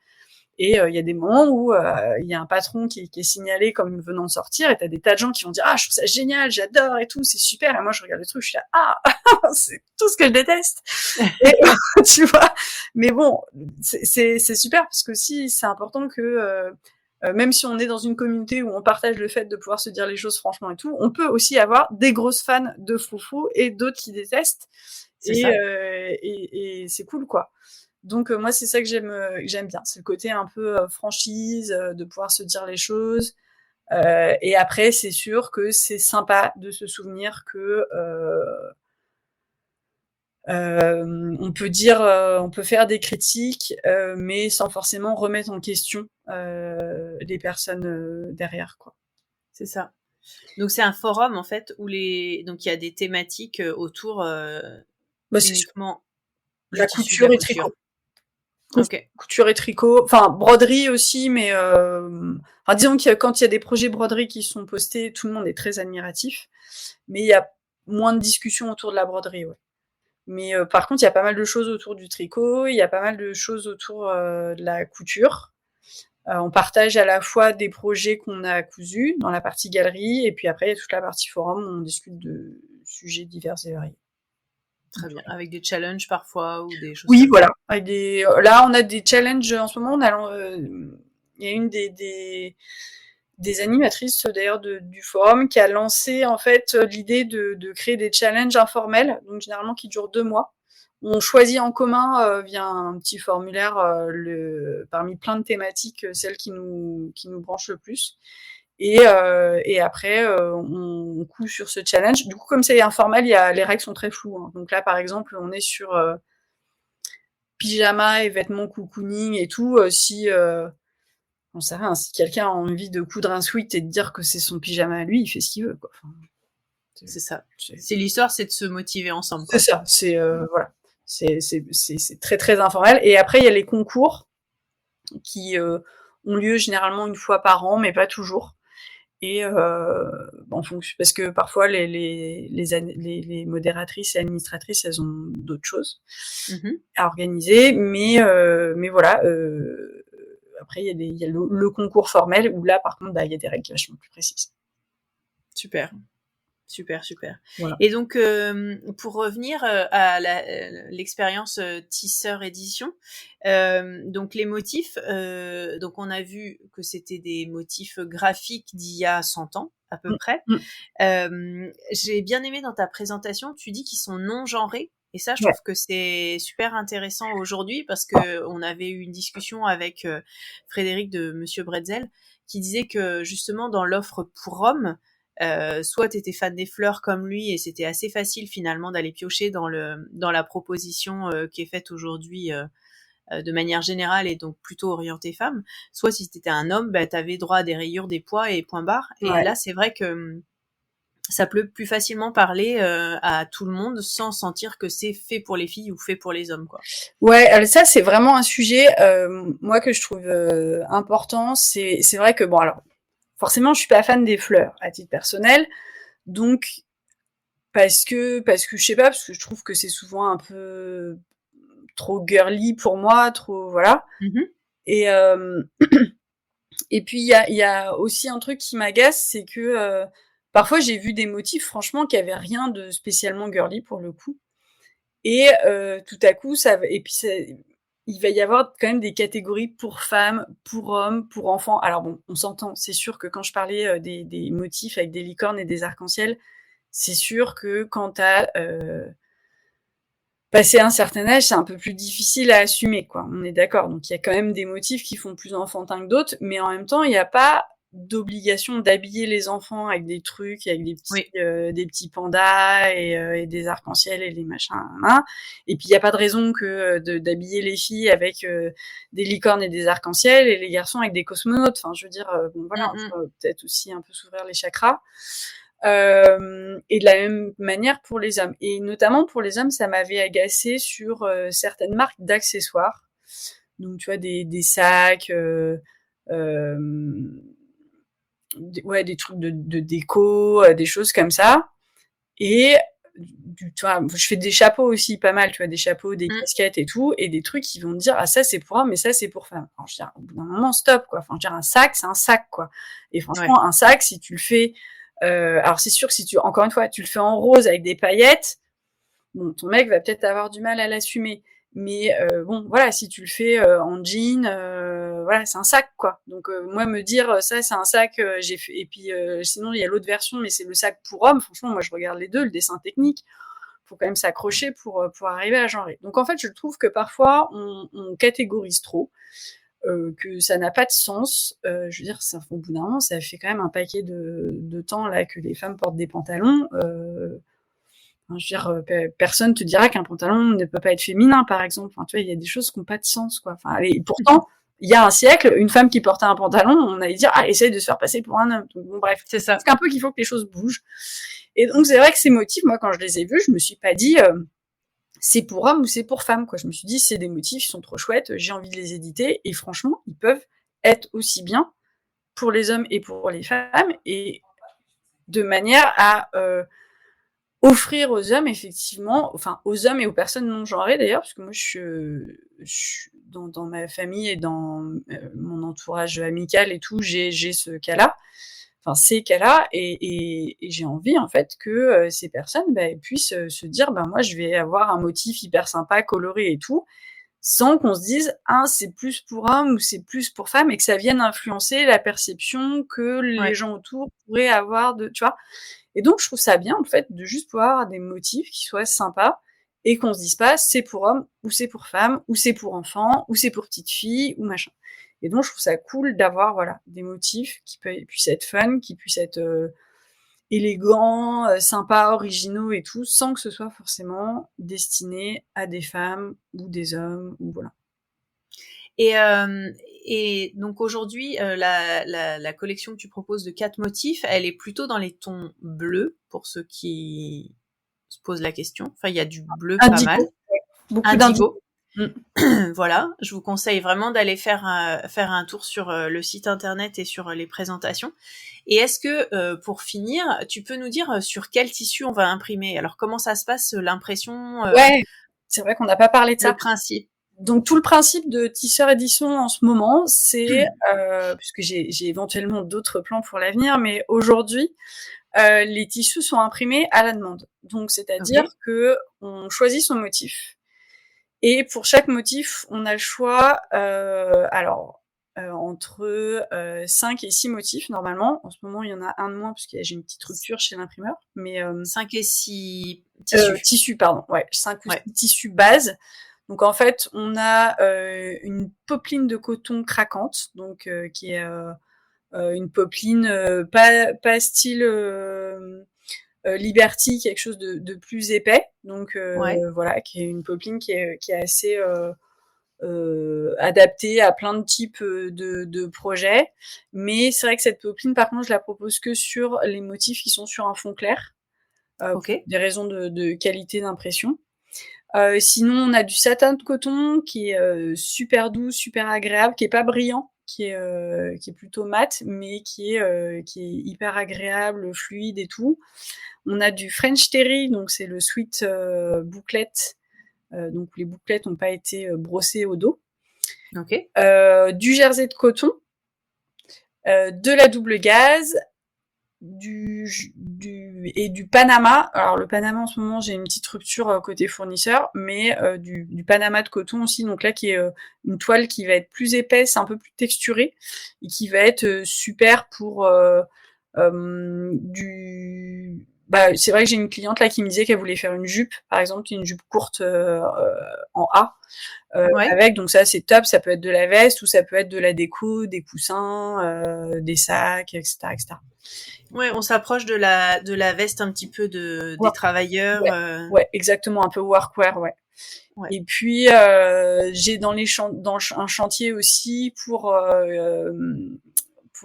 Et il y a des moments où il y a un patron qui est signalé comme venant de sortir, et t'as des tas de gens qui vont dire je trouve ça génial, j'adore et tout, c'est super. Et moi je regarde le truc, je suis là c'est tout ce que je déteste. Et, tu vois. Mais bon, c'est super parce que si c'est important que même si on est dans une communauté où on partage le fait de pouvoir se dire les choses franchement et tout, on peut aussi avoir des grosses fans de foufou et d'autres qui détestent. Et c'est cool, quoi. Donc moi c'est ça que j'aime bien, c'est le côté un peu franchise, de pouvoir se dire les choses. Et après c'est sûr que c'est sympa de se souvenir que on peut faire des critiques, mais sans forcément remettre en question les personnes derrière, quoi. C'est ça. Donc c'est un forum en fait où donc il y a des thématiques autour uniquement la couture et tricot. Ok. Couture et tricot, enfin broderie aussi, mais disons que quand il y a des projets broderie qui sont postés, tout le monde est très admiratif, mais il y a moins de discussions autour de la broderie, ouais. Mais par contre, il y a pas mal de choses autour du tricot, il y a pas mal de choses autour de la couture. On partage à la fois des projets qu'on a cousus dans la partie galerie, et puis après il y a toute la partie forum où on discute de sujets divers et variés. Très bien. Avec des challenges parfois ou des choses. Oui, voilà. Avec là, on a des challenges en ce moment. Il y a une des animatrices d'ailleurs du forum qui a lancé en fait l'idée de créer des challenges informels, donc généralement qui durent 2 mois. On choisit en commun via un petit formulaire parmi plein de thématiques celle qui nous branche le plus. Et après, on coud sur ce challenge. Du coup, comme c'est informel, les règles sont très floues, hein. Donc là, par exemple, on est sur pyjama et vêtements cocooning et tout. On sait rien, si quelqu'un a envie de coudre un sweat et de dire que c'est son pyjama à lui, il fait ce qu'il veut, quoi. Enfin, c'est ça. C'est l'histoire, c'est de se motiver ensemble, quoi. C'est ça. C'est voilà. C'est très très informel. Et après, il y a les concours qui ont lieu généralement une fois par an, mais pas toujours. Et en fonction, parce que parfois les modératrices et administratrices, elles ont d'autres choses à organiser, mais voilà. Après, il y a le concours formel où là, par contre, il y a des règles vachement plus précises. Super. Super. Voilà. Et donc, pour revenir à l'expérience Tisseur Édition, donc les motifs, donc on a vu que c'était des motifs graphiques d'il y a 100 ans, à peu près. J'ai bien aimé dans ta présentation, tu dis qu'ils sont non-genrés. Et ça, je trouve que c'est super intéressant aujourd'hui parce que on avait eu une discussion avec Frédéric de Monsieur Bretzel qui disait que justement dans l'offre pour hommes, soit t'étais fan des fleurs comme lui et c'était assez facile finalement d'aller piocher dans la proposition qui est faite aujourd'hui de manière générale et donc plutôt orientée femme, soit si t'étais un homme, t'avais droit à des rayures, des poids et point barre. Et là, c'est vrai que ça peut plus facilement parler à tout le monde sans sentir que c'est fait pour les filles ou fait pour les hommes, quoi. Ouais, alors ça c'est vraiment un sujet moi que je trouve important. C'est vrai que bon, alors forcément je suis pas fan des fleurs à titre personnel, donc parce que je sais pas, parce que je trouve que c'est souvent un peu trop girly pour moi, trop voilà. Et et puis il y a aussi un truc qui m'agace, c'est que parfois j'ai vu des motifs franchement qui avaient rien de spécialement girly pour le coup. Et tout à coup il va y avoir quand même des catégories pour femmes, pour hommes, pour enfants. Alors bon, on s'entend, c'est sûr que quand je parlais des motifs avec des licornes et des arcs-en-ciel, c'est sûr que quand t'as passé un certain âge, c'est un peu plus difficile à assumer, quoi. On est d'accord. Donc il y a quand même des motifs qui font plus enfantin que d'autres, mais en même temps, il n'y a pas d'obligation d'habiller les enfants avec des trucs, avec des petits pandas et des arcs-en-ciel et des machins. Hein. Et puis il n'y a pas de raison que d'habiller les filles avec des licornes et des arcs-en-ciel et les garçons avec des cosmonautes. Enfin, je veux dire, bon voilà, on peut peut-être aussi un peu s'ouvrir les chakras. Et de la même manière pour les hommes. Et notamment pour les hommes, ça m'avait agacé sur certaines marques d'accessoires. Donc tu vois des sacs, des trucs de déco, des choses comme ça. Et tu vois, je fais des chapeaux aussi pas mal, tu vois, des chapeaux, des casquettes et tout, et des trucs qui vont me dire ah ça c'est pour homme, mais ça c'est pour femme. Alors je dis au bout d'un moment stop quoi. Enfin je veux dire un sac c'est un sac quoi. Et franchement un sac si tu le fais, alors c'est sûr que si tu encore une fois tu le fais en rose avec des paillettes, bon ton mec va peut-être avoir du mal à l'assumer. Mais bon voilà si tu le fais en jean, voilà c'est un sac quoi. Donc moi me dire ça c'est un sac, j'ai fait et puis sinon il y a l'autre version mais c'est le sac pour homme. Franchement moi je regarde les deux, le dessin technique. Faut quand même s'accrocher pour arriver à genrer. Donc en fait je trouve que parfois on catégorise trop. Que ça n'a pas de sens. Je veux dire, ça, au bout d'un moment, ça fait quand même un paquet de temps là que les femmes portent des pantalons. Je veux dire, personne te dira qu'un pantalon ne peut pas être féminin, par exemple. Enfin, tu vois, il y a des choses qui n'ont pas de sens, quoi. Enfin, et pourtant, il y a un siècle, une femme qui portait un pantalon, on allait dire, ah, essaye de se faire passer pour un homme. Donc, bon, bref. C'est ça. C'est un peu qu'il faut que les choses bougent. Et donc, c'est vrai que ces motifs, moi, quand je les ai vus, je me suis pas dit, c'est pour homme ou c'est pour femme, quoi. Je me suis dit, c'est des motifs, ils sont trop chouettes, j'ai envie de les éditer, et franchement, ils peuvent être aussi bien pour les hommes et pour les femmes, et de manière à offrir aux hommes, effectivement, enfin, aux hommes et aux personnes non genrées, d'ailleurs, parce que moi, je dans ma famille et dans mon entourage amical et tout, j'ai ce cas-là, enfin, ces cas-là, et j'ai envie, en fait, que ces personnes, puissent se dire, moi, je vais avoir un motif hyper sympa, coloré et tout, sans qu'on se dise, ah, c'est plus pour homme ou c'est plus pour femme, et que ça vienne influencer la perception que les gens autour pourraient avoir de, tu vois. Et donc, je trouve ça bien, en fait, de juste pouvoir avoir des motifs qui soient sympas et qu'on se dise pas c'est pour homme ou c'est pour femme ou c'est pour enfant ou c'est pour petite fille ou machin. Et donc, je trouve ça cool d'avoir, voilà, des motifs qui puissent être fun, qui puissent être élégants, sympas, originaux et tout, sans que ce soit forcément destiné à des femmes ou des hommes ou voilà. Et donc aujourd'hui, la collection que tu proposes de 4 motifs, elle est plutôt dans les tons bleus, pour ceux qui se posent la question. Enfin, il y a du bleu pas mal. Beaucoup d'indigo. Voilà, je vous conseille vraiment d'aller faire un tour sur le site internet et sur les présentations. Et est-ce que, pour finir, tu peux nous dire sur quel tissu on va imprimer? Alors, comment ça se passe, l'impression? Ouais, c'est vrai qu'on n'a pas parlé de ça. Le principe. Donc tout le principe de Tisseur Édition en ce moment, c'est, puisque j'ai éventuellement d'autres plans pour l'avenir, mais aujourd'hui, les tissus sont imprimés à la demande. Donc c'est-à-dire que on choisit son motif. Et pour chaque motif, on a le choix, entre 5 et 6 motifs normalement. En ce moment, il y en a un de moins parce que j'ai une petite rupture chez l'imprimeur. Mais 5 et 6 tissus, pardon. Ouais, 5 ou 6 tissus base. Donc en fait, on a une popeline de coton craquante, donc qui est une popeline pas style Liberty, quelque chose de plus épais. Donc voilà, qui est une popeline qui est assez adaptée à plein de types de projets. Mais c'est vrai que cette popeline, par contre, je la propose que sur les motifs qui sont sur un fond clair, pour des raisons de qualité d'impression. Sinon, on a du satin de coton qui est super doux, super agréable, qui est pas brillant, qui est plutôt mat, mais qui est hyper agréable, fluide et tout. On a du French Terry, donc c'est le sweat bouclette, donc les bouclettes n'ont pas été brossées au dos. Du jersey de coton, de la double gaze, et du Panama. Alors le Panama en ce moment j'ai une petite rupture côté fournisseur, mais du Panama de coton aussi, donc là qui est une toile qui va être plus épaisse, un peu plus texturée, et qui va être super pour c'est vrai que j'ai une cliente là qui me disait qu'elle voulait faire une jupe, par exemple, une jupe courte en A. Avec, donc ça c'est top, ça peut être de la veste ou ça peut être de la déco, des coussins, des sacs, etc., etc. Ouais, on s'approche de la veste un petit peu des travailleurs. Ouais, exactement, un peu workwear, ouais. Et puis j'ai dans un chantier aussi pour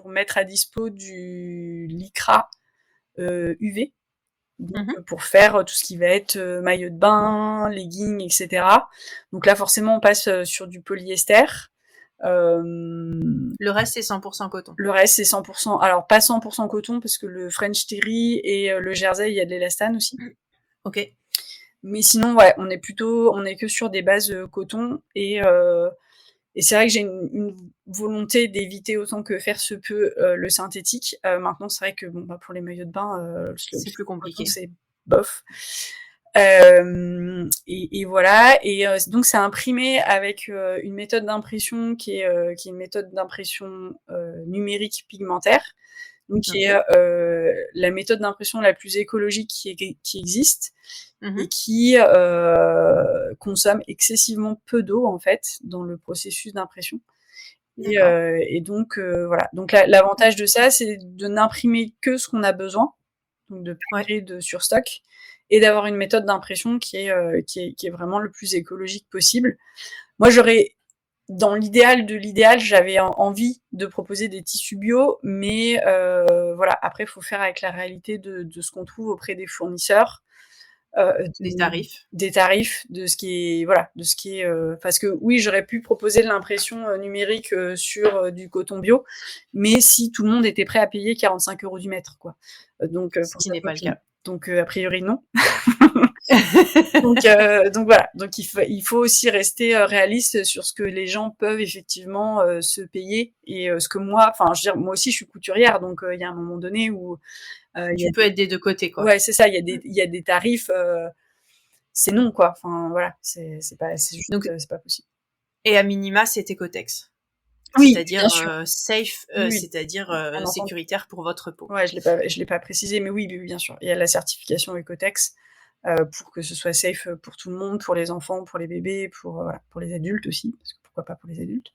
mettre à dispo du lycra UV. Donc, pour faire tout ce qui va être maillot de bain, leggings, etc. Donc là, forcément, on passe sur du polyester. Le reste, c'est 100% coton. Le reste, c'est 100%. Alors, pas 100% coton, parce que le French Terry et le Jersey, il y a de l'élastane aussi. Ok. Mais sinon, ouais, on est que sur des bases coton. Et c'est vrai que j'ai une volonté d'éviter autant que faire se peut le synthétique. Maintenant, c'est vrai que pour les maillots de bain, c'est plus compliqué. C'est bof. Et voilà. Et donc c'est imprimé avec une méthode d'impression qui est une méthode d'impression numérique pigmentaire. Donc qui est la méthode d'impression la plus écologique qui existe. Et qui consomme excessivement peu d'eau en fait dans le processus d'impression. Et donc voilà. Donc l'avantage de ça, c'est de n'imprimer que ce qu'on a besoin, donc de pas créer de surstock, et d'avoir une méthode d'impression qui est vraiment le plus écologique possible. Moi, dans l'idéal de l'idéal, j'avais envie de proposer des tissus bio, mais voilà. Après, il faut faire avec la réalité de ce qu'on trouve auprès des fournisseurs. Des tarifs de ce qui est parce que oui, j'aurais pu proposer de l'impression numérique sur du coton bio, mais si tout le monde était prêt à payer 45 € du mètre, quoi. Donc ce qui n'est pas le cas. Donc a priori non. donc voilà. Donc il faut aussi rester réaliste sur ce que les gens peuvent effectivement se payer, et ce que moi aussi je suis couturière, donc il y a un moment donné où tu peux être des deux côtés, quoi. Ouais, c'est ça. Il y a des tarifs. C'est non, quoi. Enfin, voilà. C'est juste. Donc, c'est pas possible. Et à minima, c'est Ecotex. Oui, c'est-à-dire safe, oui. C'est-à-dire sécuritaire pour votre peau. Ouais, je l'ai pas précisé, mais oui, bien sûr. Il y a la certification Ecotex pour que ce soit safe pour tout le monde, pour les enfants, pour les bébés, pour les adultes aussi, parce que pourquoi pas pour les adultes.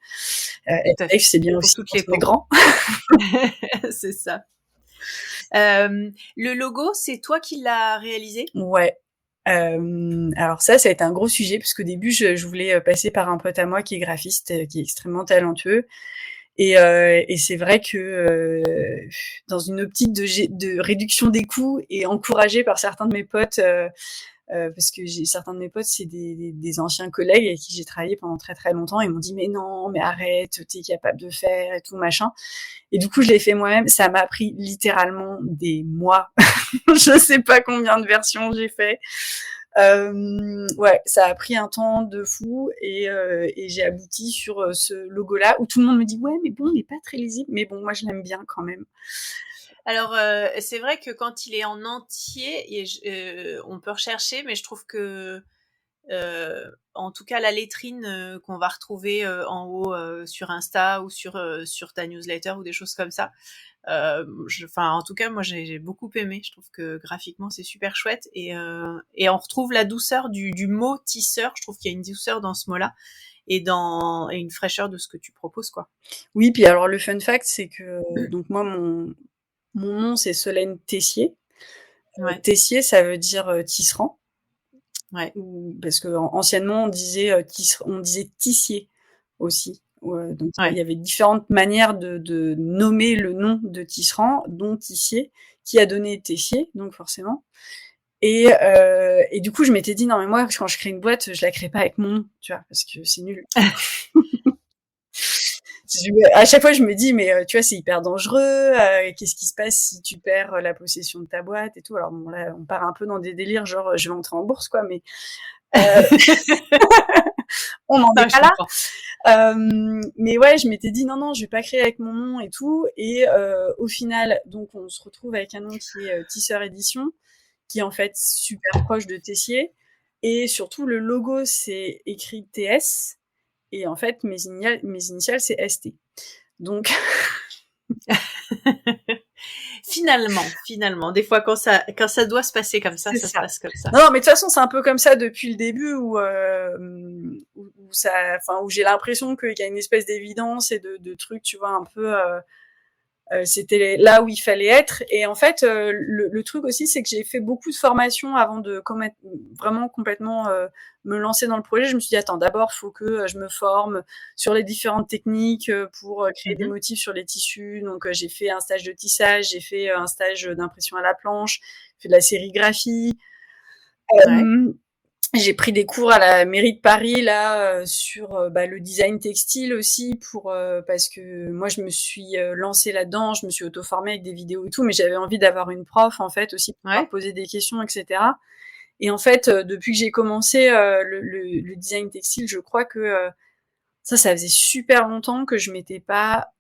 Safe, c'est bien pour aussi toutes les grands. C'est ça. Le logo, c'est toi qui l'as réalisé ? Ouais. Alors ça a été un gros sujet, parce qu'au début, je voulais passer par un pote à moi qui est graphiste, qui est extrêmement talentueux. Et c'est vrai que dans une optique de réduction des coûts, et encouragée par certains de mes potes, parce que certains de mes potes, c'est des anciens collègues avec qui j'ai travaillé pendant très très longtemps. Ils m'ont dit mais non, mais arrête, t'es capable de faire et tout machin. Et du coup, je l'ai fait moi-même. Ça m'a pris littéralement des mois. Je sais pas combien de versions j'ai fait. Ouais, ça a pris un temps de fou, et j'ai abouti sur ce logo-là où tout le monde me dit ouais, mais bon, il est pas très lisible, mais bon, moi je l'aime bien quand même. Alors, c'est vrai que quand il est en entier, on peut rechercher, mais je trouve que, en tout cas, la lettrine qu'on va retrouver en haut sur Insta ou sur ta newsletter ou des choses comme ça, en tout cas, moi, j'ai beaucoup aimé. Je trouve que graphiquement, c'est super chouette, et on retrouve la douceur du mot tisseur. Je trouve qu'il y a une douceur dans ce mot-là, et une fraîcheur de ce que tu proposes, quoi. Oui, puis alors le fun fact, c'est que donc moi, mon nom, c'est Solène Tessier. Ouais. Tessier, ça veut dire tisserand. Ouais. Parce que anciennement, on disait tissier aussi. Donc il y avait différentes manières de nommer le nom de tisserand, dont Tissier, qui a donné Tessier, donc forcément. Et du coup, je m'étais dit non, mais moi, quand je crée une boîte, je la crée pas avec mon nom, tu vois, parce que c'est nul. À chaque fois, je me dis, mais tu vois, c'est hyper dangereux. Qu'est-ce qui se passe si tu perds la possession de ta boîte et tout. Alors bon, là, on part un peu dans des délires, genre je vais entrer en bourse, quoi, mais on en est pas là. Mais ouais, je m'étais dit non, je vais pas créer avec mon nom et tout. Et au final, donc on se retrouve avec un nom qui est Tisseur Édition, qui est en fait super proche de Tessier. Et surtout, le logo, c'est écrit TS. Et en fait, mes initiales, c'est ST. Donc... Finalement, des fois, quand ça doit se passer comme ça, se passe comme ça. Non, mais de toute façon, c'est un peu comme ça depuis le début, où j'ai l'impression qu'il y a une espèce d'évidence et de trucs, tu vois, un peu C'était là où il fallait être. Et en fait, le truc aussi, c'est que j'ai fait beaucoup de formations avant de vraiment complètement me lancer dans le projet. Je me suis dit, attends, d'abord, faut que je me forme sur les différentes techniques pour créer des motifs sur les tissus. Donc, j'ai fait un stage de tissage, j'ai fait un stage d'impression à la planche, j'ai fait de la sérigraphie. J'ai pris des cours à la mairie de Paris là sur le design textile aussi parce que moi je me suis lancée là-dedans, je me suis auto-formée avec des vidéos et tout, mais j'avais envie d'avoir une prof en fait aussi pour pouvoir poser des questions, etc. Et en fait, depuis que j'ai commencé le design textile, je crois que ça faisait super longtemps que je m'étais pas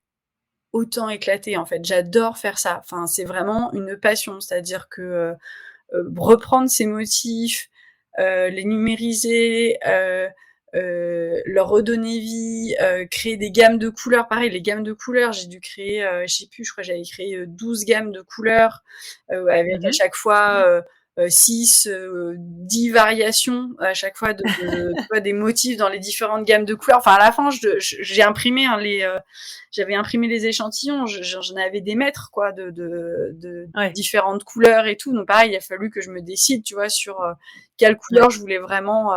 autant éclatée en fait. J'adore faire ça. Enfin, c'est vraiment une passion, c'est-à-dire que reprendre ces motifs, les numériser, leur redonner vie, créer des gammes de couleurs. Pareil, les gammes de couleurs, j'ai dû créer, je sais plus, je crois que j'avais créé 12 gammes de couleurs, avec à chaque fois 6, 10 variations à chaque fois tu vois, des motifs dans les différentes gammes de couleurs. Enfin, à la fin, j'ai imprimé j'avais imprimé les échantillons, j'en avais des mètres quoi de différentes couleurs et tout. Donc pareil, il a fallu que je me décide, tu vois, sur quelle couleur je voulais vraiment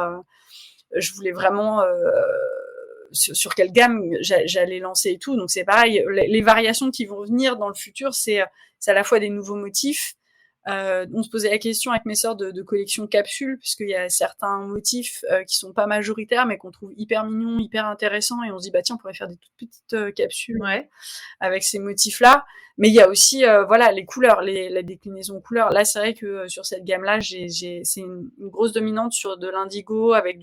sur quelle gamme j'allais lancer et tout. Donc c'est pareil, les variations qui vont venir dans le futur, c'est à la fois des nouveaux motifs. On se posait la question avec mes sœurs de collection capsule, puisqu'il y a certains motifs qui sont pas majoritaires, mais qu'on trouve hyper mignons, hyper intéressants, et on se dit bah tiens, on pourrait faire des toutes petites capsules avec ces motifs-là. Mais il y a aussi les couleurs, la déclinaison couleurs. Là, c'est vrai que sur cette gamme-là, c'est une grosse dominante sur de l'indigo avec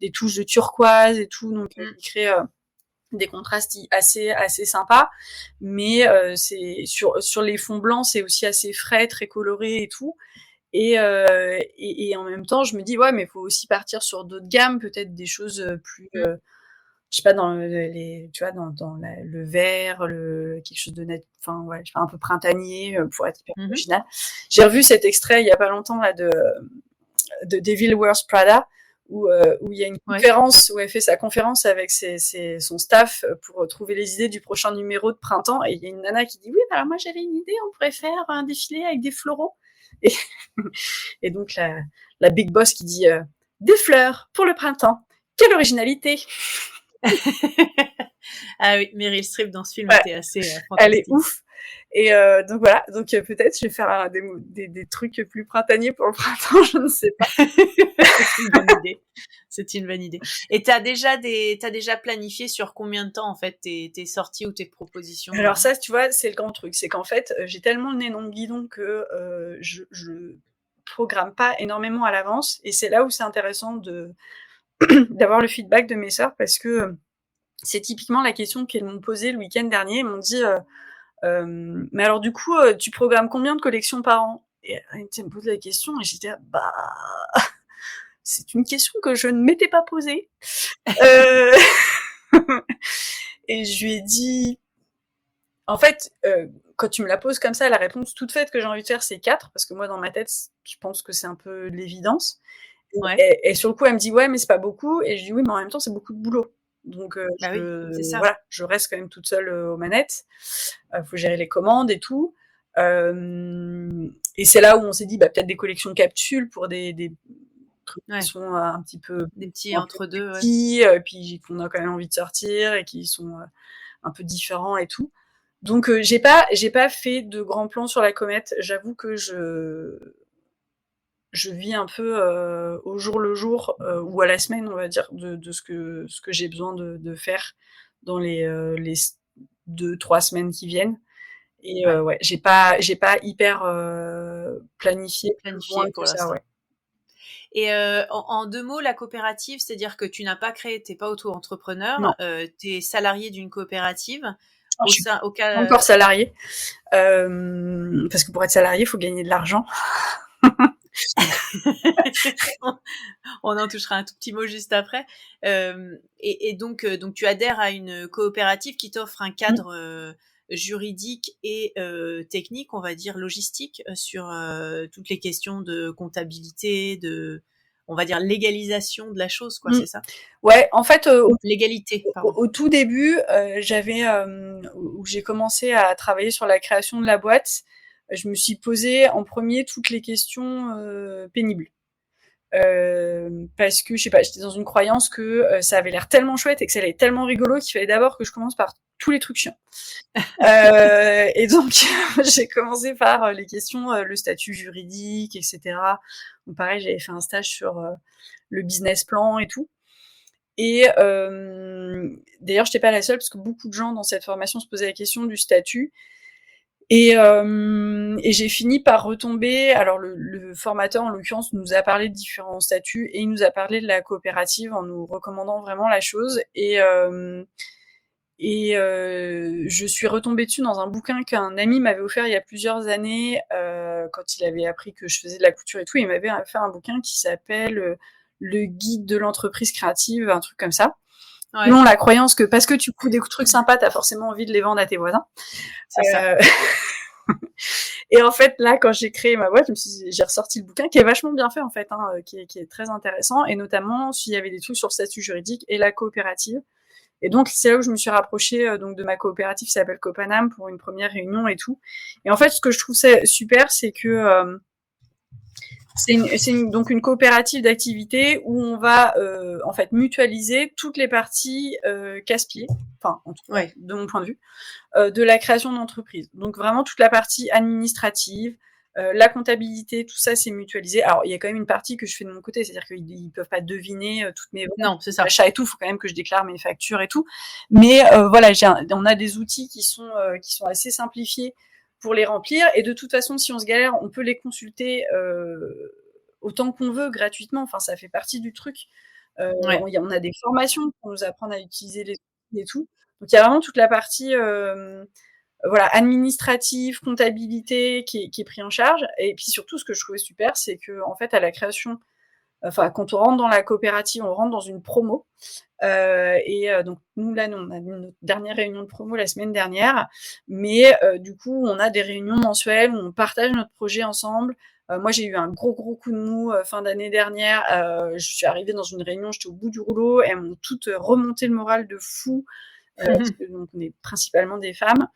des touches de turquoise et tout, donc qui crée des contrastes assez sympas, mais c'est sur les fonds blancs, c'est aussi assez frais, très coloré et tout. Et en même temps, je me dis ouais, mais il faut aussi partir sur d'autres gammes, peut-être des choses plus je sais pas, dans tu vois, dans le vert, quelque chose de net, enfin ouais, un peu printanier pour être hyper original. J'ai revu cet extrait il y a pas longtemps là de Devil Wears Prada, où il y a une conférence, où elle fait sa conférence avec son staff pour trouver les idées du prochain numéro de printemps, et il y a une nana qui dit oui, alors moi j'avais une idée, on pourrait faire un défilé avec des floraux, et donc la big boss qui dit des fleurs pour le printemps, quelle originalité. Ah oui, Meryl Streep dans ce film était assez fantastique. Elle est ouf. Et donc voilà, donc peut-être je vais faire des trucs plus printaniers pour le printemps, je ne sais pas. C'est une bonne idée. C'est une bonne idée. Et t'as déjà planifié sur combien de temps en fait tes sorties ou tes propositions? Alors ça, tu vois, c'est le grand truc, c'est qu'en fait, j'ai tellement le nez dans le guidon que je programme pas énormément à l'avance, et c'est là où c'est intéressant d'avoir le feedback de mes sœurs, parce que c'est typiquement la question qu'elles m'ont posée le week-end dernier. Elles m'ont dit mais alors du coup, tu programmes combien de collections par an? Et elles me posent la question, et j'étais bah c'est une question que je ne m'étais pas posée. Et je lui ai dit, en fait, quand tu me la poses comme ça, la réponse toute faite que j'ai envie de faire, c'est 4, parce que moi, dans ma tête, je pense que c'est un peu l'évidence. Et sur le coup, elle me dit, ouais, mais c'est pas beaucoup. Et je dis, oui, mais en même temps, c'est beaucoup de boulot. Donc, voilà, je reste quand même toute seule aux manettes. Faut gérer les commandes et tout. Et c'est là où on s'est dit, bah, peut-être des collections capsules pour des trucs qui sont un petit peu des petits entre-deux, puis qu'on a quand même envie de sortir et qui sont un peu différents et tout. Donc j'ai pas fait de grands plans sur la comète. J'avoue que je vis un peu au jour le jour ou à la semaine, on va dire, de ce que j'ai besoin de faire dans les 2-3 semaines qui viennent. Et j'ai pas hyper planifié pour ça. Et en 2 mots, la coopérative, c'est-à-dire que tu n'as pas créé, t'es pas auto-entrepreneur, t'es salarié d'une coopérative. Je suis pas encore salarié, parce que pour être salarié, il faut gagner de l'argent. On en touchera un tout petit mot juste après. Et donc tu adhères à une coopérative qui t'offre un cadre juridique et technique, on va dire logistique, sur toutes les questions de comptabilité, on va dire, légalisation de la chose, quoi, c'est ça? Ouais, en fait, Légalité, pardon. au tout début, où j'ai commencé à travailler sur la création de la boîte, je me suis posé en premier toutes les questions pénibles. Parce que je sais pas, j'étais dans une croyance que ça avait l'air tellement chouette et que ça allait être tellement rigolo qu'il fallait d'abord que je commence par tous les trucs chiants. Et donc j'ai commencé par les questions, le statut juridique, etc. Donc pareil, j'avais fait un stage sur le business plan et tout. Et d'ailleurs, j'étais pas la seule parce que beaucoup de gens dans cette formation se posaient la question du statut. Et j'ai fini par retomber. Alors le formateur en l'occurrence nous a parlé de différents statuts et il nous a parlé de la coopérative en nous recommandant vraiment la chose. Et je suis retombée dessus dans un bouquin qu'un ami m'avait offert il y a plusieurs années quand il avait appris que je faisais de la couture et tout. Il m'avait fait un bouquin qui s'appelle Le guide de l'entreprise créative, un truc comme ça. Ouais. Non, la croyance que parce que tu couds des trucs sympas, t'as forcément envie de les vendre à tes voisins. C'est ça. Et en fait, là, quand j'ai créé ma boîte, j'ai ressorti le bouquin qui est vachement bien fait, en fait, qui est très intéressant, et notamment s'il y avait des trucs sur le statut juridique et la coopérative. Et donc, c'est là où je me suis rapprochée donc de ma coopérative qui s'appelle Copanam pour une première réunion et tout. Et en fait, ce que je trouve super, c'est que donc une coopérative d'activité où on va en fait mutualiser toutes les parties casse-pieds, enfin en tout cas, de mon point de vue, de la création d'entreprise. Donc vraiment toute la partie administrative, la comptabilité, tout ça c'est mutualisé. Alors il y a quand même une partie que je fais de mon côté, c'est-à-dire qu'ils peuvent pas deviner toutes mes ventes, non, c'est ça. Achats et tout, il faut quand même que je déclare mes factures et tout. Mais voilà, on a des outils qui sont assez simplifiés pour les remplir, et de toute façon si on se galère on peut les consulter autant qu'on veut gratuitement, enfin ça fait partie du truc. On a des formations pour nous apprendre à utiliser les outils et tout, donc il y a vraiment toute la partie voilà, administrative, comptabilité qui est pris en charge. Et puis surtout ce que je trouvais super, c'est que en fait à la création, enfin quand on rentre dans la coopérative, on rentre dans une promo. Donc nous là, on a eu notre dernière réunion de promo la semaine dernière, mais du coup on a des réunions mensuelles où on partage notre projet ensemble. Moi j'ai eu un gros coup de mou fin d'année dernière. Je suis arrivée dans une réunion, j'étais au bout du rouleau, elles m'ont toutes remonté le moral de fou. Parce que donc on est principalement des femmes.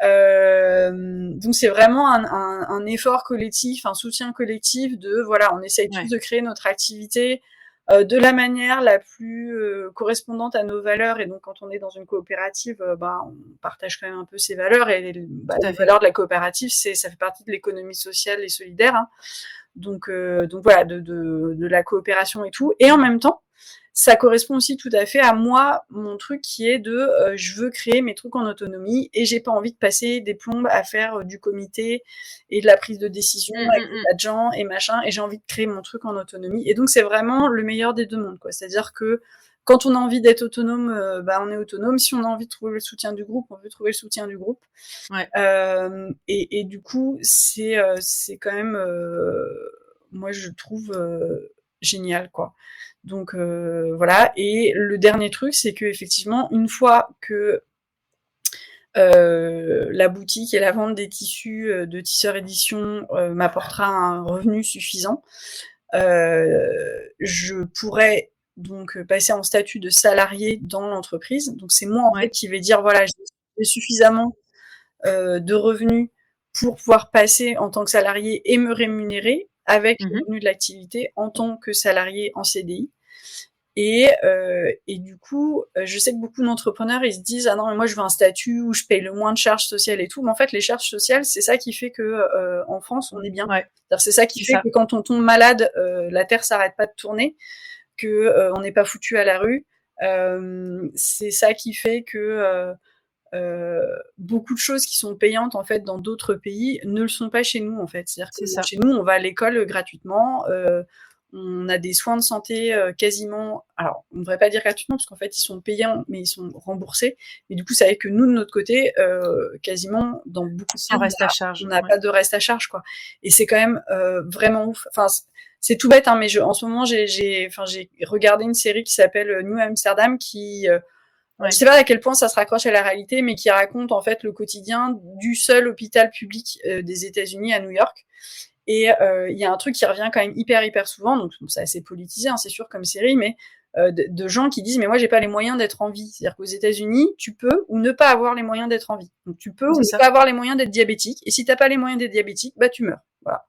Donc c'est vraiment un effort collectif, un soutien collectif de voilà, on essaye tous de créer notre activité de la manière la plus correspondante à nos valeurs. Et donc quand on est dans une coopérative, on partage quand même un peu ces valeurs, et les valeurs de la coopérative, ça fait partie de l'économie sociale et solidaire, hein. Donc voilà, de la coopération et tout. Et en même temps, ça correspond aussi tout à fait à moi, mon truc qui est de je veux créer mes trucs en autonomie et j'ai pas envie de passer des plombes à faire du comité et de la prise de décision avec des tas de gens et machin, et j'ai envie de créer mon truc en autonomie. Et donc c'est vraiment le meilleur des deux mondes, quoi. C'est-à-dire que quand on a envie d'être autonome, on est autonome. Si on a envie de trouver le soutien du groupe, on veut trouver le soutien du groupe. Ouais. Et du coup, c'est quand même, moi je trouve génial, quoi. Donc voilà. Et le dernier truc, c'est que effectivement, une fois que la boutique et la vente des tissus de Tisseur Édition m'apportera un revenu suffisant, je pourrais donc passer en statut de salarié dans l'entreprise. Donc c'est moi en fait qui vais dire voilà, j'ai suffisamment de revenus pour pouvoir passer en tant que salarié et me rémunérer avec le revenu de l'activité en tant que salarié en CDI. Et du coup, je sais que beaucoup d'entrepreneurs, ils se disent « Ah non, mais moi, je veux un statut où je paye le moins de charges sociales et tout. » Mais en fait, les charges sociales, c'est ça qui fait que en France, on est bien. C'est ça qui fait que quand on tombe malade, la Terre s'arrête pas de tourner, que on n'est pas foutu à la rue. C'est ça qui fait que beaucoup de choses qui sont payantes en fait dans d'autres pays ne le sont pas chez nous, en fait. C'est-à-dire que chez nous, on va à l'école gratuitement. On a des soins de santé quasiment, alors on ne devrait pas dire gratuitement parce qu'en fait ils sont payants mais ils sont remboursés, mais du coup ça veut dire que nous de notre côté quasiment dans beaucoup de cas on n'a pas de reste à charge, quoi. Et c'est quand même vraiment ouf. Enfin c'est tout bête, hein, mais en ce moment j'ai regardé une série qui s'appelle New Amsterdam qui je sais pas à quel point ça se raccroche à la réalité, mais qui raconte en fait le quotidien du seul hôpital public des États-Unis à New York. Et il y a un truc qui revient quand même hyper souvent, donc c'est assez politisé, hein, c'est sûr, comme série, mais de gens qui disent mais moi j'ai pas les moyens d'être en vie. C'est-à-dire qu'aux États-Unis, tu peux ou ne pas avoir les moyens d'être en vie. Donc tu peux ou ne pas avoir les moyens d'être diabétique. Et si t'as pas les moyens d'être diabétique, bah tu meurs. Voilà.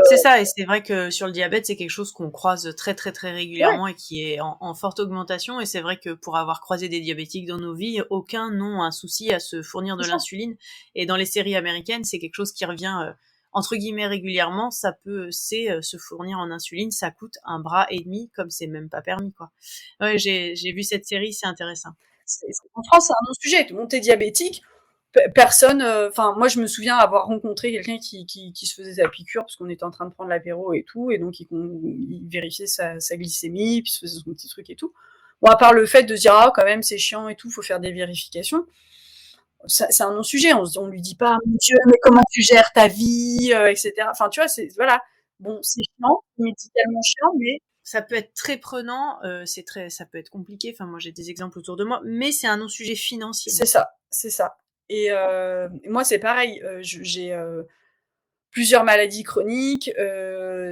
C'est ça, et c'est vrai que sur le diabète, c'est quelque chose qu'on croise très régulièrement et qui est en forte augmentation. Et c'est vrai que pour avoir croisé des diabétiques dans nos vies, aucun n'ont un souci à se fournir de l'insuline. Et dans les séries américaines, c'est quelque chose qui revient entre guillemets régulièrement. C'est se fournir en insuline, ça coûte un bras et demi, comme c'est même pas permis, quoi. Ouais, j'ai vu cette série, c'est intéressant. En France, c'est un non-sujet. Tout le monde est diabétique. Personne, enfin moi je me souviens avoir rencontré quelqu'un qui se faisait sa piqûre parce qu'on était en train de prendre l'apéro et tout, et donc il vérifiait sa glycémie, puis se faisait son petit truc et tout. Bon, à part le fait de se dire ah quand même c'est chiant et tout, faut faire des vérifications, c'est un non-sujet. On lui dit pas mon Dieu mais comment tu gères ta vie, etc. Enfin tu vois, c'est voilà, bon c'est chiant, médicalement chiant, mais ça peut être très prenant, ça peut être compliqué. Enfin moi j'ai des exemples autour de moi, mais c'est un non-sujet financier. C'est ça. Et moi, c'est pareil. J'ai plusieurs maladies chroniques.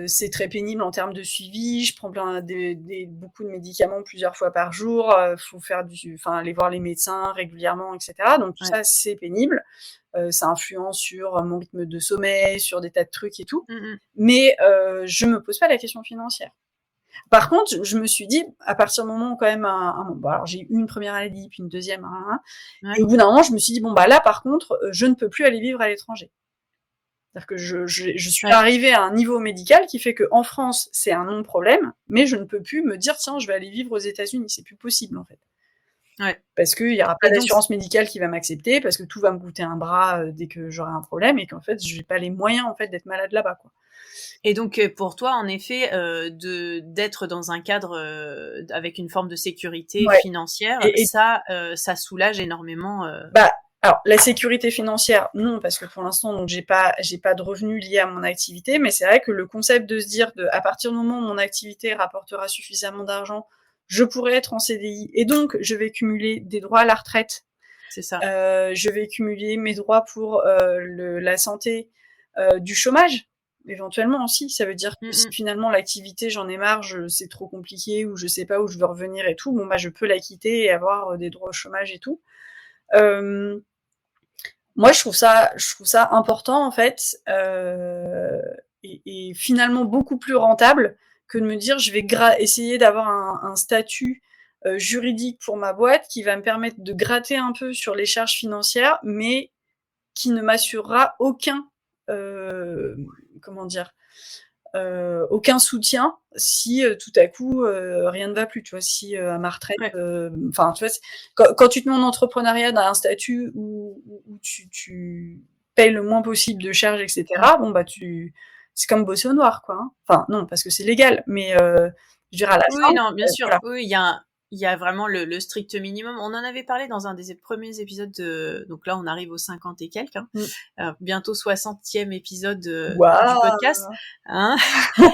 C'est très pénible en termes de suivi. Je prends beaucoup de médicaments plusieurs fois par jour. Faut aller voir les médecins régulièrement, etc. Donc tout ça, c'est pénible. Ça influence sur mon rythme de sommeil, sur des tas de trucs et tout. Mais je me pose pas la question financière. Par contre, je me suis dit, à partir du moment où quand même alors j'ai eu une première maladie, puis une deuxième, et au bout d'un moment, je me suis dit, bon, bah là, par contre, je ne peux plus aller vivre à l'étranger. C'est-à-dire que je suis arrivée à un niveau médical qui fait qu'en France, c'est un non-problème, mais je ne peux plus me dire, tiens, je vais aller vivre aux États-Unis. C'est plus possible, en fait. Parce qu'il n'y aura pas d'assurance médicale qui va m'accepter, parce que tout va me coûter un bras dès que j'aurai un problème, et qu'en fait, je n'ai pas les moyens, en fait, d'être malade là-bas, quoi. Et donc pour toi, en effet, d'être dans un cadre avec une forme de sécurité financière, ça soulage énormément. Alors la sécurité financière, non, parce que pour l'instant, donc j'ai pas de revenus liés à mon activité, mais c'est vrai que le concept de se dire à partir du moment où mon activité rapportera suffisamment d'argent, je pourrais être en CDI et donc je vais cumuler des droits à la retraite. C'est ça. Je vais cumuler mes droits pour la santé, du chômage. Éventuellement aussi, ça veut dire que si finalement l'activité j'en ai marre, c'est trop compliqué ou je sais pas où je veux revenir et tout, bon bah je peux la quitter et avoir des droits au chômage et tout. Moi je trouve ça important en fait, et finalement beaucoup plus rentable que de me dire je vais essayer d'avoir un statut juridique pour ma boîte qui va me permettre de gratter un peu sur les charges financières, mais qui ne m'assurera aucun aucun soutien si tout à coup rien ne va plus, tu vois, si à ma retraite, enfin tu vois, quand tu te mets en entrepreneuriat dans un statut où tu payes le moins possible de charges, etc. Bon bah c'est comme bosser au noir, quoi. Hein. Enfin non, parce que c'est légal, mais je dirais à la fin. Oui, non, bien sûr. Voilà. Oui, il y a vraiment le strict minimum. On en avait parlé dans un des premiers épisodes donc là on arrive aux 50 et quelques, bientôt 60e épisode du podcast, hein.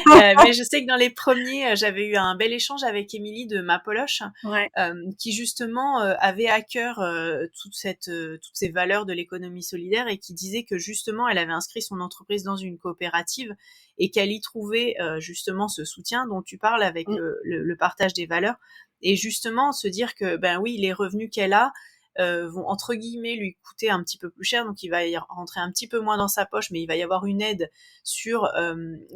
Mais je sais que dans les premiers, j'avais eu un bel échange avec Émilie de Mapoloche, qui justement avait à cœur toutes ces valeurs de l'économie solidaire, et qui disait que justement elle avait inscrit son entreprise dans une coopérative et qu'elle y trouvait justement ce soutien dont tu parles avec le partage des valeurs. Et justement, se dire que, ben oui, les revenus qu'elle a vont, entre guillemets, lui coûter un petit peu plus cher, donc il va y rentrer un petit peu moins dans sa poche, mais il va y avoir une aide sur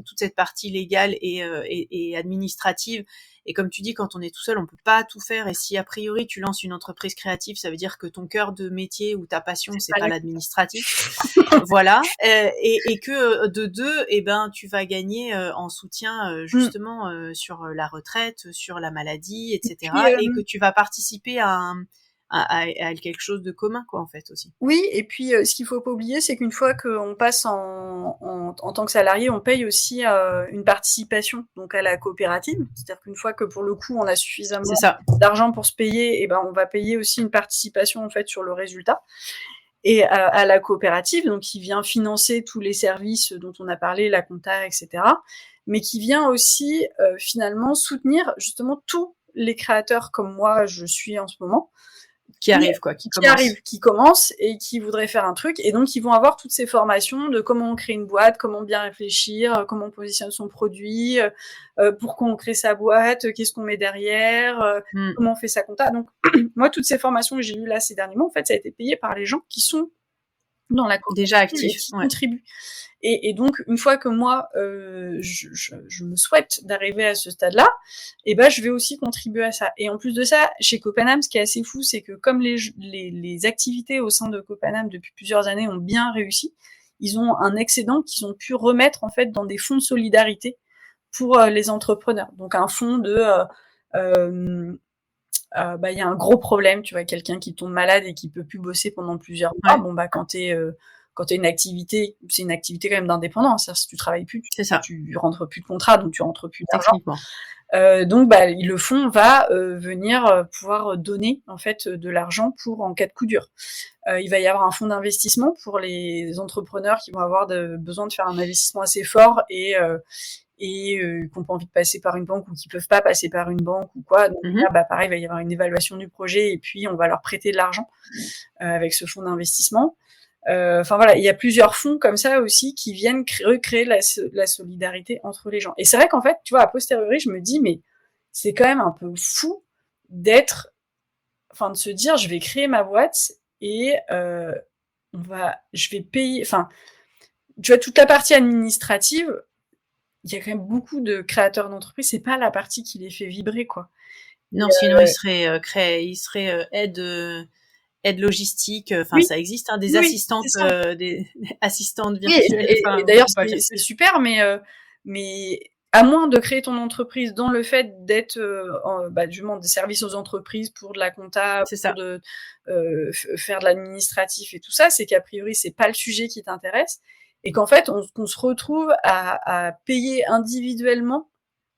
toute cette partie légale et administrative. Et comme tu dis, quand on est tout seul, on peut pas tout faire. Et si a priori tu lances une entreprise créative, ça veut dire que ton cœur de métier ou ta passion, c'est pas l'administratif. Voilà. Et que de deux, eh ben, tu vas gagner en soutien justement sur la retraite, sur la maladie, etc. Et que tu vas participer à quelque chose de commun, quoi, en fait, aussi. Oui, et puis ce qu'il faut pas oublier, c'est qu'une fois qu'on passe en tant que salarié, on paye aussi une participation donc à la coopérative. C'est-à-dire qu'une fois que pour le coup on a suffisamment d'argent pour se payer, et ben on va payer aussi une participation en fait sur le résultat. Et à la coopérative, donc qui vient financer tous les services dont on a parlé, la compta, etc. Mais qui vient aussi finalement soutenir justement tous les créateurs comme moi je suis en ce moment, qui arrivent, quoi, qui commencent et qui voudraient faire un truc. Et donc, ils vont avoir toutes ces formations de comment on crée une boîte, comment bien réfléchir, comment on positionne son produit, pourquoi on crée sa boîte, qu'est-ce qu'on met derrière, comment on fait sa compta. Donc, moi, toutes ces formations que j'ai eues là ces derniers mois, en fait, ça a été payé par les gens qui sont dans la déjà actifs, qui contribuent. Et donc, une fois que moi, je me souhaite d'arriver à ce stade-là, et ben, je vais aussi contribuer à ça. Et en plus de ça, chez Copanam, ce qui est assez fou, c'est que comme les activités au sein de Copanam depuis plusieurs années ont bien réussi, ils ont un excédent qu'ils ont pu remettre en fait dans des fonds de solidarité pour les entrepreneurs. Donc un fonds de y a un gros problème, tu vois, quelqu'un qui tombe malade et qui peut plus bosser pendant plusieurs mois. Bon bah quand t'as une activité, c'est une activité quand même d'indépendant. C'est-à-dire si tu travailles plus, tu rentres plus de contrat, donc tu rentres plus d'argent. Donc bah le fonds va venir pouvoir donner en fait de l'argent pour en cas de coup dur. Il va y avoir un fonds d'investissement pour les entrepreneurs qui vont avoir besoin de faire un investissement assez fort et qui n'ont pas envie de passer par une banque ou qui peuvent pas passer par une banque ou quoi. Donc là, bah pareil, il va y avoir une évaluation du projet et puis on va leur prêter de l'argent avec ce fonds d'investissement. Enfin voilà, il y a plusieurs fonds comme ça aussi qui viennent recréer la solidarité entre les gens. Et c'est vrai qu'en fait, tu vois, a posteriori, je me dis, mais c'est quand même un peu fou de se dire, je vais créer ma boîte et je vais payer, enfin, tu vois, toute la partie administrative, il y a quand même beaucoup de créateurs d'entreprises, c'est pas la partie qui les fait vibrer, quoi. Non, sinon ils seraient aide logistique, enfin ça existe, hein, des assistantes, des assistantes virtuelles. Oui, et d'ailleurs c'est super, mais à moins de créer ton entreprise dans le fait d'être justement des services aux entreprises pour de la compta, pour faire de l'administratif et tout ça, c'est qu'a priori c'est pas le sujet qui t'intéresse et qu'en fait on se retrouve à payer individuellement,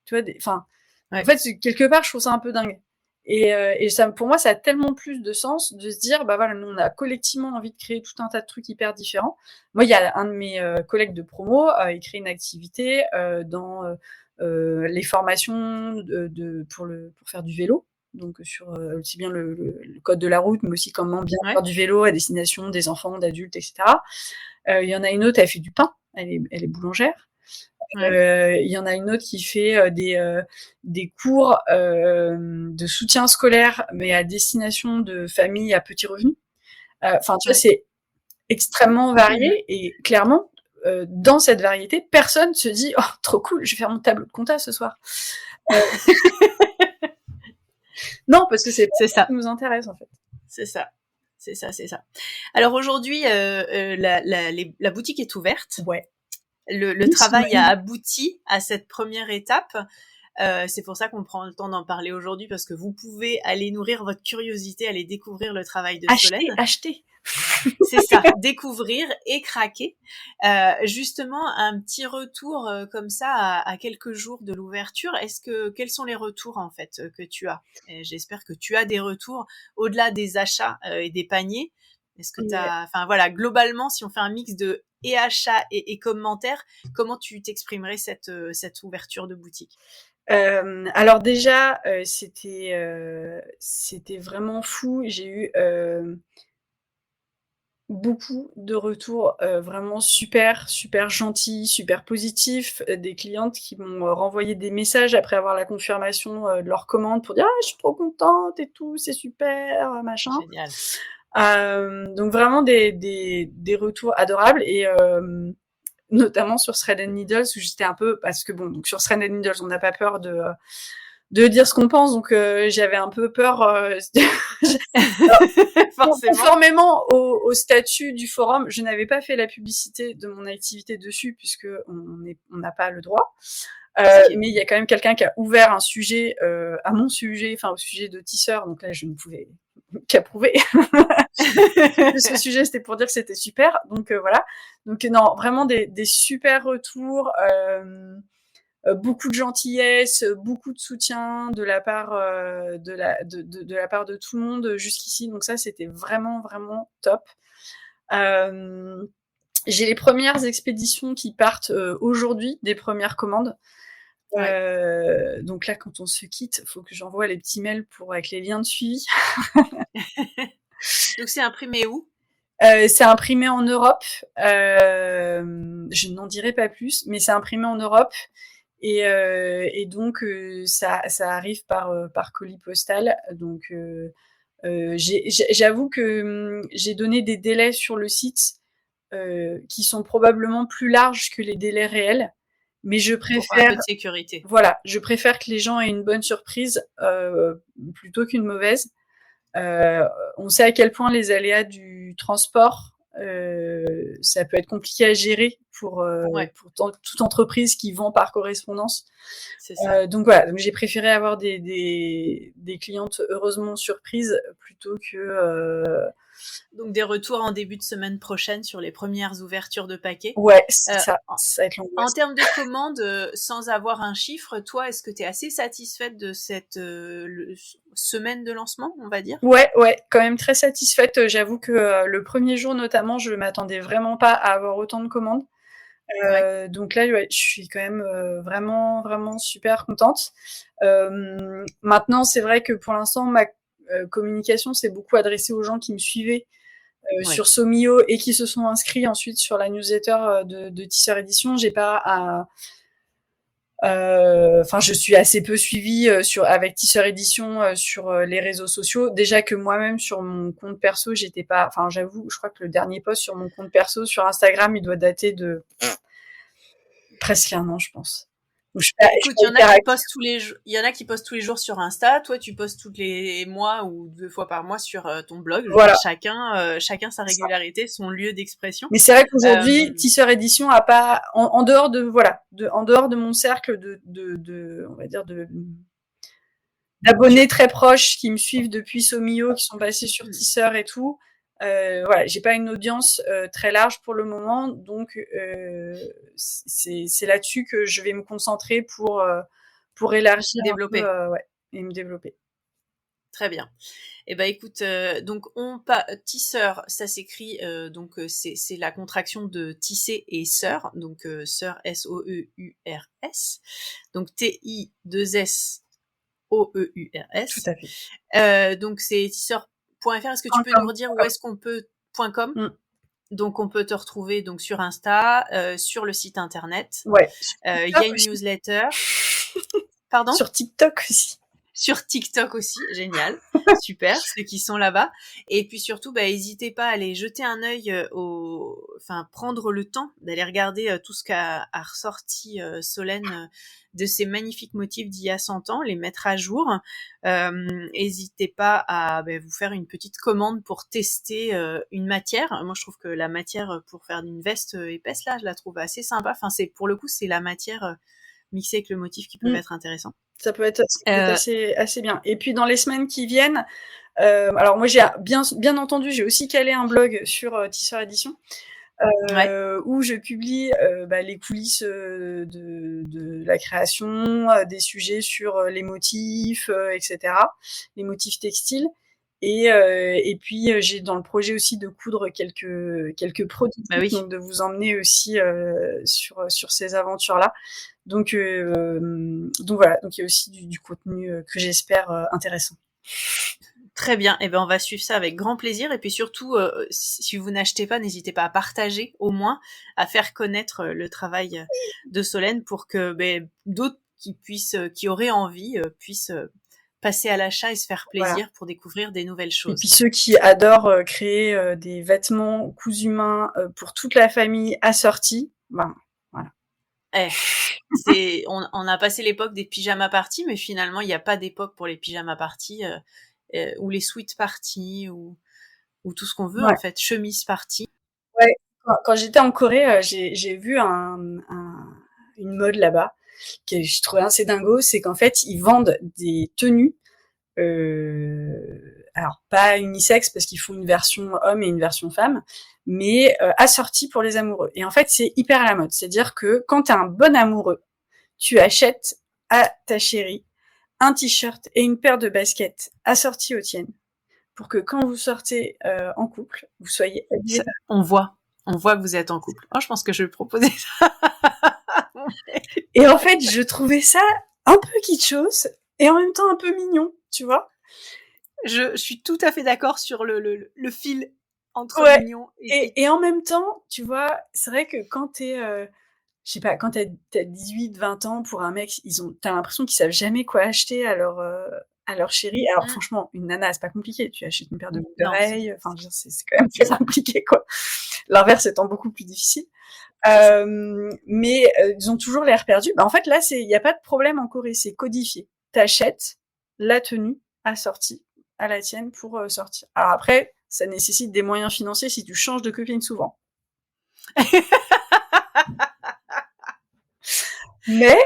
tu vois, en fait quelque part je trouve ça un peu dingue. Et ça, pour moi, ça a tellement plus de sens de se dire, bah voilà, nous on a collectivement envie de créer tout un tas de trucs hyper différents. Moi, il y a un de mes collègues de promo, il crée une activité dans les formations pour faire du vélo. Donc sur aussi bien le code de la route, mais aussi comment bien faire du vélo à destination des enfants, d'adultes, etc. Il y en a une autre, elle fait du pain, elle est boulangère. Il y en a une autre qui fait des cours de soutien scolaire, mais à destination de familles à petits revenus. Enfin, tu vois, c'est extrêmement varié et clairement, dans cette variété, personne se dit « Oh, trop cool, je vais faire mon tableau de compta ce soir. » Non, parce que c'est ça qui nous intéresse, en fait. C'est ça. Alors aujourd'hui, la boutique est ouverte. Ouais. Le travail a abouti à cette première étape. C'est pour ça qu'on prend le temps d'en parler aujourd'hui, parce que vous pouvez aller nourrir votre curiosité, aller découvrir le travail de Solène. Acheter. C'est ça, découvrir et craquer. Justement, un petit retour comme ça à quelques jours de l'ouverture. Quels sont les retours en fait que tu as ? J'espère que tu as des retours au-delà des achats et des paniers. Est-ce que enfin voilà, globalement, si on fait un mix de achats et commentaires, comment tu t'exprimerais cette ouverture de boutique ? Alors déjà, c'était vraiment fou. J'ai eu beaucoup de retours vraiment super gentils, super positifs, des clientes qui m'ont renvoyé des messages après avoir la confirmation de leur commande pour dire « Ah, je suis trop contente et tout, c'est super, machin ». Génial. Donc vraiment des retours adorables et notamment sur Thread & Needles où j'étais un peu, parce que bon, donc sur Thread & Needles on n'a pas peur de dire ce qu'on pense, donc j'avais un peu peur conformément au statut du forum, je n'avais pas fait la publicité de mon activité dessus puisque on n'a pas le droit. Mais il y a quand même quelqu'un qui a ouvert un sujet à mon sujet, enfin au sujet de tisseur, donc là je ne pouvais qu'approuver. Ce sujet c'était pour dire que c'était super, donc voilà. Donc non, vraiment des super retours, beaucoup de gentillesse, beaucoup de soutien de la part de la part de tout le monde jusqu'ici, donc ça c'était vraiment top. J'ai les premières expéditions qui partent aujourd'hui, des premières commandes. Donc là, quand on se quitte, il faut que j'envoie les petits mails avec les liens de suivi. Donc c'est imprimé où? C'est imprimé en Europe. Je n'en dirai pas plus, mais c'est imprimé en Europe. Et donc ça arrive par colis postal. Donc j'avoue que j'ai donné des délais sur le site qui sont probablement plus larges que les délais réels, mais je Pour un peu préfère de sécurité. voilà, je préfère que les gens aient une bonne surprise plutôt qu'une mauvaise. On sait à quel point les aléas du transport, ça peut être compliqué à gérer pour toute entreprise qui vend par correspondance. C'est ça. Donc voilà, donc j'ai préféré avoir des clientes heureusement surprises plutôt que Donc des retours en début de semaine prochaine sur les premières ouvertures de paquets. Ouais, c'est ça va être En l'angoisse. termes de commandes, sans avoir un chiffre, toi, est-ce que tu es assez satisfaite de cette semaine de lancement, on va dire? Ouais, quand même très satisfaite. J'avoue que le premier jour notamment, je m'attendais vraiment pas à avoir autant de commandes. Donc là, ouais, je suis quand même vraiment, vraiment super contente. Maintenant, c'est vrai que pour l'instant, ma communication s'est beaucoup adressée aux gens qui me suivaient sur Somio et qui se sont inscrits ensuite sur la newsletter de Tisseur Édition. J'ai pas à enfin, je suis assez peu suivie avec Tisseur Édition sur les réseaux sociaux. Déjà que moi-même sur mon compte perso, j'étais pas. Enfin, j'avoue, je crois que le dernier post sur mon compte perso sur Instagram, il doit dater de presque un an, je pense. Donc, Écoute, il y en a qui postent tous les jours sur Insta. Toi, tu postes tous les mois ou 2 fois par mois sur ton blog. Voilà. Chacun sa régularité, son lieu d'expression. Mais c'est vrai qu'aujourd'hui, Tisseur Édition a pas, en dehors de mon cercle on va dire d'abonnés très proches qui me suivent depuis Somio, qui sont passés sur Tisseur et tout. Voilà, j'ai pas une audience très large pour le moment, donc c'est là-dessus que je vais me concentrer pour élargir développer. un peu, et me développer. Très bien. Eh ben écoute, donc tisseur, ça s'écrit donc c'est la contraction de tisser et sœur, donc sœur S-O-E-U-R-S, donc T-I-2-S O-E-U-R-S. Tout à fait. Donc c'est tisseur.fr. Est-ce que tu peux nous redire où est-ce qu'on peut .com? Donc on peut te retrouver donc sur Insta, sur le site internet. Ouais. Il y a une newsletter. Pardon? Sur TikTok aussi. Sur TikTok aussi, génial, super, ceux qui sont là-bas. Et puis surtout, n'hésitez pas à aller jeter un œil prendre le temps d'aller regarder tout ce qu'a ressorti Solène de ces magnifiques motifs d'il y a 100 ans, les mettre à jour. N'hésitez pas à vous faire une petite commande pour tester une matière. Moi, je trouve que la matière pour faire une veste épaisse, là, je la trouve assez sympa. Enfin, pour le coup, c'est la matière mixée avec le motif qui peut être intéressant. Ça peut être assez bien. Et puis dans les semaines qui viennent, alors moi j'ai bien entendu, j'ai aussi calé un blog sur Tisseur Édition où je publie les coulisses de la création, des sujets sur les motifs, etc., les motifs textiles. Et puis j'ai dans le projet aussi de coudre quelques produits, donc de vous emmener aussi sur ces aventures-là. Donc voilà, donc il y a aussi du contenu que j'espère intéressant. Très bien, et on va suivre ça avec grand plaisir. Et puis surtout, si vous n'achetez pas, n'hésitez pas à partager, au moins, à faire connaître le travail de Solène pour que d'autres qui auraient envie puissent passer à l'achat et se faire plaisir pour découvrir des nouvelles choses. Et puis ceux qui adorent créer des vêtements cousus main pour toute la famille assortis, voilà. On a passé l'époque des pyjama parties, mais finalement, il n'y a pas d'époque pour les pyjama parties ou les sweat parties ou tout ce qu'on veut, en fait, chemise parties. Ouais, quand j'étais en Corée, j'ai vu une mode là-bas que je trouvais assez dingo, c'est qu'en fait, ils vendent des tenues, alors pas unisexe parce qu'ils font une version homme et une version femme, mais assorties pour les amoureux. Et en fait, c'est hyper à la mode. C'est-à-dire que quand t'es un bon amoureux, tu achètes à ta chérie un t-shirt et une paire de baskets assorties aux tiennes pour que quand vous sortez en couple, vous soyez habillés. On voit que vous êtes en couple. Oh, je pense que je vais proposer ça à mon Et en fait, je trouvais ça un peu kitschos et en même temps un peu mignon, tu vois. Je suis tout à fait d'accord sur le fil entre mignon et en même temps, tu vois, c'est vrai que quand t'es, je sais pas, quand t'as 18-20 ans, pour un mec, t'as l'impression qu'ils savent jamais quoi acheter à leur chérie. Alors franchement, une nana, c'est pas compliqué. Tu achètes une paire de boucles d'oreilles, enfin, je veux dire, c'est quand même très compliqué, quoi. L'inverse étant beaucoup plus difficile. Mais ils ont toujours l'air perdus. Bah, en fait, là, il y a pas de problème en Corée, c'est codifié. T'achètes la tenue assortie à la tienne pour sortir. Alors après, ça nécessite des moyens financiers si tu changes de copine souvent. Mais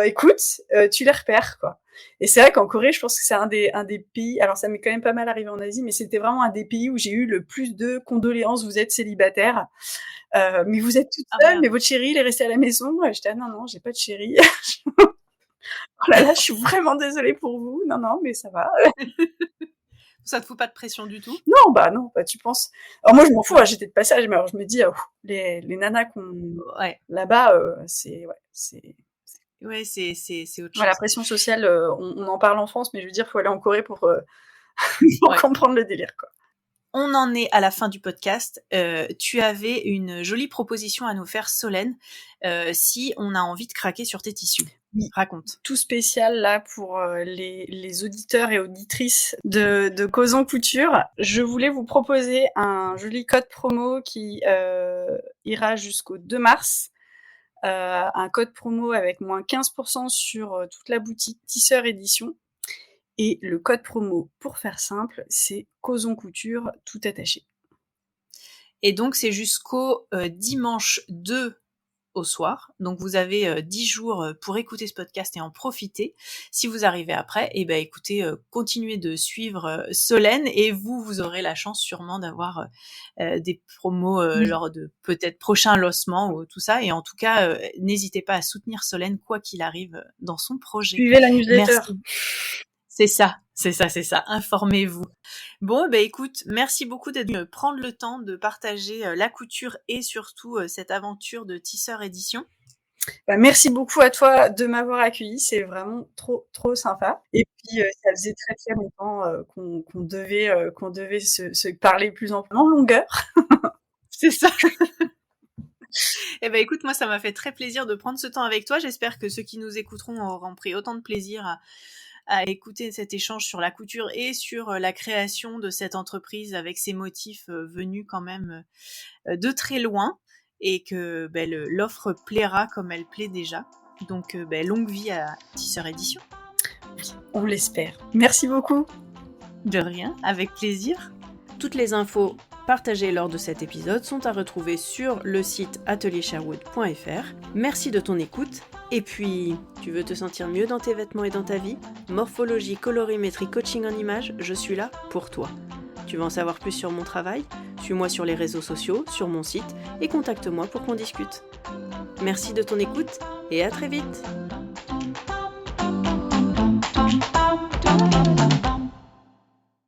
écoute, tu les repères, quoi. Et c'est vrai qu'en Corée, je pense que c'est un des pays, alors ça m'est quand même pas mal arrivé en Asie, mais c'était vraiment un des pays où j'ai eu le plus de condoléances. Vous êtes célibataire, mais vous êtes toute seule, mais votre chéri, il est resté à la maison. J'étais, non, j'ai pas de chéri. Oh là là, je suis vraiment désolée pour vous. Non, mais ça va. Ça te fout pas de pression du tout? Non, bah, tu penses. Alors moi, je m'en fous, j'étais de passage, mais alors je me dis, les nanas qu'on là-bas, c'est autre chose. La pression sociale, on en parle en France, mais je veux dire, faut aller en Corée pour comprendre le délire, quoi. On en est à la fin du podcast. Tu avais une jolie proposition à nous faire, Solène, si on a envie de craquer sur tes tissus. Oui. Raconte. Tout spécial là pour les auditeurs et auditrices de Causons Couture. Je voulais vous proposer un joli code promo qui ira jusqu'au 2 mars. Un code promo avec moins 15% sur toute la boutique Tisseur Édition. Et le code promo, pour faire simple, c'est Causons Couture, tout attaché. Et donc, c'est jusqu'au dimanche 2 au soir. Donc, vous avez 10 jours pour écouter ce podcast et en profiter. Si vous arrivez après, écoutez, continuez de suivre Solène et vous aurez la chance sûrement d'avoir des promos lors de peut-être prochains lancements ou tout ça. Et en tout cas, n'hésitez pas à soutenir Solène quoi qu'il arrive dans son projet. Suivez la newsletter. Merci. C'est ça. Informez-vous. Bon, écoute, merci beaucoup d'être venu prendre le temps de partager la couture et surtout cette aventure de Tisseur Édition. Merci beaucoup à toi de m'avoir accueilli, c'est vraiment trop sympa. Et puis ça faisait très très longtemps qu'on devait se parler plus en longueur. C'est ça. Écoute, moi ça m'a fait très plaisir de prendre ce temps avec toi. J'espère que ceux qui nous écouteront auront pris autant de plaisir à écouter cet échange sur la couture et sur la création de cette entreprise avec ses motifs venus quand même de très loin et que l'offre plaira comme elle plaît déjà. Donc longue vie à Tisseur Édition. On l'espère. Merci beaucoup. De rien, avec plaisir. Toutes les infos partagées lors de cet épisode sont à retrouver sur le site ateliersherwood.fr. Merci de ton écoute. Et puis, tu veux te sentir mieux dans tes vêtements et dans ta vie ? Morphologie, colorimétrie, coaching en images, je suis là pour toi. Tu veux en savoir plus sur mon travail ? Suis-moi sur les réseaux sociaux, sur mon site et contacte-moi pour qu'on discute. Merci de ton écoute et à très vite !